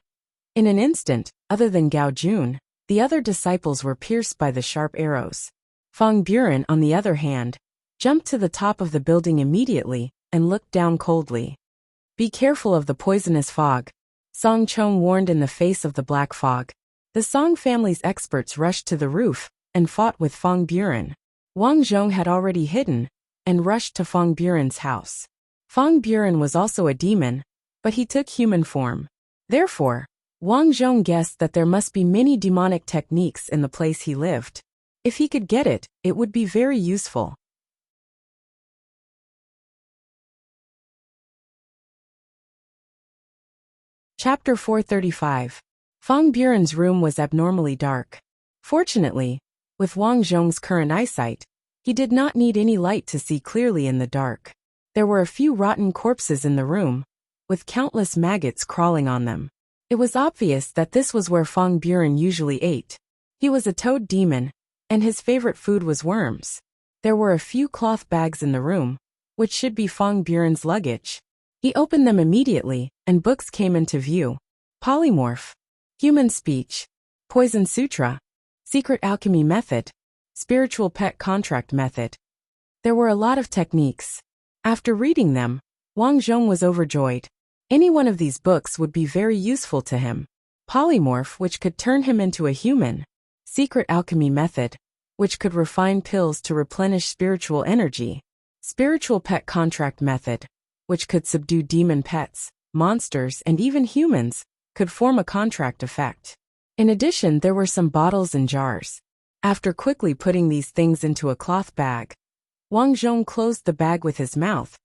In an instant, other than Gao Jun, the other disciples were pierced by the sharp arrows. Fong Buren, on the other hand, jumped to the top of the building immediately and looked down coldly. Be careful of the poisonous fog, Song Chong warned in the face of the black fog. The Song family's experts rushed to the roof and fought with Fong Buren. Wang Zhong had already hidden and rushed to Fong Buren's house. Fong Buren was also a demon, but he took human form. Therefore, Wang Zhong guessed that there must be many demonic techniques in the place he lived. If he could get it, it would be very useful. Chapter 435. Fong Buren's room was abnormally dark. Fortunately, with Wang Zhong's current eyesight, he did not need any light to see clearly in the dark. There were a few rotten corpses in the room, with countless maggots crawling on them. It was obvious that this was where Fong Buren usually ate. He was a toad demon, and his favorite food was worms. There were a few cloth bags in the room, which should be Fong Buren's luggage. He opened them immediately, and books came into view. Polymorph, Human Speech, Poison Sutra, Secret Alchemy Method, Spiritual Pet Contract Method. There were a lot of techniques. After reading them, Wang Zhong was overjoyed. Any one of these books would be very useful to him. Polymorph, which could turn him into a human. Secret Alchemy Method, which could refine pills to replenish spiritual energy. Spiritual Pet Contract Method, which could subdue demon pets, monsters, and even humans, could form a contract effect. In addition, there were some bottles and jars. After quickly putting these things into a cloth bag, Wang Zhong closed the bag with his mouth,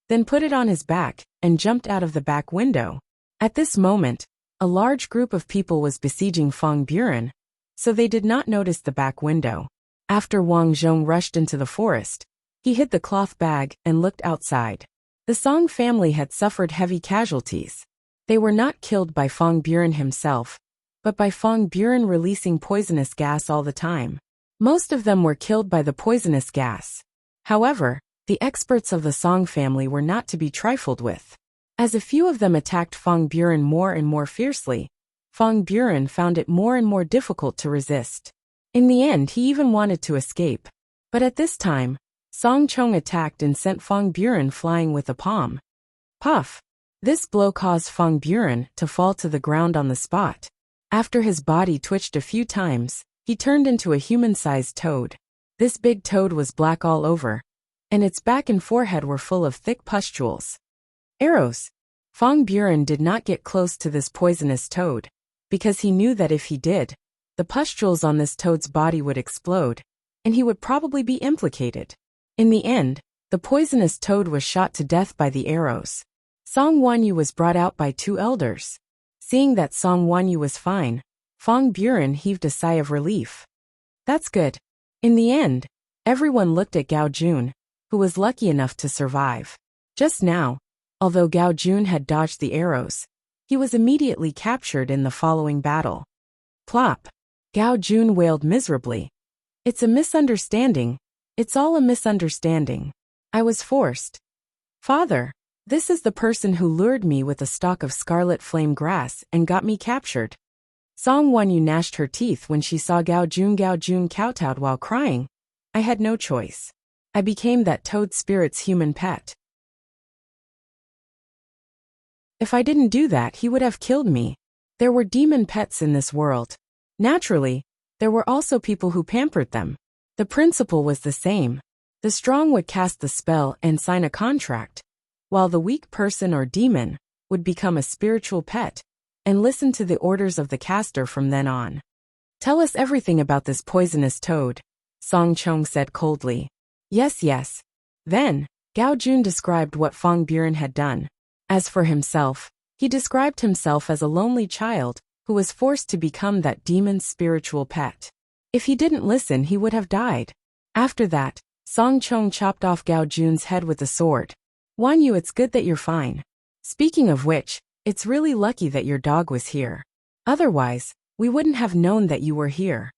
then put it on his back and jumped out of the back window. At this moment, a large group of people was besieging Fong Buren, so they did not notice the back window. After Wang Zhong rushed into the forest, he hid the cloth bag and looked outside. The Song family had suffered heavy casualties. They were not killed by Fong Buren himself, but by Fong Buren releasing poisonous gas all the time. Most of them were killed by the poisonous gas. However, the experts of the Song family were not to be trifled with. As a few of them attacked Fong Buren more and more fiercely, Fong Buren found it more and more difficult to resist. In the end, he even wanted to escape. But at this time, Song Chong attacked and sent Fong Buren flying with a palm. Puff! This blow caused Fong Buren to fall to the ground on the spot. After his body twitched a few times, he turned into a human-sized toad. This big toad was black all over, and its back and forehead were full of thick pustules. Arrows! Fong Buren did not get close to this poisonous toad, because he knew that if he did, the pustules on this toad's body would explode, and he would probably be implicated. In the end, the poisonous toad was shot to death by the arrows. Song Wanyu was brought out by 2 elders. Seeing that Song Wanyu was fine, Fong Buren heaved a sigh of relief. That's good. In the end, everyone looked at Gao Jun, who was lucky enough to survive. Just now, although Gao Jun had dodged the arrows, he was immediately captured in the following battle. Plop! Gao Jun wailed miserably. It's a misunderstanding. It's all a misunderstanding. I was forced. Father, this is the person who lured me with a stalk of scarlet flame grass and got me captured. Song Wanyu gnashed her teeth when she saw Gao Jun kowtowed while crying. I had no choice. I became that toad spirit's human pet. If I didn't do that, he would have killed me. There were demon pets in this world. Naturally, there were also people who pampered them. The principle was the same. The strong would cast the spell and sign a contract, while the weak person or demon would become a spiritual pet and listen to the orders of the caster from then on. Tell us everything about this poisonous toad, Song Chong said coldly. Yes. Then, Gao Jun described what Fong Buren had done. As for himself, he described himself as a lonely child who was forced to become that demon's spiritual pet. If he didn't listen, he would have died. After that, Song Chong chopped off Gao Jun's head with a sword. Wanyu, it's good that you're fine. Speaking of which, it's really lucky that your dog was here. Otherwise, we wouldn't have known that you were here.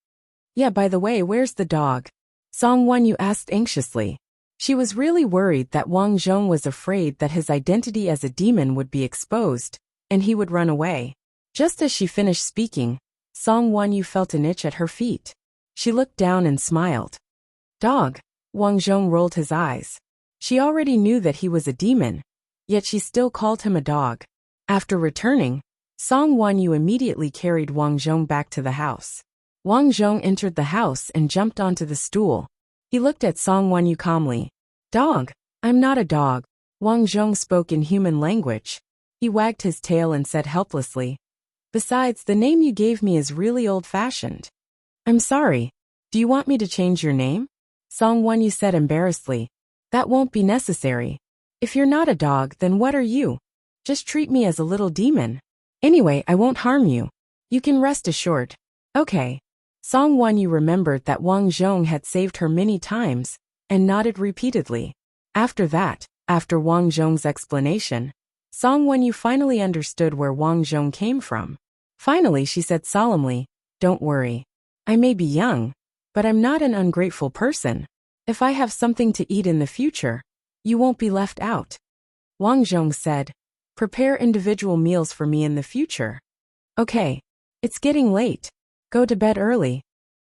Yeah, by the way, where's the dog? Song Wanyu asked anxiously. She was really worried that Wang Zhong was afraid that his identity as a demon would be exposed, and he would run away. Just as she finished speaking, Song Wanyu felt an itch at her feet. She looked down and smiled. Dog. Wang Zhong rolled his eyes. She already knew that he was a demon, yet she still called him a dog. After returning, Song Wanyu immediately carried Wang Zhong back to the house. Wang Zhong entered the house and jumped onto the stool. He looked at Song Wanyu calmly. Dog. I'm not a dog. Wang Zhong spoke in human language. He wagged his tail and said helplessly. Besides, the name you gave me is really old-fashioned. I'm sorry. Do you want me to change your name? Song Wanyu said embarrassedly. That won't be necessary. If you're not a dog, then what are you? Just treat me as a little demon. Anyway, I won't harm you. You can rest assured. Okay. Song Wanyu remembered that Wang Zhong had saved her many times, and nodded repeatedly. After that, after Wang Zhong's explanation, Song Wanyu finally understood where Wang Zhong came from. Finally, she said solemnly, Don't worry. I may be young, but I'm not an ungrateful person. If I have something to eat in the future, you won't be left out. Wang Zhong said, Prepare individual meals for me in the future. Okay. It's getting late. Go to bed early.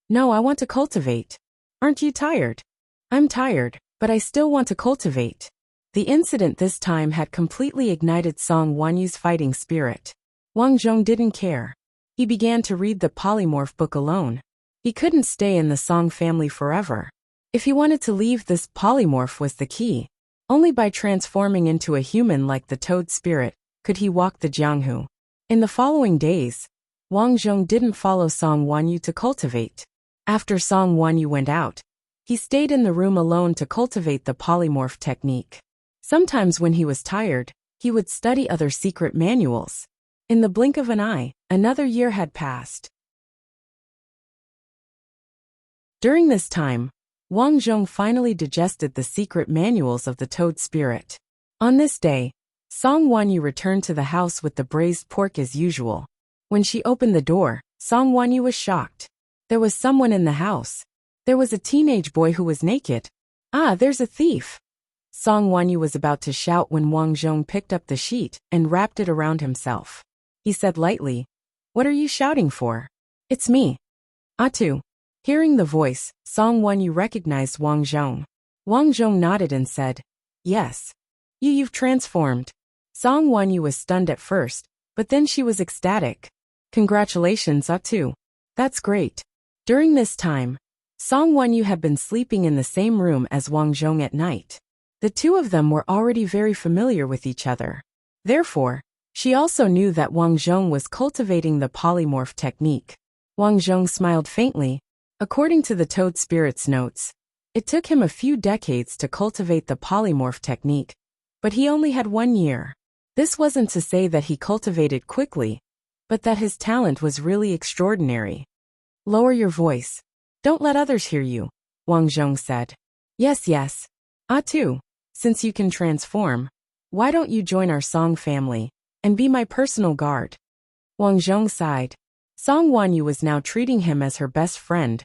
No, I want to cultivate. Aren't you tired? I'm tired, but I still want to cultivate. The incident this time had completely ignited Song Wanyu's fighting spirit. Wang Zhong didn't care. He began to read the polymorph book alone. He couldn't stay in the Song family forever. If he wanted to leave, this polymorph was the key. Only by transforming into a human like the toad spirit could he walk the Jianghu. In the following days, Wang Zhong didn't follow Song Wanyu to cultivate. After Song Wanyu went out, he stayed in the room alone to cultivate the polymorph technique. Sometimes when he was tired, he would study other secret manuals. In the blink of an eye, another year had passed. During this time, Wang Zhong finally digested the secret manuals of the toad spirit. On this day, Song Wanyu returned to the house with the braised pork as usual. When she opened the door, Song Wanyu was shocked. There was someone in the house. There was a teenage boy who was naked. Ah, there's a thief! Song Wanyu was about to shout when Wang Zhong picked up the sheet and wrapped it around himself. He said lightly, What are you shouting for? It's me. Atu. Hearing the voice, Song Wanyu recognized Wang Zhong. Wang Zhong nodded and said, Yes. You've transformed. Song Wanyu was stunned at first, but then she was ecstatic. Congratulations, Atu. That's great. During this time, Song Wanyu had been sleeping in the same room as Wang Zhong at night. The two of them were already very familiar with each other. Therefore, she also knew that Wang Zhong was cultivating the polymorph technique. Wang Zhong smiled faintly. According to the Toad Spirit's notes, it took him a few decades to cultivate the polymorph technique, but he only had 1 year. This wasn't to say that he cultivated quickly, but that his talent was really extraordinary. Lower your voice. Don't let others hear you, Wang Zhong said. Yes. Tu, since you can transform, why don't you join our Song family and be my personal guard? Wang Zhong sighed. Song Wanyu was now treating him as her best friend.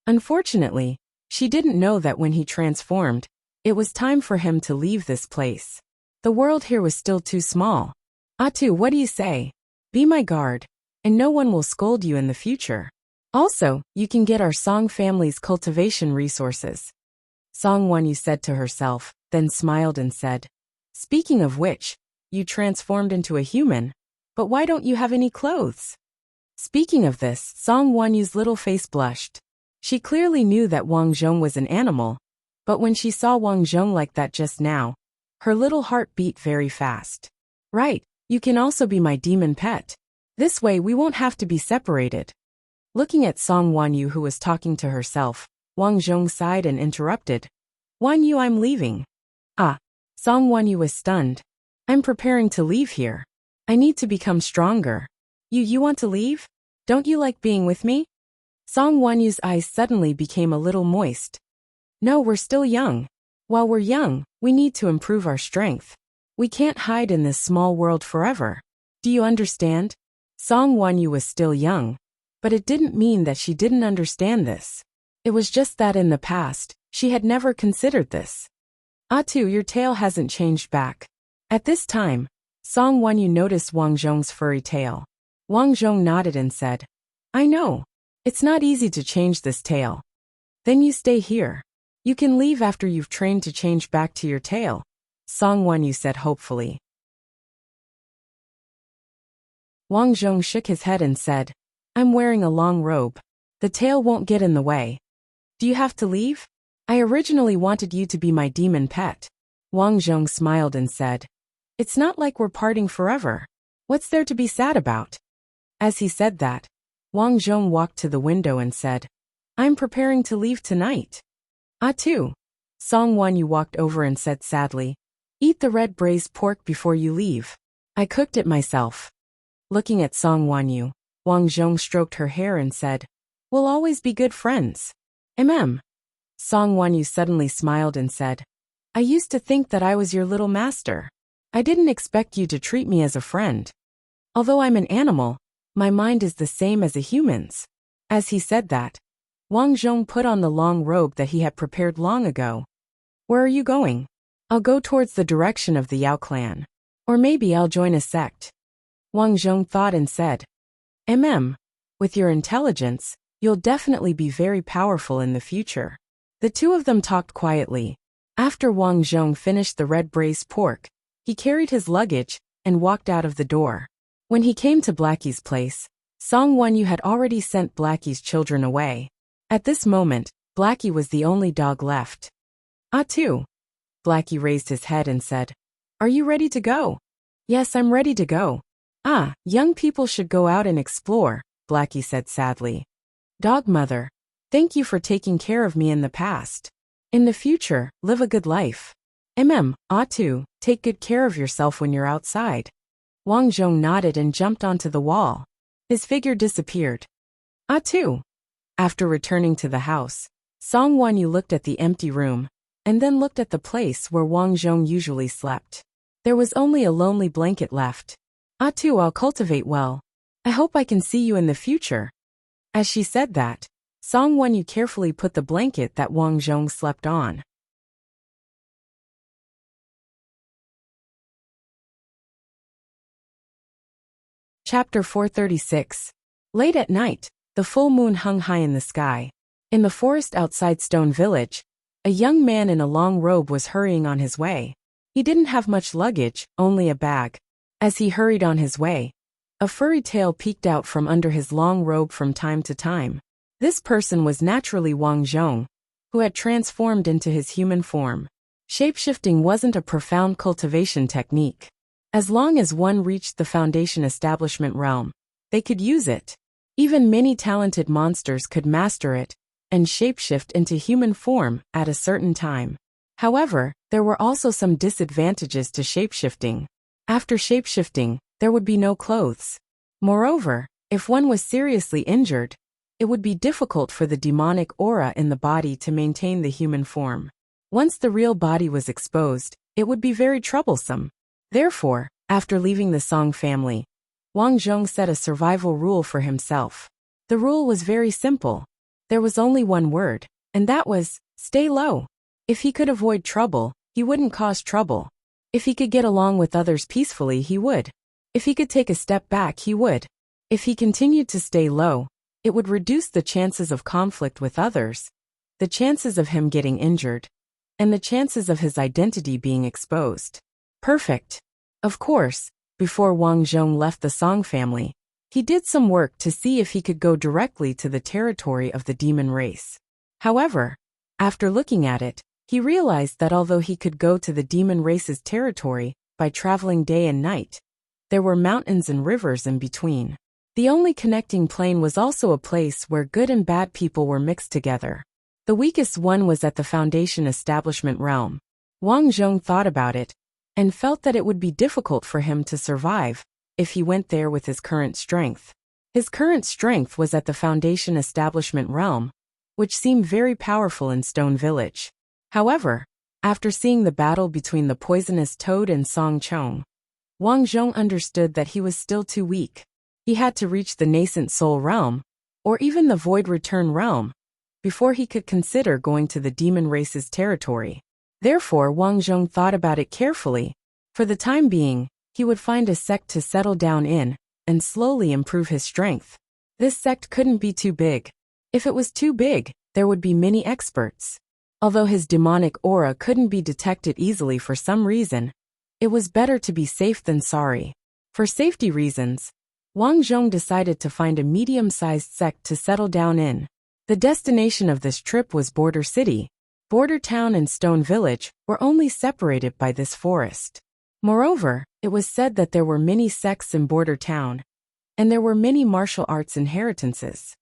Unfortunately, she didn't know that when he transformed, it was time for him to leave this place. The world here was still too small. Tu, what do you say? Be my guard, and no one will scold you in the future. Also, you can get our Song family's cultivation resources. Song Wanyu said to herself, then smiled and said, Speaking of which, you transformed into a human, but why don't you have any clothes? Speaking of this, Song Wanyu's little face blushed. She clearly knew that Wang Zhong was an animal, but when she saw Wang Zhong like that just now, her little heart beat very fast. Right, you can also be my demon pet. This way we won't have to be separated. Looking at Song Wanyu who was talking to herself, Wang Zhong sighed and interrupted. Wanyu, I'm leaving. Song Wanyu was stunned. I'm preparing to leave here. I need to become stronger. You want to leave? Don't you like being with me? Song Wanyu's eyes suddenly became a little moist. No, we're still young. While we're young, we need to improve our strength. We can't hide in this small world forever. Do you understand? Song Wanyu was still young, but it didn't mean that she didn't understand this. It was just that in the past, she had never considered this. Tu, your tail hasn't changed back. At this time, Song Wanyu noticed Wang Zhong's furry tail. Wang Zhong nodded and said, I know. It's not easy to change this tail. Then you stay here. You can leave after you've trained to change back to your tail, Song Wanyu said hopefully. Wang Zhong shook his head and said, I'm wearing a long robe. The tail won't get in the way. Do you have to leave? I originally wanted you to be my demon pet. Wang Zhong smiled and said, It's not like we're parting forever. What's there to be sad about? As he said that, Wang Zhong walked to the window and said, I'm preparing to leave tonight. Tu. Song Wanyu walked over and said sadly, Eat the red braised pork before you leave. I cooked it myself. Looking at Song Wanyu, Wang Zhong stroked her hair and said, We'll always be good friends. Song Wanyu suddenly smiled and said, I used to think that I was your little master. I didn't expect you to treat me as a friend. Although I'm an animal, my mind is the same as a human's. As he said that, Wang Zhong put on the long robe that he had prepared long ago. Where are you going? I'll go towards the direction of the Yao clan. Or maybe I'll join a sect. Wang Zhong thought and said, With your intelligence, you'll definitely be very powerful in the future. The two of them talked quietly. After Wang Zhong finished the red braised pork, he carried his luggage and walked out of the door. When he came to Blackie's place, Song Wanyu had already sent Blackie's children away. At this moment, Blackie was the only dog left. Tu. Blackie raised his head and said, Are you ready to go? Yes, I'm ready to go. Young people should go out and explore, Blackie said sadly. Dog mother, thank you for taking care of me in the past. In the future, live a good life. Tu, take good care of yourself when you're outside. Wang Zhong nodded and jumped onto the wall. His figure disappeared. Tu. After returning to the house, Song Wanyu looked at the empty room, and then looked at the place where Wang Zhong usually slept. There was only a lonely blanket left. Tu, I'll cultivate well. I hope I can see you in the future. As she said that, Song Wanyu carefully put the blanket that Wang Zhong slept on. Chapter 436. Late at night, the full moon hung high in the sky. In the forest outside Stone Village, a young man in a long robe was hurrying on his way. He didn't have much luggage, only a bag. As he hurried on his way, a furry tail peeked out from under his long robe from time to time. This person was naturally Wang Zhong, who had transformed into his human form. Shapeshifting wasn't a profound cultivation technique. As long as one reached the Foundation establishment realm, they could use it. Even many talented monsters could master it and shapeshift into human form at a certain time. However, there were also some disadvantages to shapeshifting. After shapeshifting, there would be no clothes. Moreover, if one was seriously injured, it would be difficult for the demonic aura in the body to maintain the human form. Once the real body was exposed, it would be very troublesome. Therefore, after leaving the Song family, Wang Zhong set a survival rule for himself. The rule was very simple. There was only one word, and that was, stay low. If he could avoid trouble, he wouldn't cause trouble. If he could get along with others peacefully, he would. If he could take a step back, he would. If he continued to stay low, it would reduce the chances of conflict with others, the chances of him getting injured, and the chances of his identity being exposed. Perfect. Of course, before Wang Zhong left the Song family, he did some work to see if he could go directly to the territory of the demon race. However, after looking at it, he realized that although he could go to the demon race's territory by traveling day and night, there were mountains and rivers in between. The only connecting plain was also a place where good and bad people were mixed together. The weakest one was at the Foundation Establishment realm. Wang Zhong thought about it and felt that it would be difficult for him to survive if he went there with his current strength. His current strength was at the Foundation Establishment realm, which seemed very powerful in Stone Village. However, after seeing the battle between the poisonous toad and Song Chong, Wang Zhong understood that he was still too weak. He had to reach the nascent soul realm, or even the void return realm, before he could consider going to the demon race's territory. Therefore, Wang Zhong thought about it carefully. For the time being, he would find a sect to settle down in and slowly improve his strength. This sect couldn't be too big. If it was too big, there would be many experts. Although his demonic aura couldn't be detected easily for some reason, it was better to be safe than sorry. For safety reasons, Wang Zhong decided to find a medium-sized sect to settle down in. The destination of this trip was Border City. Border Town and Stone Village were only separated by this forest. Moreover, it was said that there were many sects in Border Town, and there were many martial arts inheritances.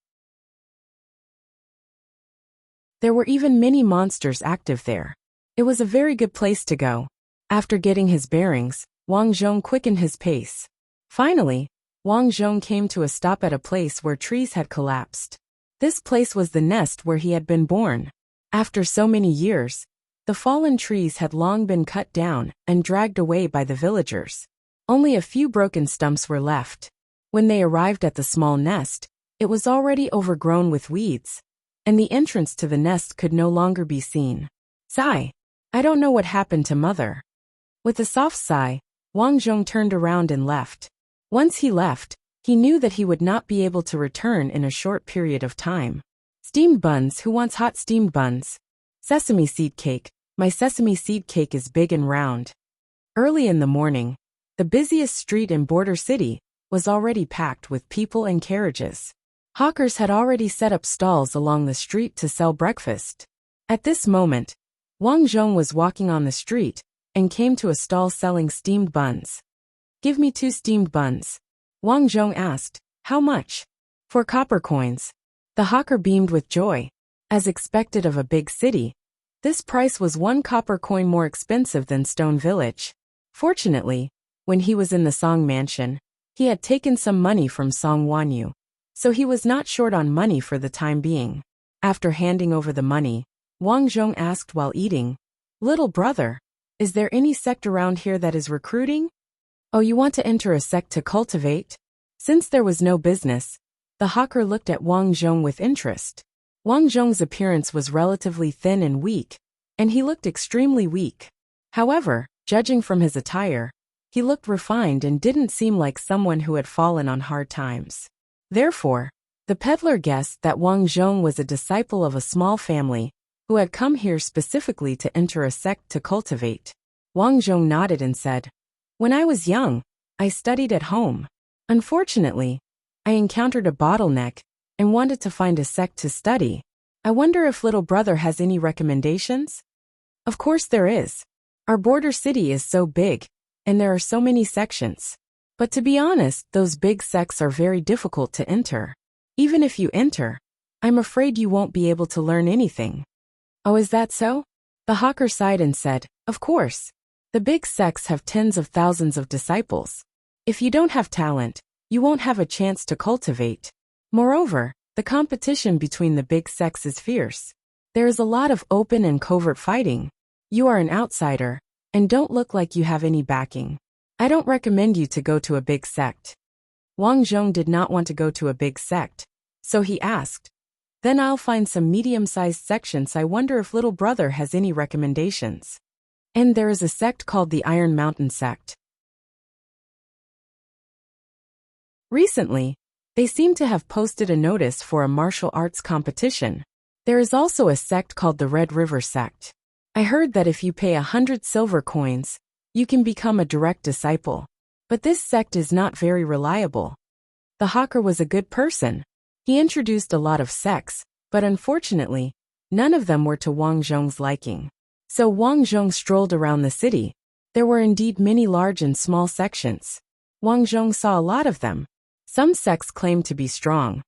There were even many monsters active there. It was a very good place to go. After getting his bearings, Wang Zhong quickened his pace. Finally, Wang Zhong came to a stop at a place where trees had collapsed. This place was the nest where he had been born. After so many years, the fallen trees had long been cut down and dragged away by the villagers. Only a few broken stumps were left. When they arrived at the small nest, it was already overgrown with weeds, and the entrance to the nest could no longer be seen. Sigh. I don't know what happened to Mother. With a soft sigh, Wang Zhong turned around and left. Once he left, he knew that he would not be able to return in a short period of time. Steamed buns. Who wants hot steamed buns? Sesame seed cake. My sesame seed cake is big and round. Early in the morning, the busiest street in Border City was already packed with people and carriages. Hawkers had already set up stalls along the street to sell breakfast. At this moment, Wang Zhong was walking on the street and came to a stall selling steamed buns. Give me 2 steamed buns. Wang Zhong asked. How much? 4 copper coins. The hawker beamed with joy. As expected of a big city, this price was 1 copper coin more expensive than Stone Village. Fortunately, when he was in the Song Mansion, he had taken some money from Song Wanyu, so he was not short on money for the time being. After handing over the money, Wang Zhong asked while eating, Little brother, is there any sect around here that is recruiting? Oh, you want to enter a sect to cultivate? Since there was no business, the hawker looked at Wang Zhong with interest. Wang Zhong's appearance was relatively thin and weak, and he looked extremely weak. However, judging from his attire, he looked refined and didn't seem like someone who had fallen on hard times. Therefore, the peddler guessed that Wang Zhong was a disciple of a small family who had come here specifically to enter a sect to cultivate. Wang Zhong nodded and said, When I was young, I studied at home. Unfortunately, I encountered a bottleneck and wanted to find a sect to study. I wonder if little brother has any recommendations? Of course there is. Our border city is so big, and there are so many sections. But to be honest, those big sects are very difficult to enter. Even if you enter, I'm afraid you won't be able to learn anything. Oh, is that so? The hawker sighed and said, of course. The big sects have tens of thousands of disciples. If you don't have talent, you won't have a chance to cultivate. Moreover, the competition between the big sects is fierce. There is a lot of open and covert fighting. You are an outsider, and don't look like you have any backing. I don't recommend you to go to a big sect. Wang Zhong did not want to go to a big sect, so he asked, then I'll find some medium-sized sections. I wonder if little brother has any recommendations. And there is a sect called the Iron Mountain sect. Recently, they seem to have posted a notice for a martial arts competition. There is also a sect called the Red River sect. I heard that if you pay 100 silver coins, you can become a direct disciple. But this sect is not very reliable. The hawker was a good person. He introduced a lot of sects, but unfortunately, none of them were to Wang Zhong's liking. So Wang Zhong strolled around the city. There were indeed many large and small sections. Wang Zhong saw a lot of them. Some sects claimed to be strong.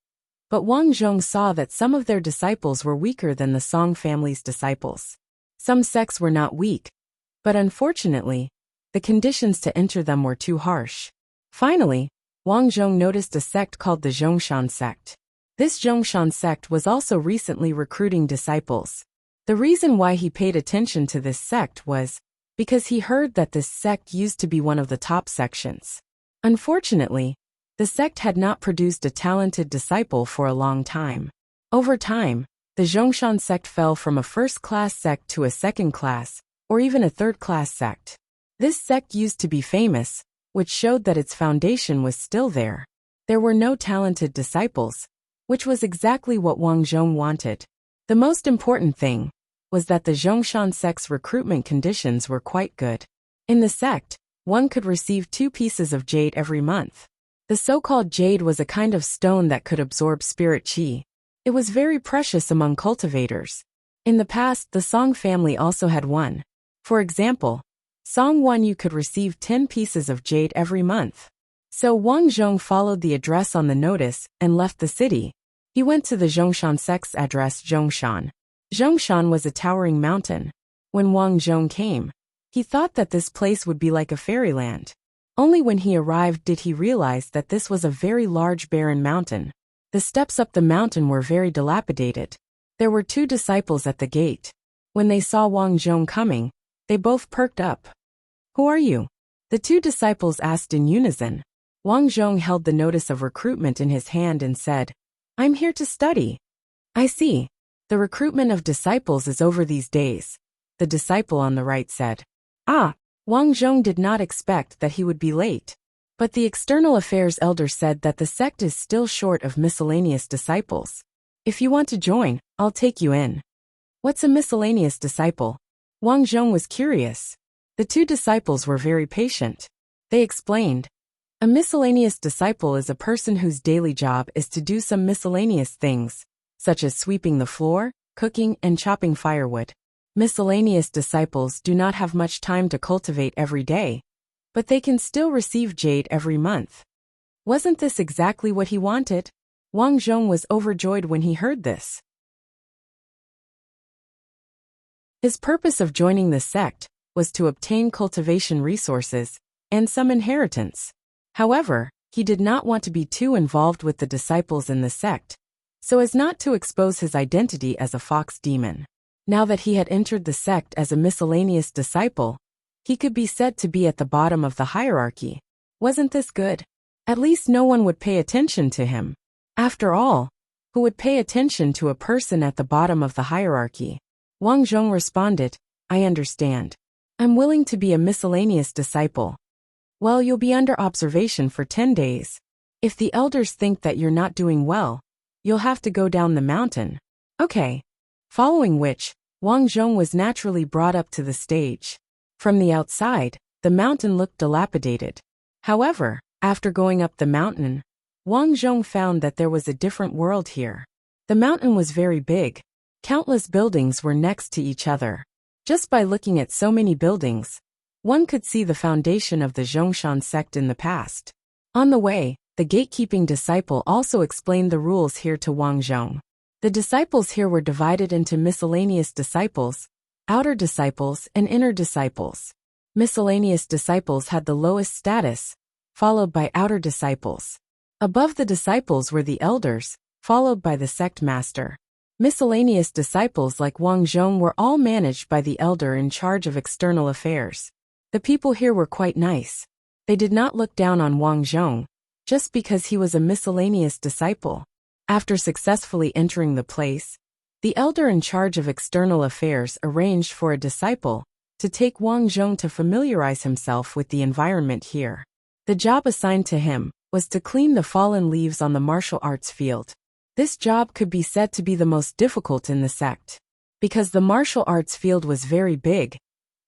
But Wang Zhong saw that some of their disciples were weaker than the Song family's disciples. Some sects were not weak, but unfortunately, the conditions to enter them were too harsh. Finally, Wang Zhong noticed a sect called the Zhongshan sect. This Zhongshan sect was also recently recruiting disciples. The reason why he paid attention to this sect was because he heard that this sect used to be one of the top sections. Unfortunately, the sect had not produced a talented disciple for a long time. Over time, the Zhongshan sect fell from a first-class sect to a second-class, or even a third-class sect. This sect used to be famous, which showed that its foundation was still there. There were no talented disciples, which was exactly what Wang Zhong wanted. The most important thing was that the Zhongshan sect's recruitment conditions were quite good. In the sect, one could receive 2 pieces of jade every month. The so-called jade was a kind of stone that could absorb spirit qi. It was very precious among cultivators. In the past, the Song family also had one. For example, Song 1 you could receive 10 pieces of jade every month. So Wang Zhong followed the address on the notice and left the city. He went to the Zhongshan sect's address Zhongshan. Zhongshan was a towering mountain. When Wang Zhong came, he thought that this place would be like a fairyland. Only when he arrived did he realize that this was a very large barren mountain. The steps up the mountain were very dilapidated. There were 2 disciples at the gate. When they saw Wang Zhong coming, they both perked up. Who are you? The 2 disciples asked in unison. Wang Zhong held the notice of recruitment in his hand and said, I'm here to study. I see. The recruitment of disciples is over these days. The disciple on the right said. Ah, Wang Zhong did not expect that he would be late. But the external affairs elder said that the sect is still short of miscellaneous disciples. If you want to join, I'll take you in. What's a miscellaneous disciple? Wang Zhong was curious. The 2 disciples were very patient. They explained. A miscellaneous disciple is a person whose daily job is to do some miscellaneous things, such as sweeping the floor, cooking, and chopping firewood. Miscellaneous disciples do not have much time to cultivate every day, but they can still receive jade every month. Wasn't this exactly what he wanted? Wang Zhong was overjoyed when he heard this. His purpose of joining the sect was to obtain cultivation resources and some inheritance. However, he did not want to be too involved with the disciples in the sect, so as not to expose his identity as a fox demon. Now that he had entered the sect as a miscellaneous disciple, he could be said to be at the bottom of the hierarchy. Wasn't this good? At least no one would pay attention to him. After all, who would pay attention to a person at the bottom of the hierarchy? Wang Zhong responded, I understand. I'm willing to be a miscellaneous disciple. Well, you'll be under observation for 10 days. If the elders think that you're not doing well, you'll have to go down the mountain. Okay. Following which, Wang Zhong was naturally brought up to the stage. From the outside, the mountain looked dilapidated. However, after going up the mountain, Wang Zhong found that there was a different world here. The mountain was very big. Countless buildings were next to each other. Just by looking at so many buildings, one could see the foundation of the Zhongshan sect in the past. On the way, the gatekeeping disciple, also explained the rules here to Wang Zhong. The disciples here were divided into miscellaneous disciples, outer disciples, and inner disciples. Miscellaneous disciples had the lowest status, followed by outer disciples. Above the disciples were the elders, followed by the sect master. Miscellaneous disciples like Wang Zhong were all managed by the elder in charge of external affairs. The people here were quite nice. They did not look down on Wang Zhong, just because he was a miscellaneous disciple. After successfully entering the place, the elder in charge of external affairs arranged for a disciple to take Wang Zhong to familiarize himself with the environment here. The job assigned to him was to clean the fallen leaves on the martial arts field. This job could be said to be the most difficult in the sect. Because the martial arts field was very big,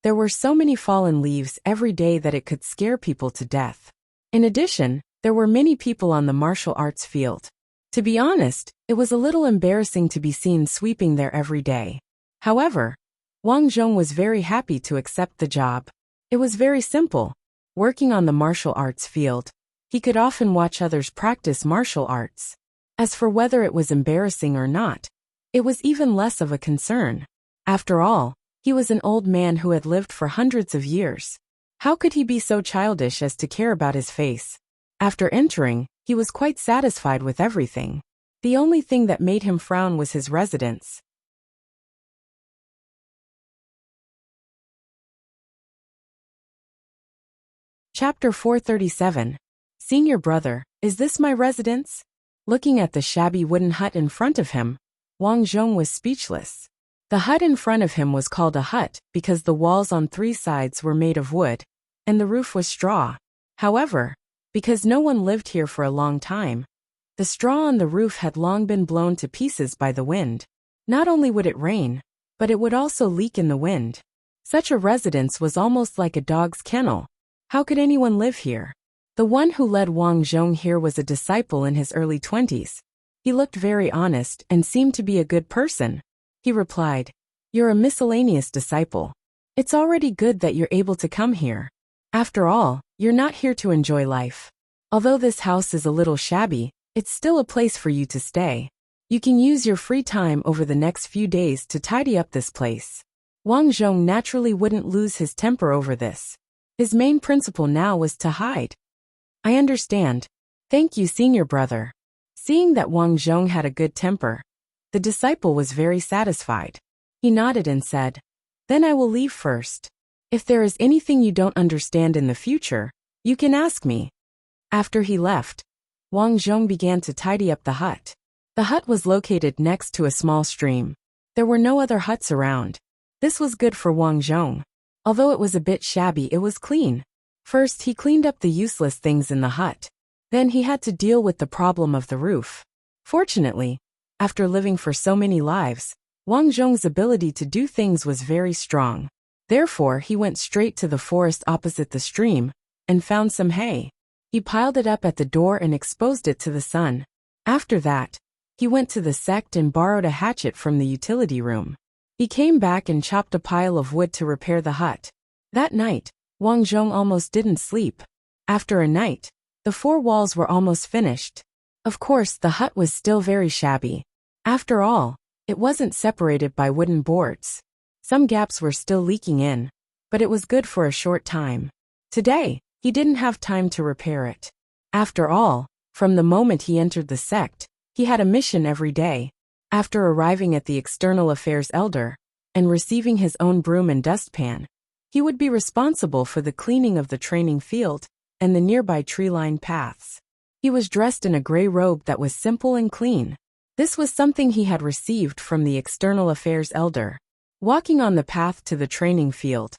there were so many fallen leaves every day that it could scare people to death. In addition, there were many people on the martial arts field. To be honest, it was a little embarrassing to be seen sweeping there every day. However, Wang Zhong was very happy to accept the job. It was very simple. Working on the martial arts field, he could often watch others practice martial arts. As for whether it was embarrassing or not, it was even less of a concern. After all, he was an old man who had lived for hundreds of years. How could he be so childish as to care about his face? After entering, he was quite satisfied with everything. The only thing that made him frown was his residence. Chapter 437. Senior brother, is this my residence? Looking at the shabby wooden hut in front of him, Wang Zhong was speechless. The hut in front of him was called a hut because the walls on 3 sides were made of wood, and the roof was straw. However, because no one lived here for a long time, the straw on the roof had long been blown to pieces by the wind. Not only would it rain, but it would also leak in the wind. Such a residence was almost like a dog's kennel. How could anyone live here? The one who led Wang Zhong here was a disciple in his early 20s. He looked very honest and seemed to be a good person. He replied, "You're a miscellaneous disciple. It's already good that you're able to come here. After all, you're not here to enjoy life. Although this house is a little shabby, it's still a place for you to stay. You can use your free time over the next few days to tidy up this place." Wang Zhong naturally wouldn't lose his temper over this. His main principle now was to hide. "I understand. Thank you, senior brother." Seeing that Wang Zhong had a good temper, the disciple was very satisfied. He nodded and said, "Then I will leave first. If there is anything you don't understand in the future, you can ask me." After he left, Wang Zhong began to tidy up the hut. The hut was located next to a small stream. There were no other huts around. This was good for Wang Zhong. Although it was a bit shabby, it was clean. First, he cleaned up the useless things in the hut. Then he had to deal with the problem of the roof. Fortunately, after living for so many lives, Wang Zhong's ability to do things was very strong. Therefore, he went straight to the forest opposite the stream and found some hay. He piled it up at the door and exposed it to the sun. After that, he went to the sect and borrowed a hatchet from the utility room. He came back and chopped a pile of wood to repair the hut. That night, Wang Zhong almost didn't sleep. After a night, the 4 walls were almost finished. Of course, the hut was still very shabby. After all, it wasn't separated by wooden boards. Some gaps were still leaking in, but it was good for a short time. Today, he didn't have time to repair it. After all, from the moment he entered the sect, he had a mission every day. After arriving at the external affairs elder and receiving his own broom and dustpan, he would be responsible for the cleaning of the training field and the nearby tree-lined paths. He was dressed in a gray robe that was simple and clean. This was something he had received from the external affairs elder. Walking on the path to the training field,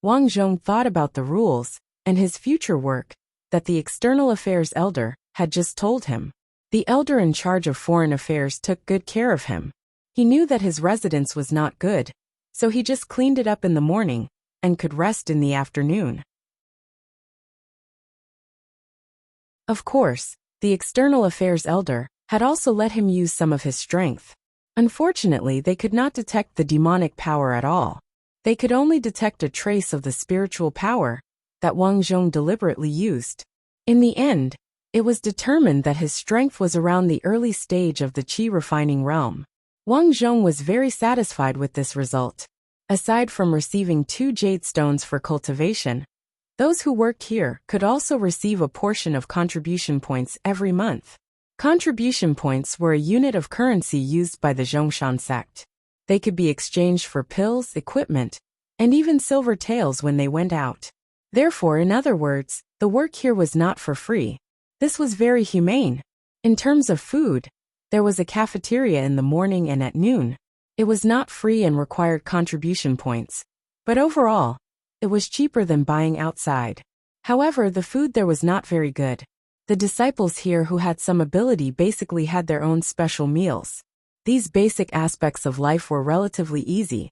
Wang Zhong thought about the rules and his future work that the external affairs elder had just told him. The elder in charge of foreign affairs took good care of him. He knew that his residence was not good, so he just cleaned it up in the morning and could rest in the afternoon. Of course, the external affairs elder had also let him use some of his strength. Unfortunately, they could not detect the demonic power at all. They could only detect a trace of the spiritual power that Wang Zhong deliberately used. In the end, It was determined that his strength was around the early stage of the qi refining realm. Wang Zhong was very satisfied with this result. Aside from receiving 2 jade stones for cultivation, those who worked here could also receive a portion of contribution points every month. Contribution points were a unit of currency used by the Zhongshan sect. They could be exchanged for pills, equipment, and even silver taels when they went out. Therefore, in other words, the work here was not for free. This was very humane. In terms of food, there was a cafeteria in the morning and at noon. It was not free and required contribution points, but overall, it was cheaper than buying outside. However, the food there was not very good. The disciples here who had some ability basically had their own special meals. These basic aspects of life were relatively easy,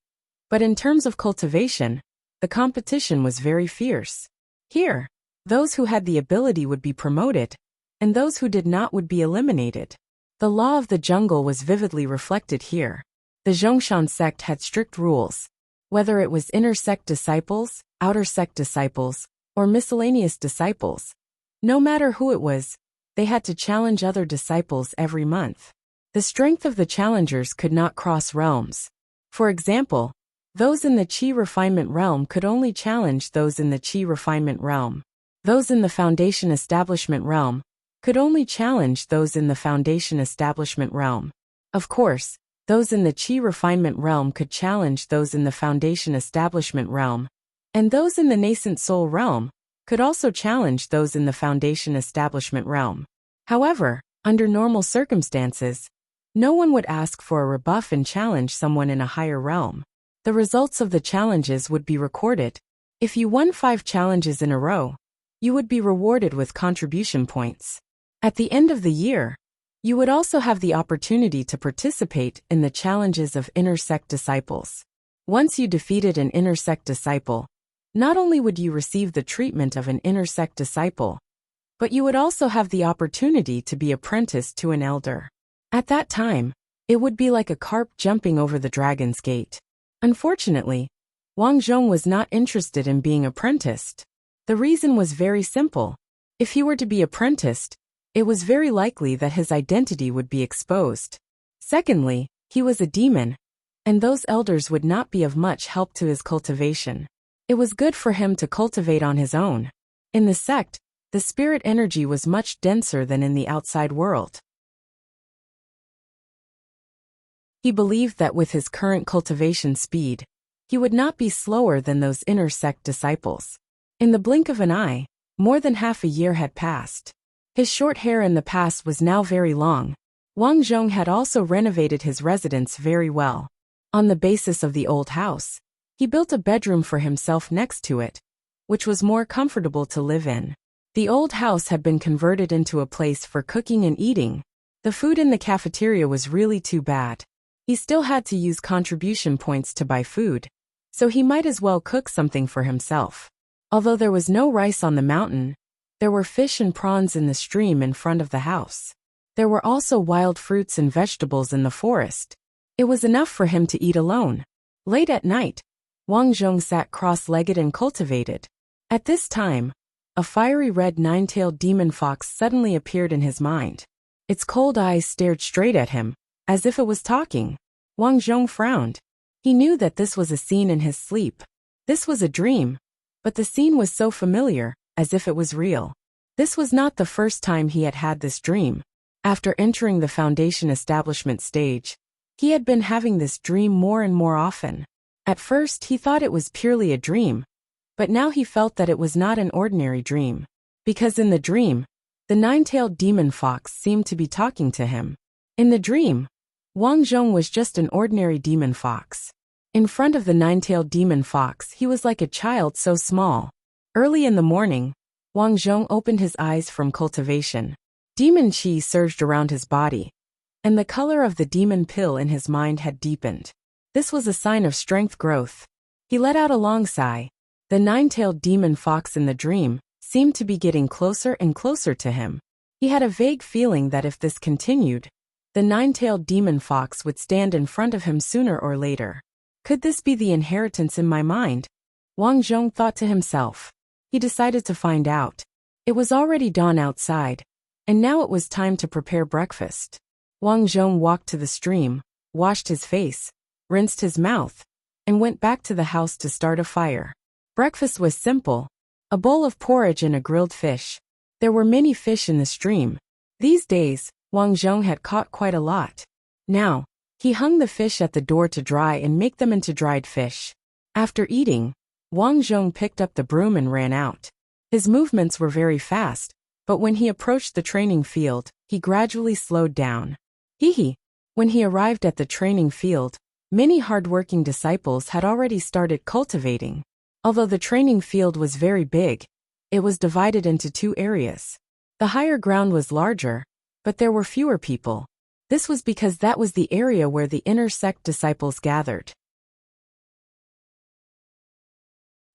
but in terms of cultivation, the competition was very fierce. Here, those who had the ability would be promoted, and those who did not would be eliminated. The law of the jungle was vividly reflected here. The Zhongshan sect had strict rules. Whether it was inner sect disciples, outer sect disciples, or miscellaneous disciples, no matter who it was, they had to challenge other disciples every month. The strength of the challengers could not cross realms. For example, those in the qi refinement realm could only challenge those in the qi refinement realm. Those in the foundation establishment realm could only challenge those in the foundation establishment realm. Of course, those in the qi refinement realm could challenge those in the foundation establishment realm, and those in the nascent soul realm could also challenge those in the foundation establishment realm. However, under normal circumstances, no one would ask for a rebuff and challenge someone in a higher realm. The results of the challenges would be recorded. If you won 5 challenges in a row, you would be rewarded with contribution points. At the end of the year, you would also have the opportunity to participate in the challenges of inner sect disciples. Once you defeated an inner sect disciple, not only would you receive the treatment of an inner sect disciple, but you would also have the opportunity to be apprenticed to an elder. At that time, it would be like a carp jumping over the dragon's gate. Unfortunately, Wang Zhong was not interested in being apprenticed. The reason was very simple. If he were to be apprenticed, it was very likely that his identity would be exposed. Secondly, he was a demon, and those elders would not be of much help to his cultivation. It was good for him to cultivate on his own. In the sect, the spirit energy was much denser than in the outside world. He believed that with his current cultivation speed, he would not be slower than those inner sect disciples. In the blink of an eye, more than half a year had passed. His short hair in the past was now very long. Wang Zhong had also renovated his residence very well. On the basis of the old house, he built a bedroom for himself next to it, which was more comfortable to live in. The old house had been converted into a place for cooking and eating. The food in the cafeteria was really too bad. He still had to use contribution points to buy food, so he might as well cook something for himself. Although there was no rice on the mountain, there were fish and prawns in the stream in front of the house. There were also wild fruits and vegetables in the forest. It was enough for him to eat alone. Late at night, Wang Zhong sat cross-legged and cultivated. At this time, a fiery red 9-tailed demon fox suddenly appeared in his mind. Its cold eyes stared straight at him, as if it was talking. Wang Zhong frowned. He knew that this was a scene in his sleep. This was a dream, but the scene was so familiar, as if it was real. This was not the first time he had had this dream. After entering the foundation establishment stage, he had been having this dream more and more often. At first he thought it was purely a dream, but now he felt that it was not an ordinary dream. Because in the dream, the 9-tailed demon fox seemed to be talking to him. In the dream, Wang Zhong was just an ordinary demon fox. In front of the 9-tailed demon fox, he was like a child so small. Early in the morning, Wang Zhong opened his eyes from cultivation. Demon qi surged around his body, and the color of the demon pill in his mind had deepened. This was a sign of strength growth. He let out a long sigh. The 9-tailed demon fox in the dream seemed to be getting closer and closer to him. He had a vague feeling that if this continued, the 9-tailed demon fox would stand in front of him sooner or later. Could this be the inheritance in my mind? Wang Zhong thought to himself. He decided to find out. It was already dawn outside, And now it was time to prepare breakfast. Wang Zhong walked to the stream, washed his face, rinsed his mouth, and went back to the house to start a fire. Breakfast was simple: a bowl of porridge and a grilled fish. There were many fish in the stream. These days, Wang Zhong had caught quite a lot. Now, he hung the fish at the door to dry and make them into dried fish. After eating, Wang Zhong picked up the broom and ran out. His movements were very fast, but when he approached the training field, he gradually slowed down. When he arrived at the training field, many hard-working disciples had already started cultivating. Although the training field was very big, it was divided into two areas. The higher ground was larger, but there were fewer people. This was because that was the area where the inner sect disciples gathered.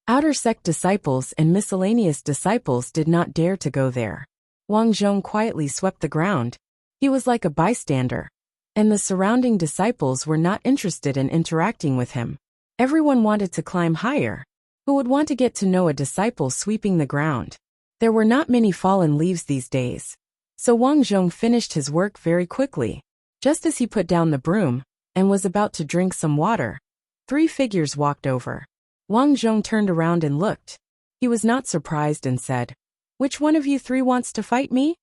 Outer sect disciples and miscellaneous disciples did not dare to go there. Wang Zhong quietly swept the ground. He was like a bystander, and the surrounding disciples were not interested in interacting with him. Everyone wanted to climb higher. Who would want to get to know a disciple sweeping the ground? There were not many fallen leaves these days, so Wang Zhong finished his work very quickly. Just as he put down the broom and was about to drink some water, 3 figures walked over. Wang Zhong turned around and looked. He was not surprised and said, "Which one of you 3 wants to fight me?"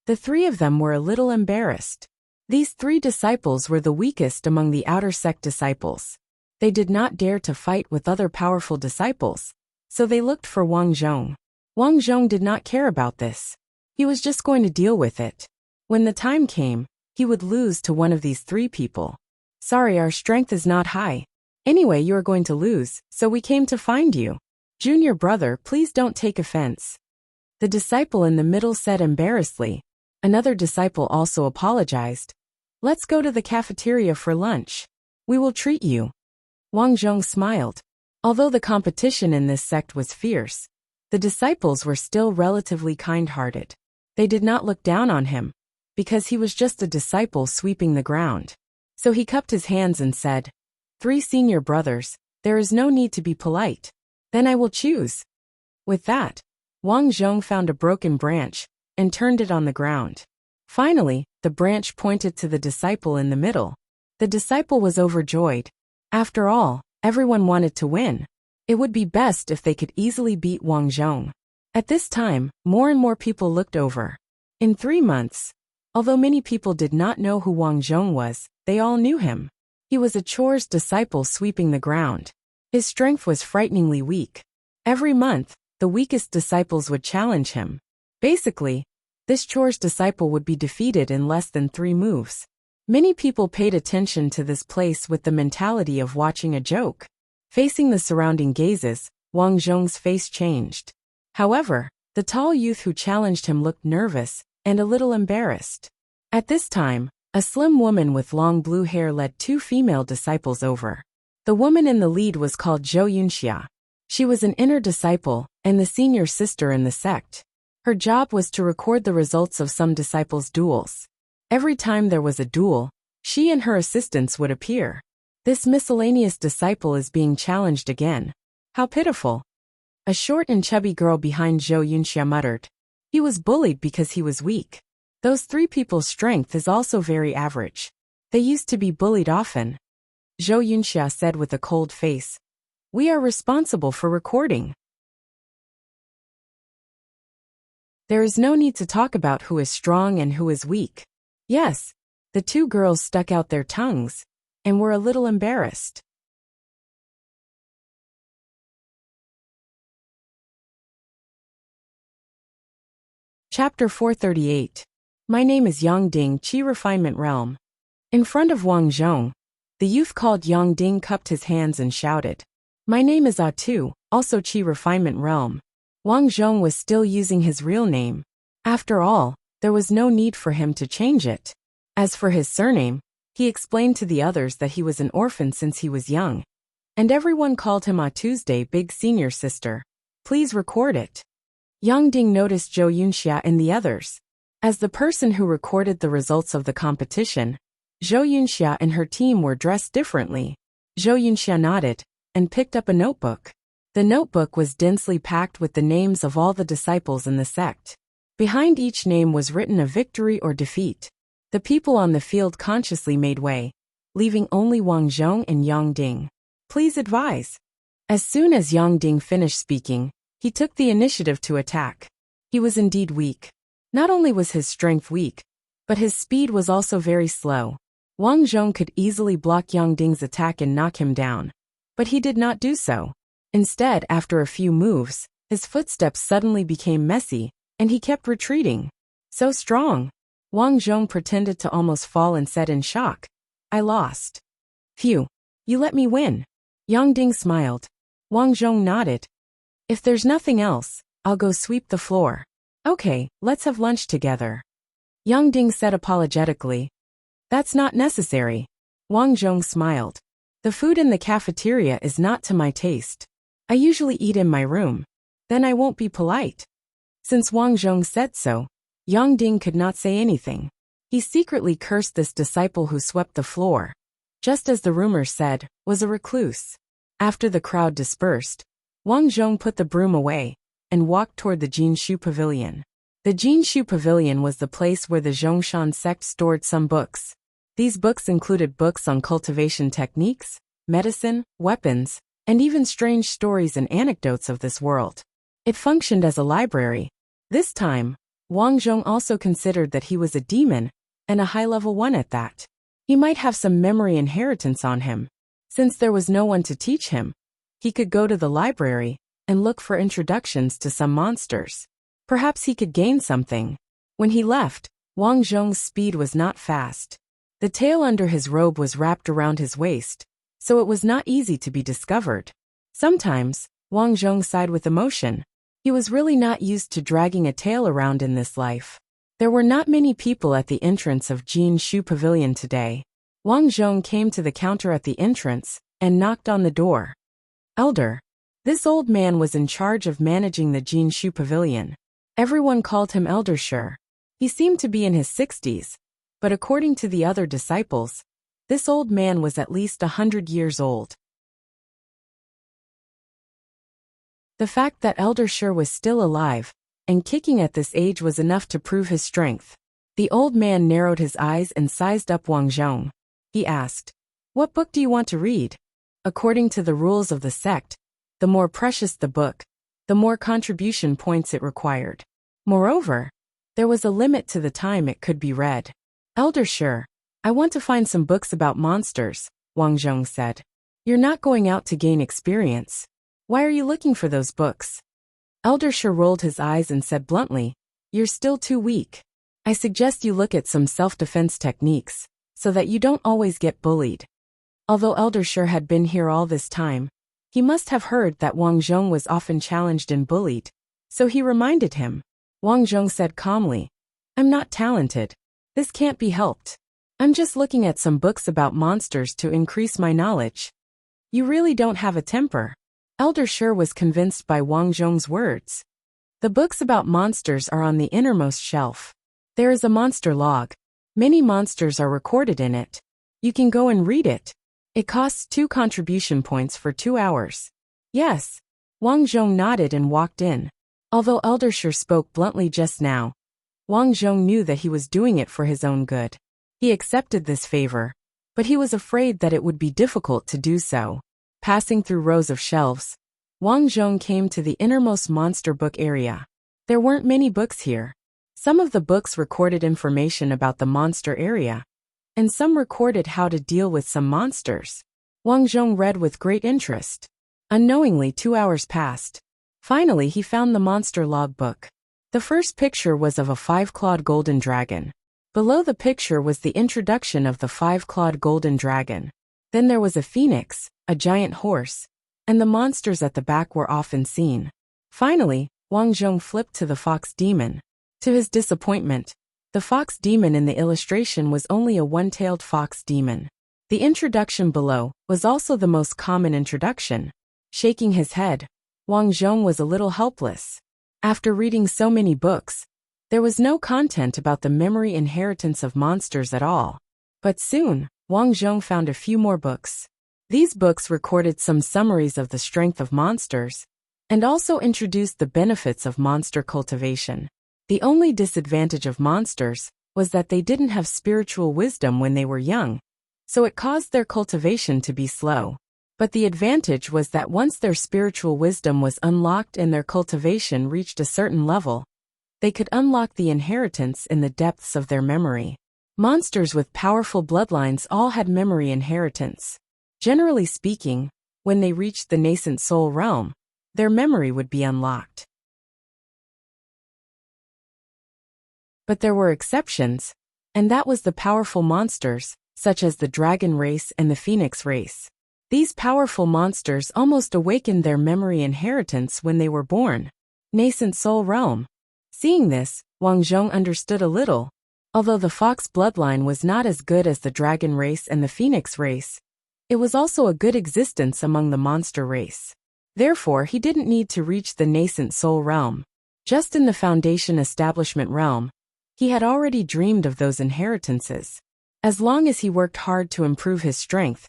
The 3 of them were a little embarrassed. These 3 disciples were the weakest among the outer sect disciples. They did not dare to fight with other powerful disciples, so they looked for Wang Zhong. Wang Zhong did not care about this. He was just going to deal with it. When the time came, he would lose to one of these 3 people. "Sorry, our strength is not high. Anyway, you are going to lose, so we came to find you. Junior brother, please don't take offense." The disciple in the middle said embarrassedly. Another disciple also apologized. "Let's go to the cafeteria for lunch. We will treat you." Wang Zhong smiled. Although the competition in this sect was fierce, the disciples were still relatively kind-hearted. They did not look down on him, because he was just a disciple sweeping the ground. So he cupped his hands and said, "3 senior brothers, there is no need to be polite. Then I will choose." With that, Wang Zhong found a broken branch and turned it on the ground. Finally, the branch pointed to the disciple in the middle. The disciple was overjoyed. After all, everyone wanted to win. It would be best if they could easily beat Wang Zhong. At this time, more and more people looked over. In 3 months, although many people did not know who Wang Zhong was, they all knew him. He was a chores disciple sweeping the ground. His strength was frighteningly weak. Every month, the weakest disciples would challenge him. Basically, this chores disciple would be defeated in less than 3 moves. Many people paid attention to this place with the mentality of watching a joke. Facing the surrounding gazes, Wang Zhong's face changed. However, the tall youth who challenged him looked nervous and a little embarrassed. At this time, a slim woman with long blue hair led 2 female disciples over. The woman in the lead was called Zhou Yunxia. She was an inner disciple and the senior sister in the sect. Her job was to record the results of some disciples' duels. Every time there was a duel, she and her assistants would appear. This miscellaneous disciple is being challenged again. How pitiful. A short and chubby girl behind Zhou Yunxia muttered. He was bullied because he was weak. Those 3 people's strength is also very average. They used to be bullied often. Zhou Yunxia said with a cold face. "We are responsible for recording. There is no need to talk about who is strong and who is weak." Yes, the 2 girls stuck out their tongues and were a little embarrassed. Chapter 438. My name is Yang Ding, Qi Refinement Realm. In front of Wang Zhong, the youth called Yang Ding cupped his hands and shouted. My name is Atu, also Qi Refinement Realm. Wang Zhong was still using his real name. After all, there was no need for him to change it. As for his surname, he explained to the others that he was an orphan since he was young. And everyone called him Tuesday Big Senior Sister. Please record it. Yang Ding noticed Zhou Yunxia and the others. As the person who recorded the results of the competition, Zhou Yunxia and her team were dressed differently. Zhou Yunxia nodded and picked up a notebook. The notebook was densely packed with the names of all the disciples in the sect. Behind each name was written a victory or defeat. The people on the field consciously made way, leaving only Wang Zhong and Yang Ding. Please advise. As soon as Yang Ding finished speaking, he took the initiative to attack. He was indeed weak. Not only was his strength weak, but his speed was also very slow. Wang Zhong could easily block Yang Ding's attack and knock him down. But he did not do so. Instead, after a few moves, his footsteps suddenly became messy, and he kept retreating. So strong. Wang Zhong pretended to almost fall and said in shock, "I lost." "Phew. You let me win." Yang Ding smiled. Wang Zhong nodded. "If there's nothing else, I'll go sweep the floor." "Okay, let's have lunch together." Yang Ding said apologetically. "That's not necessary." Wang Zhong smiled. "The food in the cafeteria is not to my taste. I usually eat in my room. Then I won't be polite." Since Wang Zhong said so, Yang Ding could not say anything. He secretly cursed this disciple who swept the floor. Just as the rumor said, was a recluse. After the crowd dispersed, Wang Zhong put the broom away and walked toward the Jinshu Pavilion. The Jinshu Pavilion was the place where the Zhongshan sect stored some books. These books included books on cultivation techniques, medicine, weapons, and even strange stories and anecdotes of this world. It functioned as a library. This time, Wang Zhong also considered that he was a demon, and a high-level one at that. He might have some memory inheritance on him. Since there was no one to teach him, he could go to the library and look for introductions to some monsters. Perhaps he could gain something. When he left, Wang Zhong's speed was not fast. The tail under his robe was wrapped around his waist, so it was not easy to be discovered. Sometimes, Wang Zhong sighed with emotion. He was really not used to dragging a tail around in this life. There were not many people at the entrance of Jinshu Pavilion today. Wang Zhong came to the counter at the entrance and knocked on the door. "Elder." This old man was in charge of managing the Jinshu Pavilion. Everyone called him Elder Shi. He seemed to be in his 60s, but according to the other disciples, this old man was at least 100 years old. The fact that Elder Shi was still alive and kicking at this age was enough to prove his strength. The old man narrowed his eyes and sized up Wang Zhong. He asked, "What book do you want to read?" According to the rules of the sect, the more precious the book, the more contribution points it required. Moreover, there was a limit to the time it could be read. "Elder Shi, I want to find some books about monsters," Wang Zhong said. "You're not going out to gain experience. Why are you looking for those books?" Elder Shi rolled his eyes and said bluntly, "You're still too weak. I suggest you look at some self-defense techniques, so that you don't always get bullied." Although Elder Shi had been here all this time, he must have heard that Wang Zhong was often challenged and bullied, so he reminded him. Wang Zhong said calmly, "I'm not talented. This can't be helped. I'm just looking at some books about monsters to increase my knowledge." "You really don't have a temper." Elder Shi was convinced by Wang Zhong's words. "The books about monsters are on the innermost shelf. There is a monster log. Many monsters are recorded in it. You can go and read it. It costs 2 contribution points for 2 hours. "Yes." Wang Zhong nodded and walked in. Although Elder Shi spoke bluntly just now, Wang Zhong knew that he was doing it for his own good. He accepted this favor, but he was afraid that it would be difficult to do so. Passing through rows of shelves, Wang Zhong came to the innermost monster book area. There weren't many books here. Some of the books recorded information about the monster area, and some recorded how to deal with some monsters. Wang Zhong read with great interest. Unknowingly, 2 hours passed. Finally, he found the monster logbook. The first picture was of a 5-clawed golden dragon. Below the picture was the introduction of the 5-clawed golden dragon. Then there was a phoenix, a giant horse, and the monsters at the back were often seen. Finally, Wang Zhong flipped to the fox demon. To his disappointment, the fox demon in the illustration was only a one-tailed fox demon. The introduction below was also the most common introduction. Shaking his head, Wang Zhong was a little helpless. After reading so many books, there was no content about the memory inheritance of monsters at all. But soon, Wang Zhong found a few more books. These books recorded some summaries of the strength of monsters, and also introduced the benefits of monster cultivation. The only disadvantage of monsters was that they didn't have spiritual wisdom when they were young, so it caused their cultivation to be slow. But the advantage was that once their spiritual wisdom was unlocked and their cultivation reached a certain level, they could unlock the inheritance in the depths of their memory. Monsters with powerful bloodlines all had memory inheritance. Generally speaking, when they reached the nascent soul realm, their memory would be unlocked. But there were exceptions, and that was the powerful monsters, such as the dragon race and the phoenix race. These powerful monsters almost awakened their memory inheritance when they were born. Nascent soul realm. Seeing this, Wang Zhong understood a little. Although the fox bloodline was not as good as the dragon race and the phoenix race, it was also a good existence among the monster race. Therefore, he didn't need to reach the nascent soul realm. Just in the foundation establishment realm, he had already dreamed of those inheritances. As long as he worked hard to improve his strength,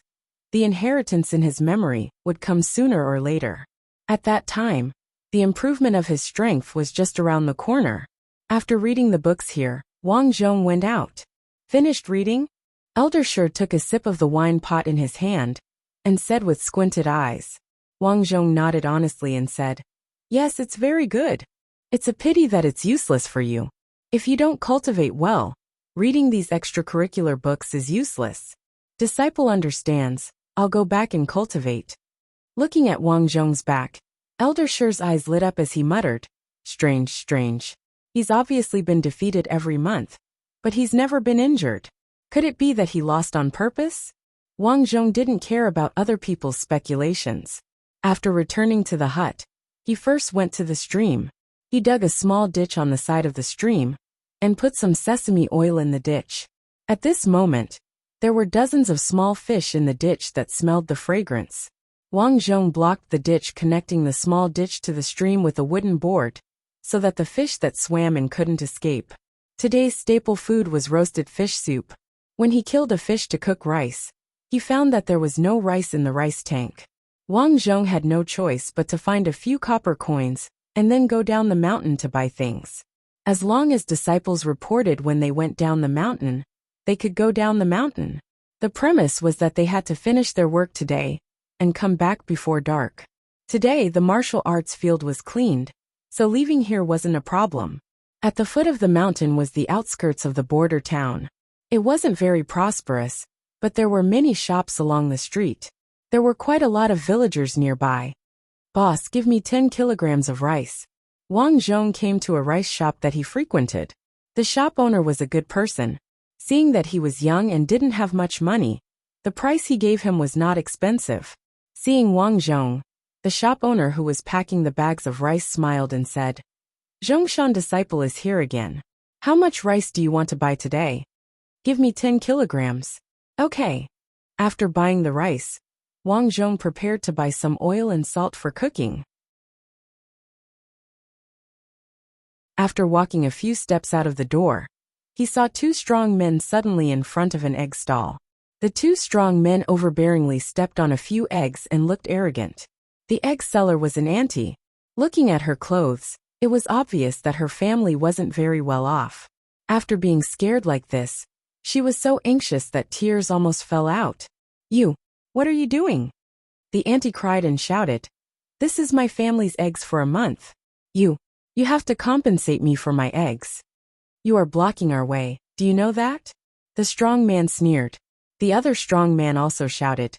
the inheritance in his memory would come sooner or later. At that time, the improvement of his strength was just around the corner. After reading the books here, Wang Zhong went out. Finished reading? Elder Shi took a sip of the wine pot in his hand and said with squinted eyes. Wang Zhong nodded honestly and said, "Yes, it's very good. It's a pity that it's useless for you. If you don't cultivate well, reading these extracurricular books is useless. Disciple understands, I'll go back and cultivate." Looking at Wang Zhong's back, Elder Shi's eyes lit up as he muttered, "Strange, strange. He's obviously been defeated every month, but he's never been injured. Could it be that he lost on purpose?" Wang Zhong didn't care about other people's speculations. After returning to the hut, he first went to the stream. He dug a small ditch on the side of the stream and put some sesame oil in the ditch. At this moment, there were dozens of small fish in the ditch that smelled the fragrance. Wang Zhong blocked the ditch connecting the small ditch to the stream with a wooden board, so that the fish that swam in couldn't escape. Today's staple food was roasted fish soup. When he killed a fish to cook rice, he found that there was no rice in the rice tank. Wang Zhong had no choice but to find a few copper coins and then go down the mountain to buy things. As long as disciples reported when they went down the mountain, they could go down the mountain. The premise was that they had to finish their work today and come back before dark. Today the martial arts field was cleaned, so leaving here wasn't a problem. At the foot of the mountain was the outskirts of the border town. It wasn't very prosperous, but there were many shops along the street. There were quite a lot of villagers nearby. "Boss, give me 10 kilograms of rice." Wang Zhong came to a rice shop that he frequented. The shop owner was a good person. Seeing that he was young and didn't have much money, the price he gave him was not expensive. Seeing Wang Zhong, the shop owner who was packing the bags of rice smiled and said, "Zhongshan disciple is here again. How much rice do you want to buy today?" "Give me 10 kilograms. Okay." After buying the rice, Wang Zhong prepared to buy some oil and salt for cooking. After walking a few steps out of the door, he saw 2 strong men suddenly in front of an egg stall. The 2 strong men overbearingly stepped on a few eggs and looked arrogant. The egg seller was an auntie. Looking at her clothes, it was obvious that her family wasn't very well off. After being scared like this, she was so anxious that tears almost fell out. "You, what are you doing?" The auntie cried and shouted, "This is my family's eggs for a month. You have to compensate me for my eggs. You are blocking our way, do you know that?" The strong man sneered. The other strong man also shouted,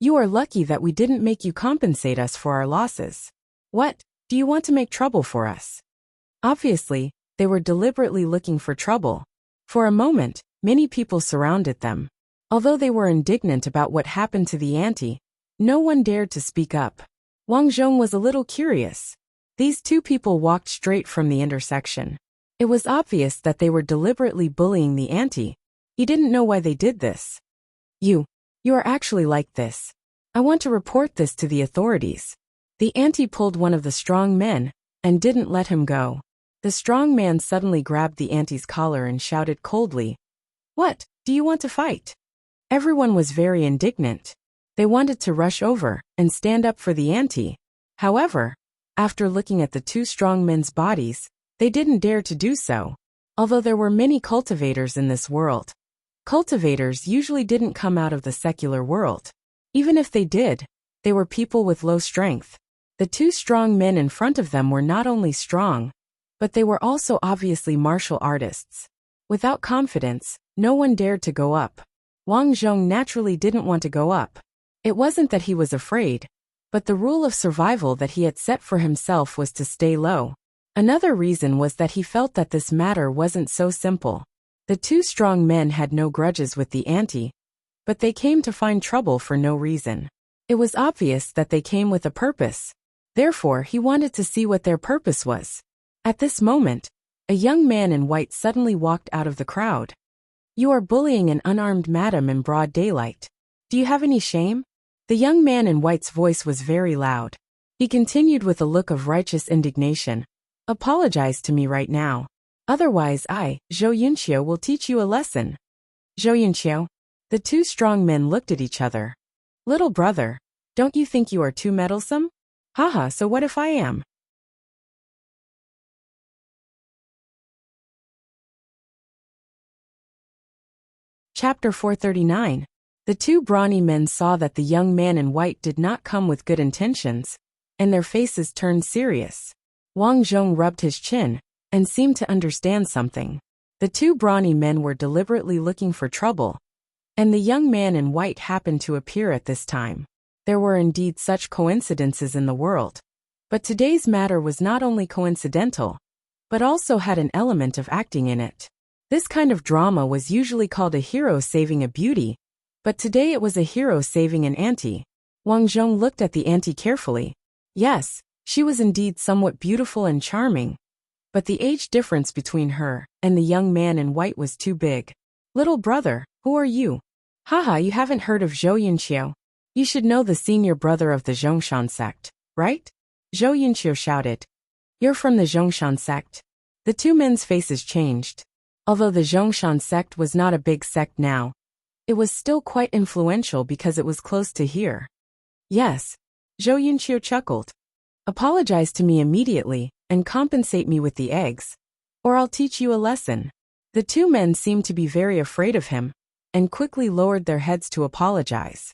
"You are lucky that we didn't make you compensate us for our losses. What, do you want to make trouble for us?" Obviously, they were deliberately looking for trouble. For a moment, many people surrounded them. Although they were indignant about what happened to the auntie, no one dared to speak up. Wang Zhong was a little curious. These 2 people walked straight from the intersection. It was obvious that they were deliberately bullying the auntie. He didn't know why they did this. You are actually like this. I want to report this to the authorities." The auntie pulled one of the strong men and didn't let him go. The strong man suddenly grabbed the auntie's collar and shouted coldly, "What, do you want to fight?" Everyone was very indignant. They wanted to rush over and stand up for the auntie. However, after looking at the 2 strong men's bodies, They didn't dare to do so. Although there were many cultivators in this world, cultivators usually didn't come out of the secular world. Even if they did, they were people with low strength. The two strong men in front of them were not only strong, but they were also obviously martial artists. Without confidence, no one dared to go up. Wang Zhong naturally didn't want to go up. It wasn't that he was afraid, but the rule of survival that he had set for himself was to stay low. Another reason was that he felt that this matter wasn't so simple. The two strong men had no grudges with the auntie, but they came to find trouble for no reason. It was obvious that they came with a purpose. Therefore, he wanted to see what their purpose was. At this moment, a young man in white suddenly walked out of the crowd. "You are bullying an unarmed madam in broad daylight. Do you have any shame?" The young man in white's voice was very loud. He continued with a look of righteous indignation. "Apologize to me right now. Otherwise Zhou Yunqiu, will teach you a lesson." "Zhou Yunqiu?" The two strong men looked at each other. "Little brother, don't you think you are too meddlesome?" "Haha, so what if I am?" Chapter 439. The two brawny men saw that the young man in white did not come with good intentions, and their faces turned serious. Wang Zhong rubbed his chin and seemed to understand something. The two brawny men were deliberately looking for trouble, and the young man in white happened to appear at this time. There were indeed such coincidences in the world, but today's matter was not only coincidental, but also had an element of acting in it. This kind of drama was usually called a hero saving a beauty, but today it was a hero saving an auntie. Wang Zhong looked at the auntie carefully. Yes, she was indeed somewhat beautiful and charming, but the age difference between her and the young man in white was too big. "Little brother, who are you?" "Haha, you haven't heard of Zhou Yunqiu. You should know, the senior brother of the Zhongshan sect, right?" Zhou Yunqiu shouted. "You're from the Zhongshan sect?" The two men's faces changed. Although the Zhongshan sect was not a big sect now, it was still quite influential because it was close to here. "Yes." Zhou Yunqiu chuckled. "Apologize to me immediately and compensate me with the eggs, or I'll teach you a lesson." The two men seemed to be very afraid of him and quickly lowered their heads to apologize.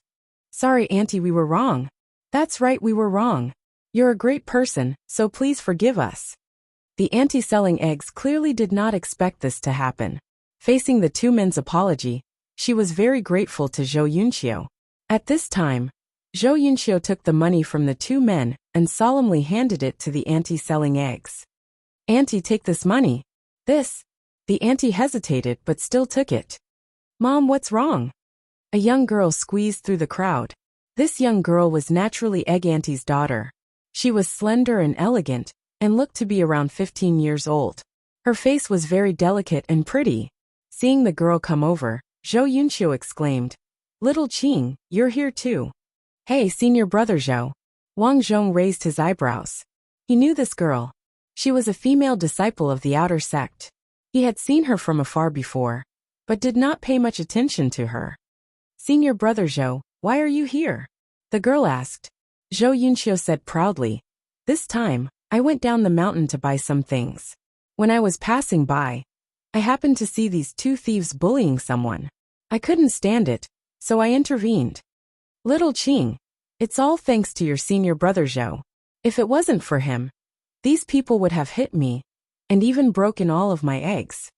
"Sorry, auntie, we were wrong." "That's right, we were wrong. You're a great person, so please forgive us." The auntie selling eggs clearly did not expect this to happen. Facing the two men's apology, she was very grateful to Zhou Yunqiu. At this time, Zhou Yunqiu took the money from the two men and solemnly handed it to the auntie selling eggs. "Auntie, take this money." "This?" The auntie hesitated but still took it. "Mom, what's wrong?" A young girl squeezed through the crowd. This young girl was naturally Egg Auntie's daughter. She was slender and elegant, and looked to be around 15 years old. Her face was very delicate and pretty. Seeing the girl come over, Zhou Yunqiu exclaimed, "Little Qing, you're here too." "Hey, senior brother Zhou." Wang Zhong raised his eyebrows. He knew this girl. She was a female disciple of the outer sect. He had seen her from afar before, but did not pay much attention to her. "Senior brother Zhou, why are you here?" the girl asked. Zhou Yunqiu said proudly, "This time, I went down the mountain to buy some things. When I was passing by, I happened to see these two thieves bullying someone. I couldn't stand it, so I intervened." "Little Qing, it's all thanks to your senior brother Zhou. If it wasn't for him, these people would have hit me, and even broken all of my eggs."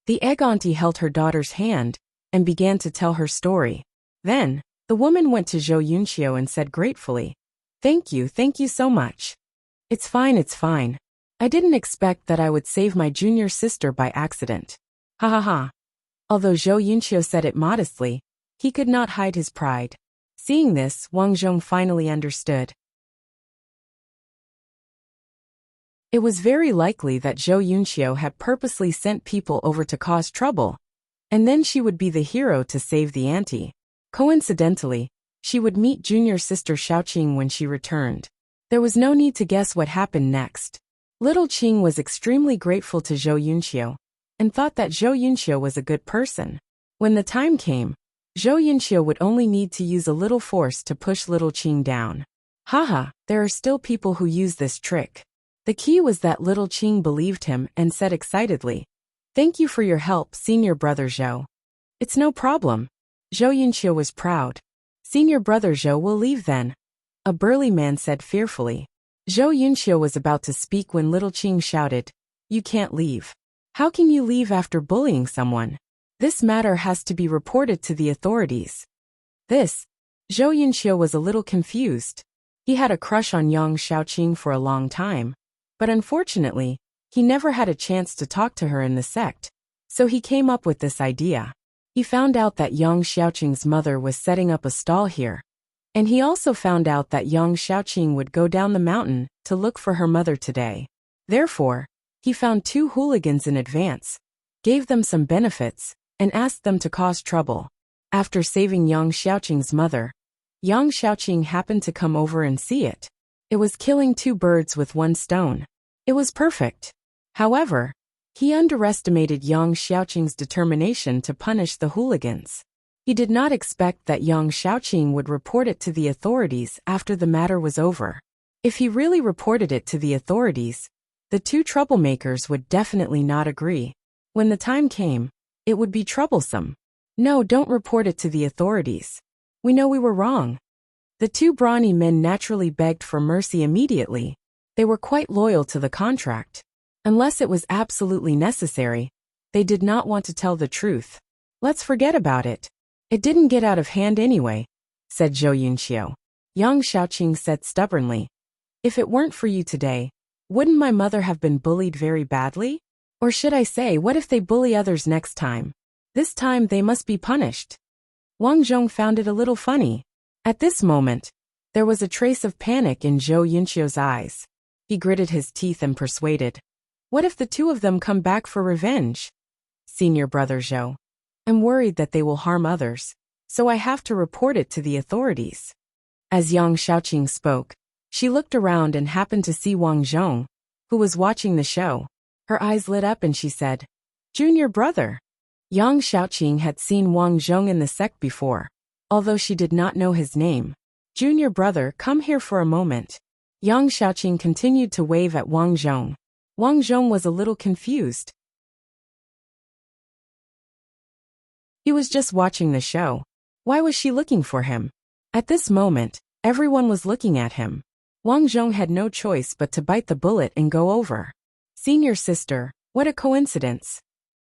The egg auntie held her daughter's hand and began to tell her story. Then, the woman went to Zhou Yunqiu and said gratefully, thank you so much. It's fine. I didn't expect that I would save my junior sister by accident. Ha ha ha." Although Zhou Yunqiu said it modestly, he could not hide his pride. Seeing this, Wang Zhong finally understood. It was very likely that Zhou Yunqiu had purposely sent people over to cause trouble, and then she would be the hero to save the auntie. Coincidentally, she would meet junior sister Xiaoqing when she returned. There was no need to guess what happened next. Little Qing was extremely grateful to Zhou Yunqiu, and thought that Zhou Yunqiu was a good person. When the time came, Zhou Yunqiu would only need to use a little force to push little Qing down. Haha, there are still people who use this trick. The key was that little Qing believed him and said excitedly, "Thank you for your help, senior brother Zhou." "It's no problem." Zhou Yunqiu was proud. "Senior brother Zhou will leave then," a burly man said fearfully. Zhou Yunqiu was about to speak when little Qing shouted, "You can't leave. How can you leave after bullying someone? This matter has to be reported to the authorities." Zhou Yunqiu was a little confused. He had a crush on Yang Xiaoqing for a long time, but unfortunately, he never had a chance to talk to her in the sect, so he came up with this idea. He found out that Yang Xiaoqing's mother was setting up a stall here, and he also found out that Yang Xiaoqing would go down the mountain to look for her mother today. Therefore, he found 2 hooligans in advance, gave them some benefits, and asked them to cause trouble. After saving Yang Xiaoqing's mother, Yang Xiaoqing happened to come over and see it. It was killing 2 birds with 1 stone. It was perfect. However, he underestimated Yang Xiaoqing's determination to punish the hooligans. He did not expect that Yang Xiaoqing would report it to the authorities after the matter was over. If he really reported it to the authorities, the 2 troublemakers would definitely not agree. When the time came, it would be troublesome. "No, don't report it to the authorities. We know we were wrong." The 2 brawny men naturally begged for mercy immediately. They were quite loyal to the contract. Unless it was absolutely necessary, they did not want to tell the truth. "Let's forget about it. It didn't get out of hand anyway," said Zhou Yunqiu. Yang Xiaoqing said stubbornly, "If it weren't for you today, wouldn't my mother have been bullied very badly? Or should I say, what if they bully others next time? This time they must be punished." Wang Zhong found it a little funny. At this moment, there was a trace of panic in Zhou Yunqiu's eyes. He gritted his teeth and persuaded, "What if the 2 of them come back for revenge? Senior brother Zhou, I'm worried that they will harm others, so I have to report it to the authorities." As Yang Xiaoqing spoke, she looked around and happened to see Wang Zhong, who was watching the show. Her eyes lit up and she said, "Junior brother." Yang Xiaoqing had seen Wang Zhong in the sect before, although she did not know his name. "Junior brother, come here for a moment." Yang Xiaoqing continued to wave at Wang Zhong. Wang Zhong was a little confused. He was just watching the show. Why was she looking for him? At this moment, everyone was looking at him. Wang Zhong had no choice but to bite the bullet and go over. "Senior sister, what a coincidence."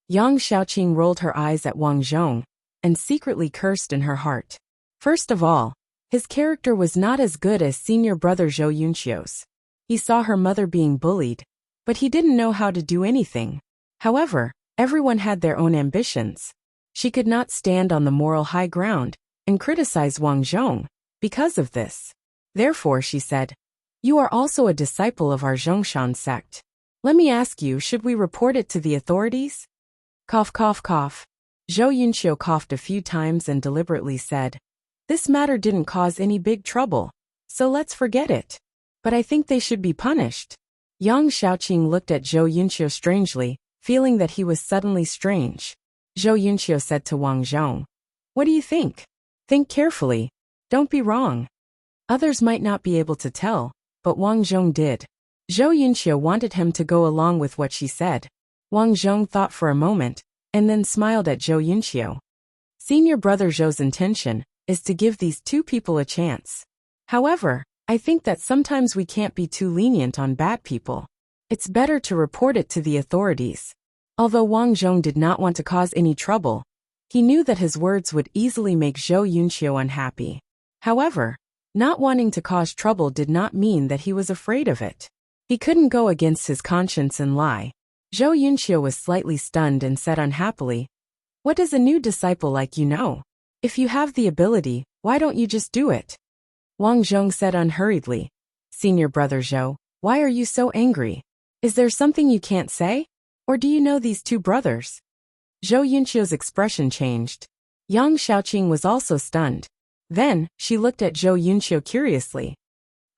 Yang Xiaoqing rolled her eyes at Wang Zhong and secretly cursed in her heart. First of all, his character was not as good as senior brother Zhou Yunqiu's. He saw her mother being bullied, but he didn't know how to do anything. However, everyone had their own ambitions. She could not stand on the moral high ground and criticize Wang Zhong because of this. Therefore, she said, "You are also a disciple of our Zhongshan sect. Let me ask you, should we report it to the authorities?" Cough, cough, cough. Zhou Yunqiu coughed a few times and deliberately said, "This matter didn't cause any big trouble, so let's forget it. But I think they should be punished." Yang Xiaoqing looked at Zhou Yunqiu strangely, feeling that he was suddenly strange. Zhou Yunqiu said to Wang Zhong, "What do you think? Think carefully. Don't be wrong." Others might not be able to tell, but Wang Zhong did. Zhou Yunqiu wanted him to go along with what she said. Wang Zhong thought for a moment, and then smiled at Zhou Yunqiu. Senior brother Zhou's intention is to give these 2 people a chance. However, I think that sometimes we can't be too lenient on bad people. It's better to report it to the authorities. Although Wang Zhong did not want to cause any trouble, he knew that his words would easily make Zhou Yunqiu unhappy. However, not wanting to cause trouble did not mean that he was afraid of it. He couldn't go against his conscience and lie. Zhou Yunqiu was slightly stunned and said unhappily, "What does a new disciple like you know? If you have the ability, why don't you just do it?" Wang Zhong said unhurriedly, "Senior brother Zhou, why are you so angry? Is there something you can't say? Or do you know these 2 brothers?" Zhou Yunqiu's expression changed. Yang Xiaoqing was also stunned. Then, she looked at Zhou Yunqiu curiously.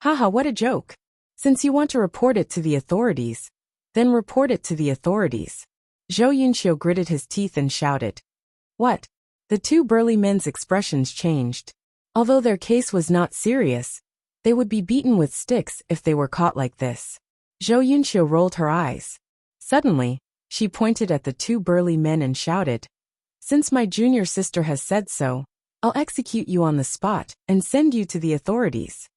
"Haha, what a joke. Since you want to report it to the authorities, then report it to the authorities." Zhou Yunqiu gritted his teeth and shouted. "What?" The 2 burly men's expressions changed. Although their case was not serious, they would be beaten with sticks if they were caught like this. Zhou Yunqiu rolled her eyes. Suddenly, she pointed at the two burly men and shouted, "Since my junior sister has said so, I'll execute you on the spot and send you to the authorities."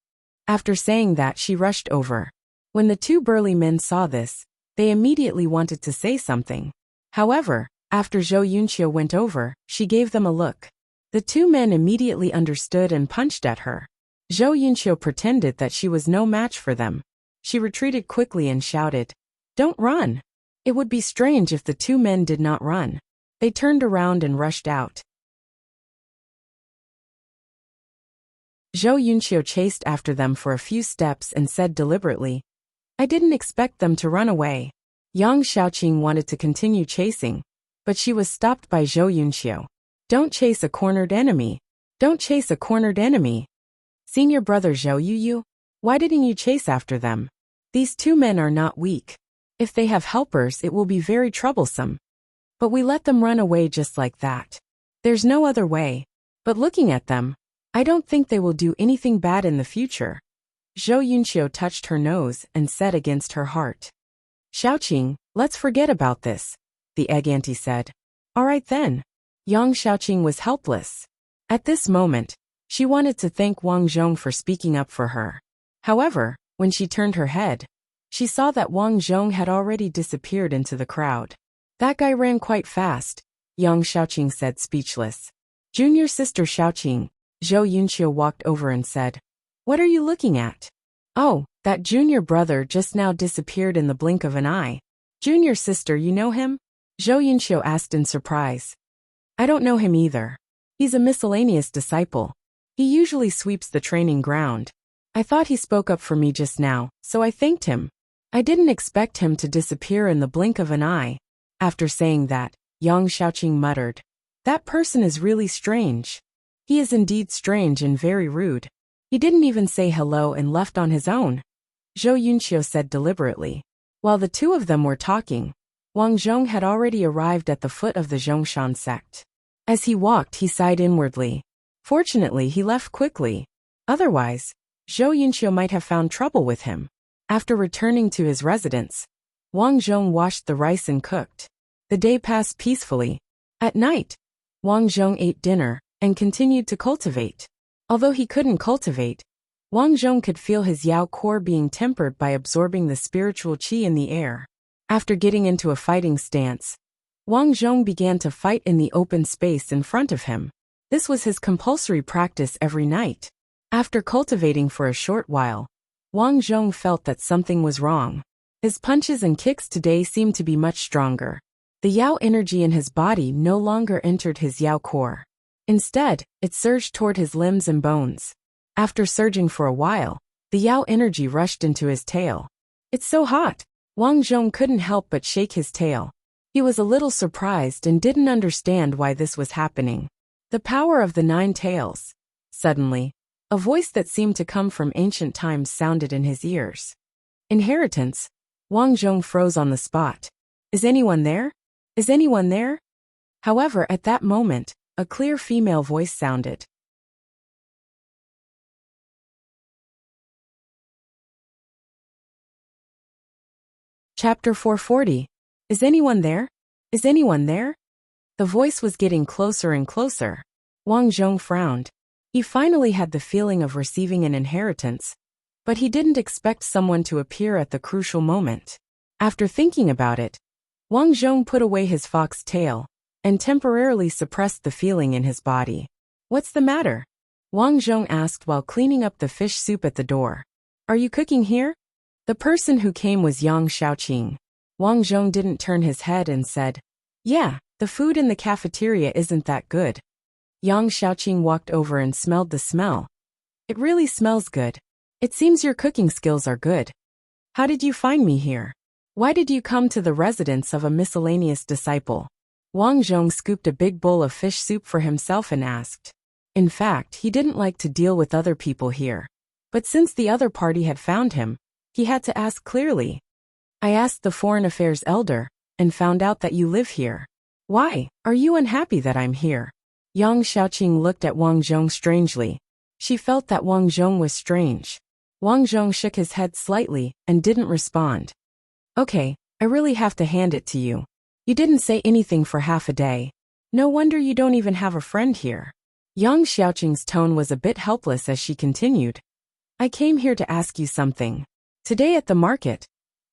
After saying that, she rushed over. When the two burly men saw this, they immediately wanted to say something. However, after Zhou Yunqiu went over, she gave them a look. The two men immediately understood and punched at her. Zhou Yunqiu pretended that she was no match for them. She retreated quickly and shouted, "Don't run!" It would be strange if the two men did not run. They turned around and rushed out. Zhou Yunqiu chased after them for a few steps and said deliberately, "I didn't expect them to run away." Yang Xiaoqing wanted to continue chasing, but she was stopped by Zhou Yunqiu. "Don't chase a cornered enemy. Don't chase a cornered enemy. Senior brother Zhou Yuyu, why didn't you chase after them? These two men are not weak. If they have helpers, it will be very troublesome. But we let them run away just like that. There's no other way. But looking at them, I don't think they will do anything bad in the future." Zhou Yunqiu touched her nose and said against her heart, "Xiaoqing, let's forget about this," the egg auntie said. "All right then." Yang Xiaoqing was helpless. At this moment, she wanted to thank Wang Zhong for speaking up for her. However, when she turned her head, she saw that Wang Zhong had already disappeared into the crowd. "That guy ran quite fast," Yang Xiaoqing said, speechless. "Junior sister Xiaoqing," Zhou Yunqiu walked over and said, "What are you looking at?" "Oh, that junior brother just now disappeared in the blink of an eye." "Junior sister, you know him?" Zhou Yunqiu asked in surprise. "I don't know him either. He's a miscellaneous disciple. He usually sweeps the training ground. I thought he spoke up for me just now, so I thanked him. I didn't expect him to disappear in the blink of an eye." After saying that, Yang Xiaoqing muttered, "That person is really strange. He is indeed strange and very rude. He didn't even say hello and left on his own." Zhou Yunqiu said deliberately. While the two of them were talking, Wang Zhong had already arrived at the foot of the Zhongshan sect. As he walked, he sighed inwardly. Fortunately, he left quickly. Otherwise, Zhou Yunqiu might have found trouble with him. After returning to his residence, Wang Zhong washed the rice and cooked. The day passed peacefully. At night, Wang Zhong ate dinner and continued to cultivate. Although he couldn't cultivate, Wang Zhong could feel his Yao core being tempered by absorbing the spiritual qi in the air. After getting into a fighting stance, Wang Zhong began to fight in the open space in front of him. This was his compulsory practice every night. After cultivating for a short while, Wang Zhong felt that something was wrong. His punches and kicks today seemed to be much stronger. The Yao energy in his body no longer entered his Yao core. Instead, it surged toward his limbs and bones. After surging for a while, the Yao energy rushed into his tail. "It's so hot." Wang Zhong couldn't help but shake his tail. He was a little surprised and didn't understand why this was happening. The power of the 9 tails. Suddenly, a voice that seemed to come from ancient times sounded in his ears. "Inheritance." Wang Zhong froze on the spot. "Is anyone there? Is anyone there?" However, at that moment, a clear female voice sounded. Chapter 440. Is anyone there? Is anyone there? The voice was getting closer and closer. Wang Zhong frowned. He finally had the feeling of receiving an inheritance, but he didn't expect someone to appear at the crucial moment. After thinking about it, Wang Zhong put away his fox tail and temporarily suppressed the feeling in his body. "What's the matter?" Wang Zhong asked while cleaning up the fish soup at the door. "Are you cooking here?" The person who came was Yang Xiaoqing. Wang Zhong didn't turn his head and said, "Yeah, the food in the cafeteria isn't that good." Yang Xiaoqing walked over and smelled the smell. "It really smells good. It seems your cooking skills are good. How did you find me here? Why did you come to the residence of a miscellaneous disciple?" Wang Zhong scooped a big bowl of fish soup for himself and asked. In fact, he didn't like to deal with other people here. But since the other party had found him, he had to ask clearly. "I asked the foreign affairs elder, and found out that you live here. Why, are you unhappy that I'm here?" Yang Xiaoqing looked at Wang Zhong strangely. She felt that Wang Zhong was strange. Wang Zhong shook his head slightly and didn't respond. Okay, I really have to hand it to you. You didn't say anything for half a day. No wonder you don't even have a friend here. Yang Xiaoqing's tone was a bit helpless as she continued. I came here to ask you something. Today at the market,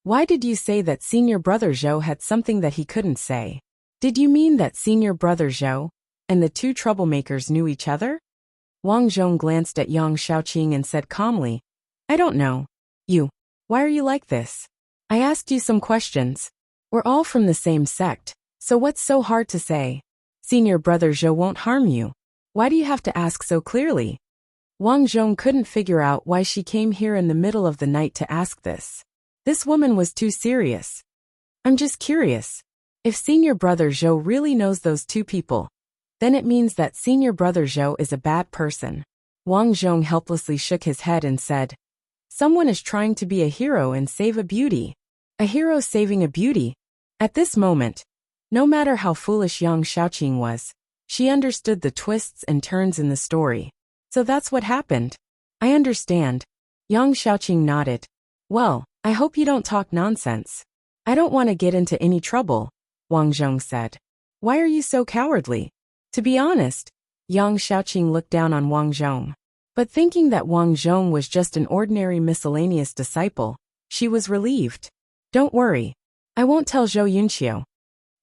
why did you say that senior brother Zhou had something that he couldn't say? Did you mean that senior brother Zhou and the two troublemakers knew each other? Wang Zhong glanced at Yang Xiaoqing and said calmly, I don't know. Why are you like this? I asked you some questions. We're all from the same sect, so what's so hard to say? Senior brother Zhou won't harm you. Why do you have to ask so clearly? Wang Zhong couldn't figure out why she came here in the middle of the night to ask this. This woman was too serious. I'm just curious. If senior brother Zhou really knows those two people, then it means that senior brother Zhou is a bad person. Wang Zhong helplessly shook his head and said, Someone is trying to be a hero and save a beauty. A hero saving a beauty. At this moment, no matter how foolish Yang Xiaoqing was, she understood the twists and turns in the story. So that's what happened. I understand. Yang Xiaoqing nodded. Well, I hope you don't talk nonsense. I don't want to get into any trouble, Wang Zhong said. Why are you so cowardly? To be honest, Yang Xiaoqing looked down on Wang Zhong. But thinking that Wang Zhong was just an ordinary miscellaneous disciple, she was relieved. Don't worry. I won't tell Zhou Yunqiu.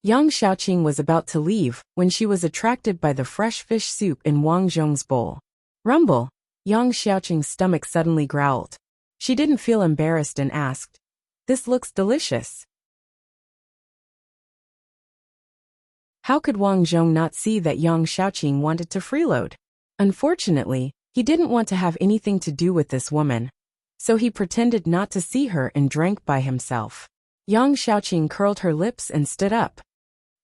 Yang Xiaoqing was about to leave when she was attracted by the fresh fish soup in Wang Zhong's bowl. Rumble! Yang Xiaoqing's stomach suddenly growled. She didn't feel embarrassed and asked, This looks delicious. How could Wang Zhong not see that Yang Xiaoqing wanted to freeload? Unfortunately, he didn't want to have anything to do with this woman, so he pretended not to see her and drank by himself. Yang Xiaoqing curled her lips and stood up.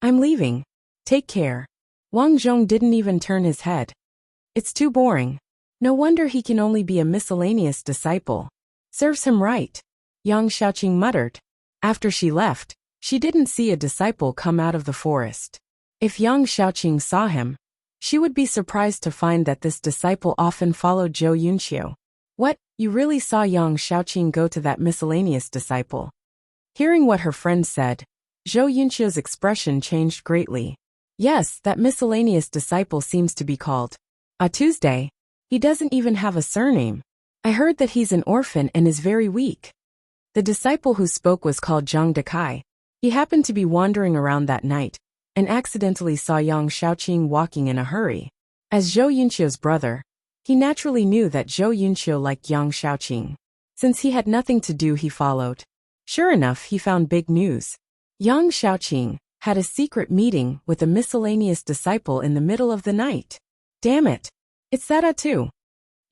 I'm leaving. Take care. Wang Zhong didn't even turn his head. It's too boring. No wonder he can only be a miscellaneous disciple. Serves him right. Yang Xiaoqing muttered. After she left, she didn't see a disciple come out of the forest. If Yang Xiaoqing saw him, she would be surprised to find that this disciple often followed Zhou Yunqiu. What, you really saw Yang Xiaoqing go to that miscellaneous disciple? Hearing what her friend said, Zhou Yunqiu's expression changed greatly. Yes, that miscellaneous disciple seems to be called Tuesday. He doesn't even have a surname. I heard that he's an orphan and is very weak. The disciple who spoke was called Zhang Dekai. He happened to be wandering around that night and accidentally saw Yang Xiaoqing walking in a hurry. As Zhou Yunqiu's brother, he naturally knew that Zhou Yunqiu liked Yang Xiaoqing. Since he had nothing to do, he followed. Sure enough, he found big news. Yang Xiaoqing had a secret meeting with a miscellaneous disciple in the middle of the night. Damn it! It's that too.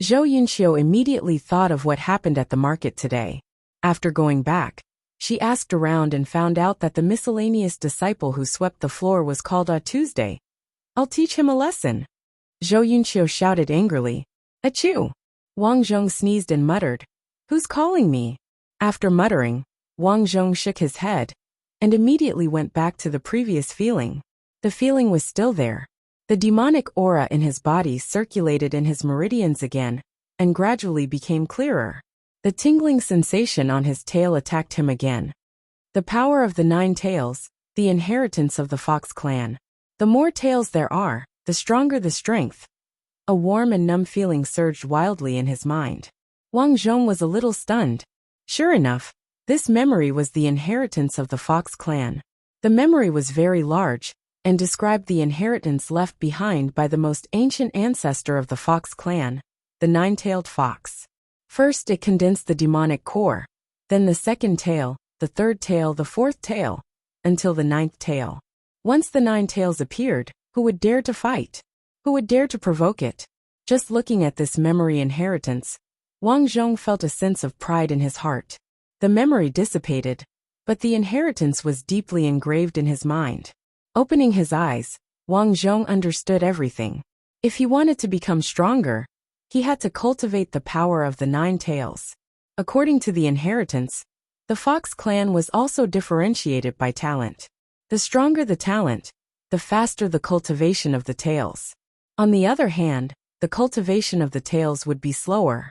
Zhou Yunqiu immediately thought of what happened at the market today. After going back, she asked around and found out that the miscellaneous disciple who swept the floor was called Tuesday. I'll teach him a lesson. Zhou Yunqiu shouted angrily. Achoo! Wang Zhong sneezed and muttered. Who's calling me? After muttering, Wang Zhong shook his head and immediately went back to the previous feeling. The feeling was still there. The demonic aura in his body circulated in his meridians again and gradually became clearer. The tingling sensation on his tail attacked him again. The power of the 9 tails, the inheritance of the Fox clan. The more tails there are, the stronger the strength. A warm and numb feeling surged wildly in his mind. Wang Zhong was a little stunned. Sure enough, this memory was the inheritance of the Fox clan. The memory was very large and described the inheritance left behind by the most ancient ancestor of the Fox clan, the 9-tailed fox. First it condensed the demonic core, then the second tail, the third tail, the fourth tail, until the 9th tail. Once the 9 tails appeared, who would dare to fight? Who would dare to provoke it? Just looking at this memory inheritance, Wang Zhong felt a sense of pride in his heart. The memory dissipated, but the inheritance was deeply engraved in his mind. Opening his eyes, Wang Zhong understood everything. If he wanted to become stronger, he had to cultivate the power of the 9 tails. According to the inheritance, the Fox clan was also differentiated by talent. The stronger the talent, the faster the cultivation of the tails. On the other hand, the cultivation of the tails would be slower.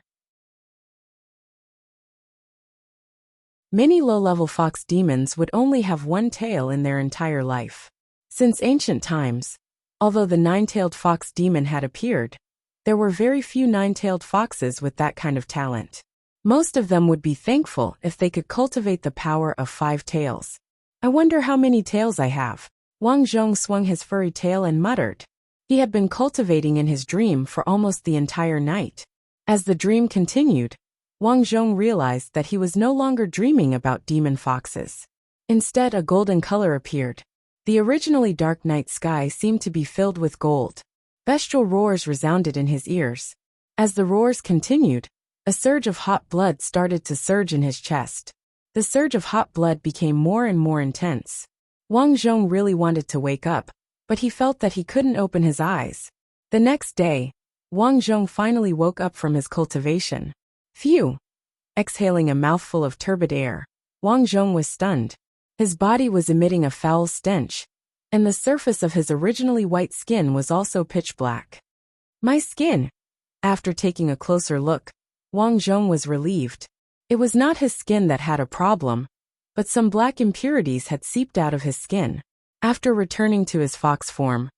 Many low-level fox demons would only have one tail in their entire life. Since ancient times, although the nine-tailed fox demon had appeared, there were very few nine-tailed foxes with that kind of talent. Most of them would be thankful if they could cultivate the power of 5 tails. I wonder how many tails I have. Wang Zhong swung his furry tail and muttered. He had been cultivating in his dream for almost the entire night. As the dream continued, Wang Zhong realized that he was no longer dreaming about demon foxes. Instead, a golden color appeared. The originally dark night sky seemed to be filled with gold. Bestial roars resounded in his ears. As the roars continued, a surge of hot blood started to surge in his chest. The surge of hot blood became more and more intense. Wang Zhong really wanted to wake up, but he felt that he couldn't open his eyes. The next day, Wang Zhong finally woke up from his cultivation. Phew! Exhaling a mouthful of turbid air, Wang Zhong was stunned. His body was emitting a foul stench, and the surface of his originally white skin was also pitch black. My skin! After taking a closer look, Wang Zhong was relieved. It was not his skin that had a problem, but some black impurities had seeped out of his skin. After returning to his fox form,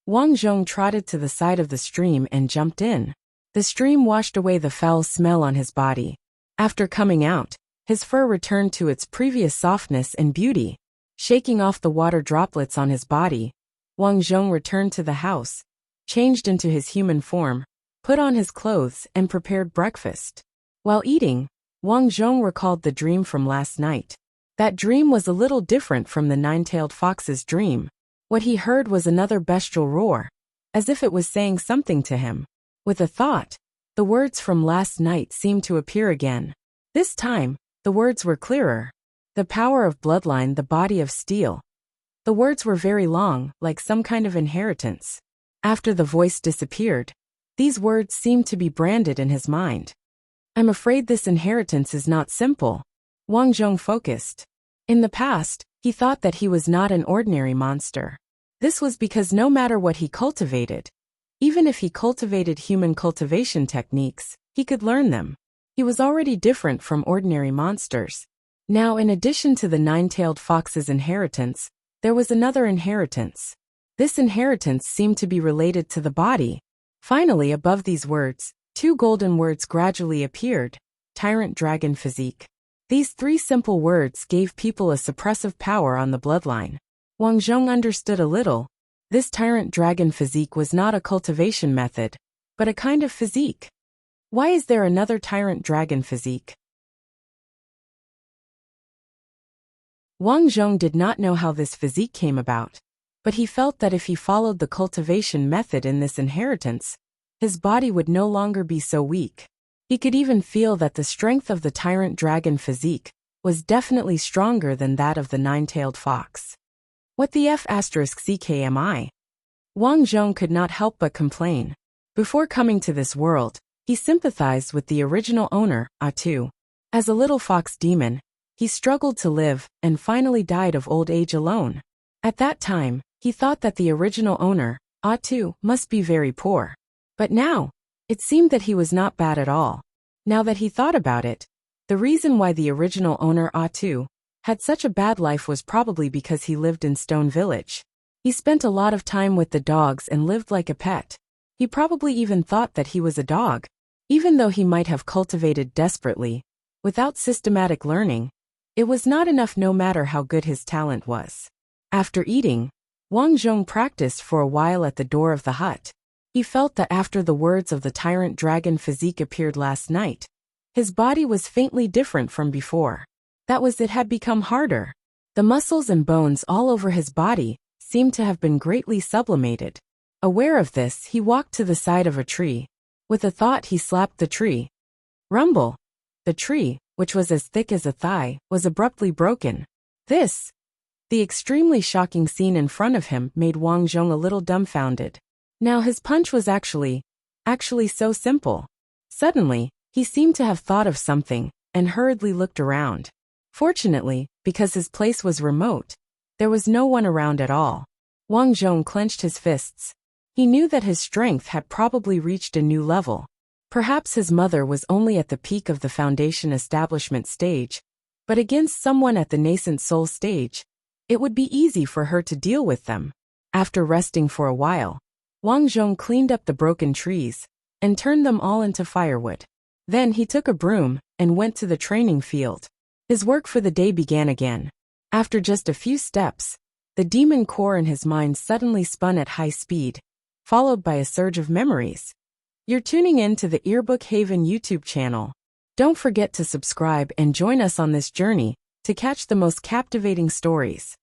Wang Zhong trotted to the side of the stream and jumped in. The stream washed away the foul smell on his body. After coming out, his fur returned to its previous softness and beauty. Shaking off the water droplets on his body, Wang Zhong returned to the house, changed into his human form, put on his clothes and prepared breakfast. While eating, Wang Zhong recalled the dream from last night. That dream was a little different from the nine-tailed fox's dream. What he heard was another bestial roar, as if it was saying something to him. With a thought, the words from last night seemed to appear again. This time, the words were clearer. The power of bloodline, the body of steel. The words were very long, like some kind of inheritance. After the voice disappeared, these words seemed to be branded in his mind. I'm afraid this inheritance is not simple. Wang Zhong focused. In the past, he thought that he was not an ordinary monster. This was because no matter what he cultivated, even if he cultivated human cultivation techniques, he could learn them. He was already different from ordinary monsters. Now, in addition to the nine-tailed fox's inheritance, there was another inheritance. This inheritance seemed to be related to the body. Finally, above these words, 2 golden words gradually appeared: Tyrant Dragon Physique. These 3 simple words gave people a suppressive power on the bloodline. Wang Zhong understood a little. This Tyrant Dragon Physique was not a cultivation method, but a kind of physique. Why is there another Tyrant Dragon Physique? Wang Zhong did not know how this physique came about, but he felt that if he followed the cultivation method in this inheritance, his body would no longer be so weak. He could even feel that the strength of the Tyrant Dragon Physique was definitely stronger than that of the nine-tailed fox. What the F***ck am I? Wang Zhong could not help but complain. Before coming to this world, he sympathized with the original owner, Atu. As a little fox demon, he struggled to live and finally died of old age alone. At that time, he thought that the original owner, Atu, must be very poor. But now, it seemed that he was not bad at all. Now that he thought about it, the reason why the original owner, Atu, had such a bad life was probably because he lived in Stone Village. He spent a lot of time with the dogs and lived like a pet. He probably even thought that he was a dog. Even though he might have cultivated desperately, without systematic learning, it was not enough no matter how good his talent was. After eating, Wang Zhong practiced for a while at the door of the hut. He felt that after the words of the Tyrant Dragon Physique appeared last night, his body was faintly different from before. That was, it had become harder. The muscles and bones all over his body seemed to have been greatly sublimated. Aware of this, he walked to the side of a tree. With a thought, he slapped the tree. Rumble! The tree, which was as thick as a thigh, was abruptly broken. The extremely shocking scene in front of him made Wang Zhong a little dumbfounded. Now his punch was actually so simple. Suddenly, he seemed to have thought of something, and hurriedly looked around. Fortunately, because his place was remote, there was no one around at all. Wang Zhong clenched his fists. He knew that his strength had probably reached a new level. Perhaps his mother was only at the peak of the foundation establishment stage, But against someone at the nascent soul stage, it would be easy for her to deal with them. After resting for a while, Wang Zhong cleaned up the broken trees and turned them all into firewood. Then he took a broom and went to the training field. His work for the day began again. After just a few steps, the demon core in his mind suddenly spun at high speed, followed by a surge of memories. You're tuning in to the Earbook Haven YouTube channel. Don't forget to subscribe and join us on this journey to catch the most captivating stories.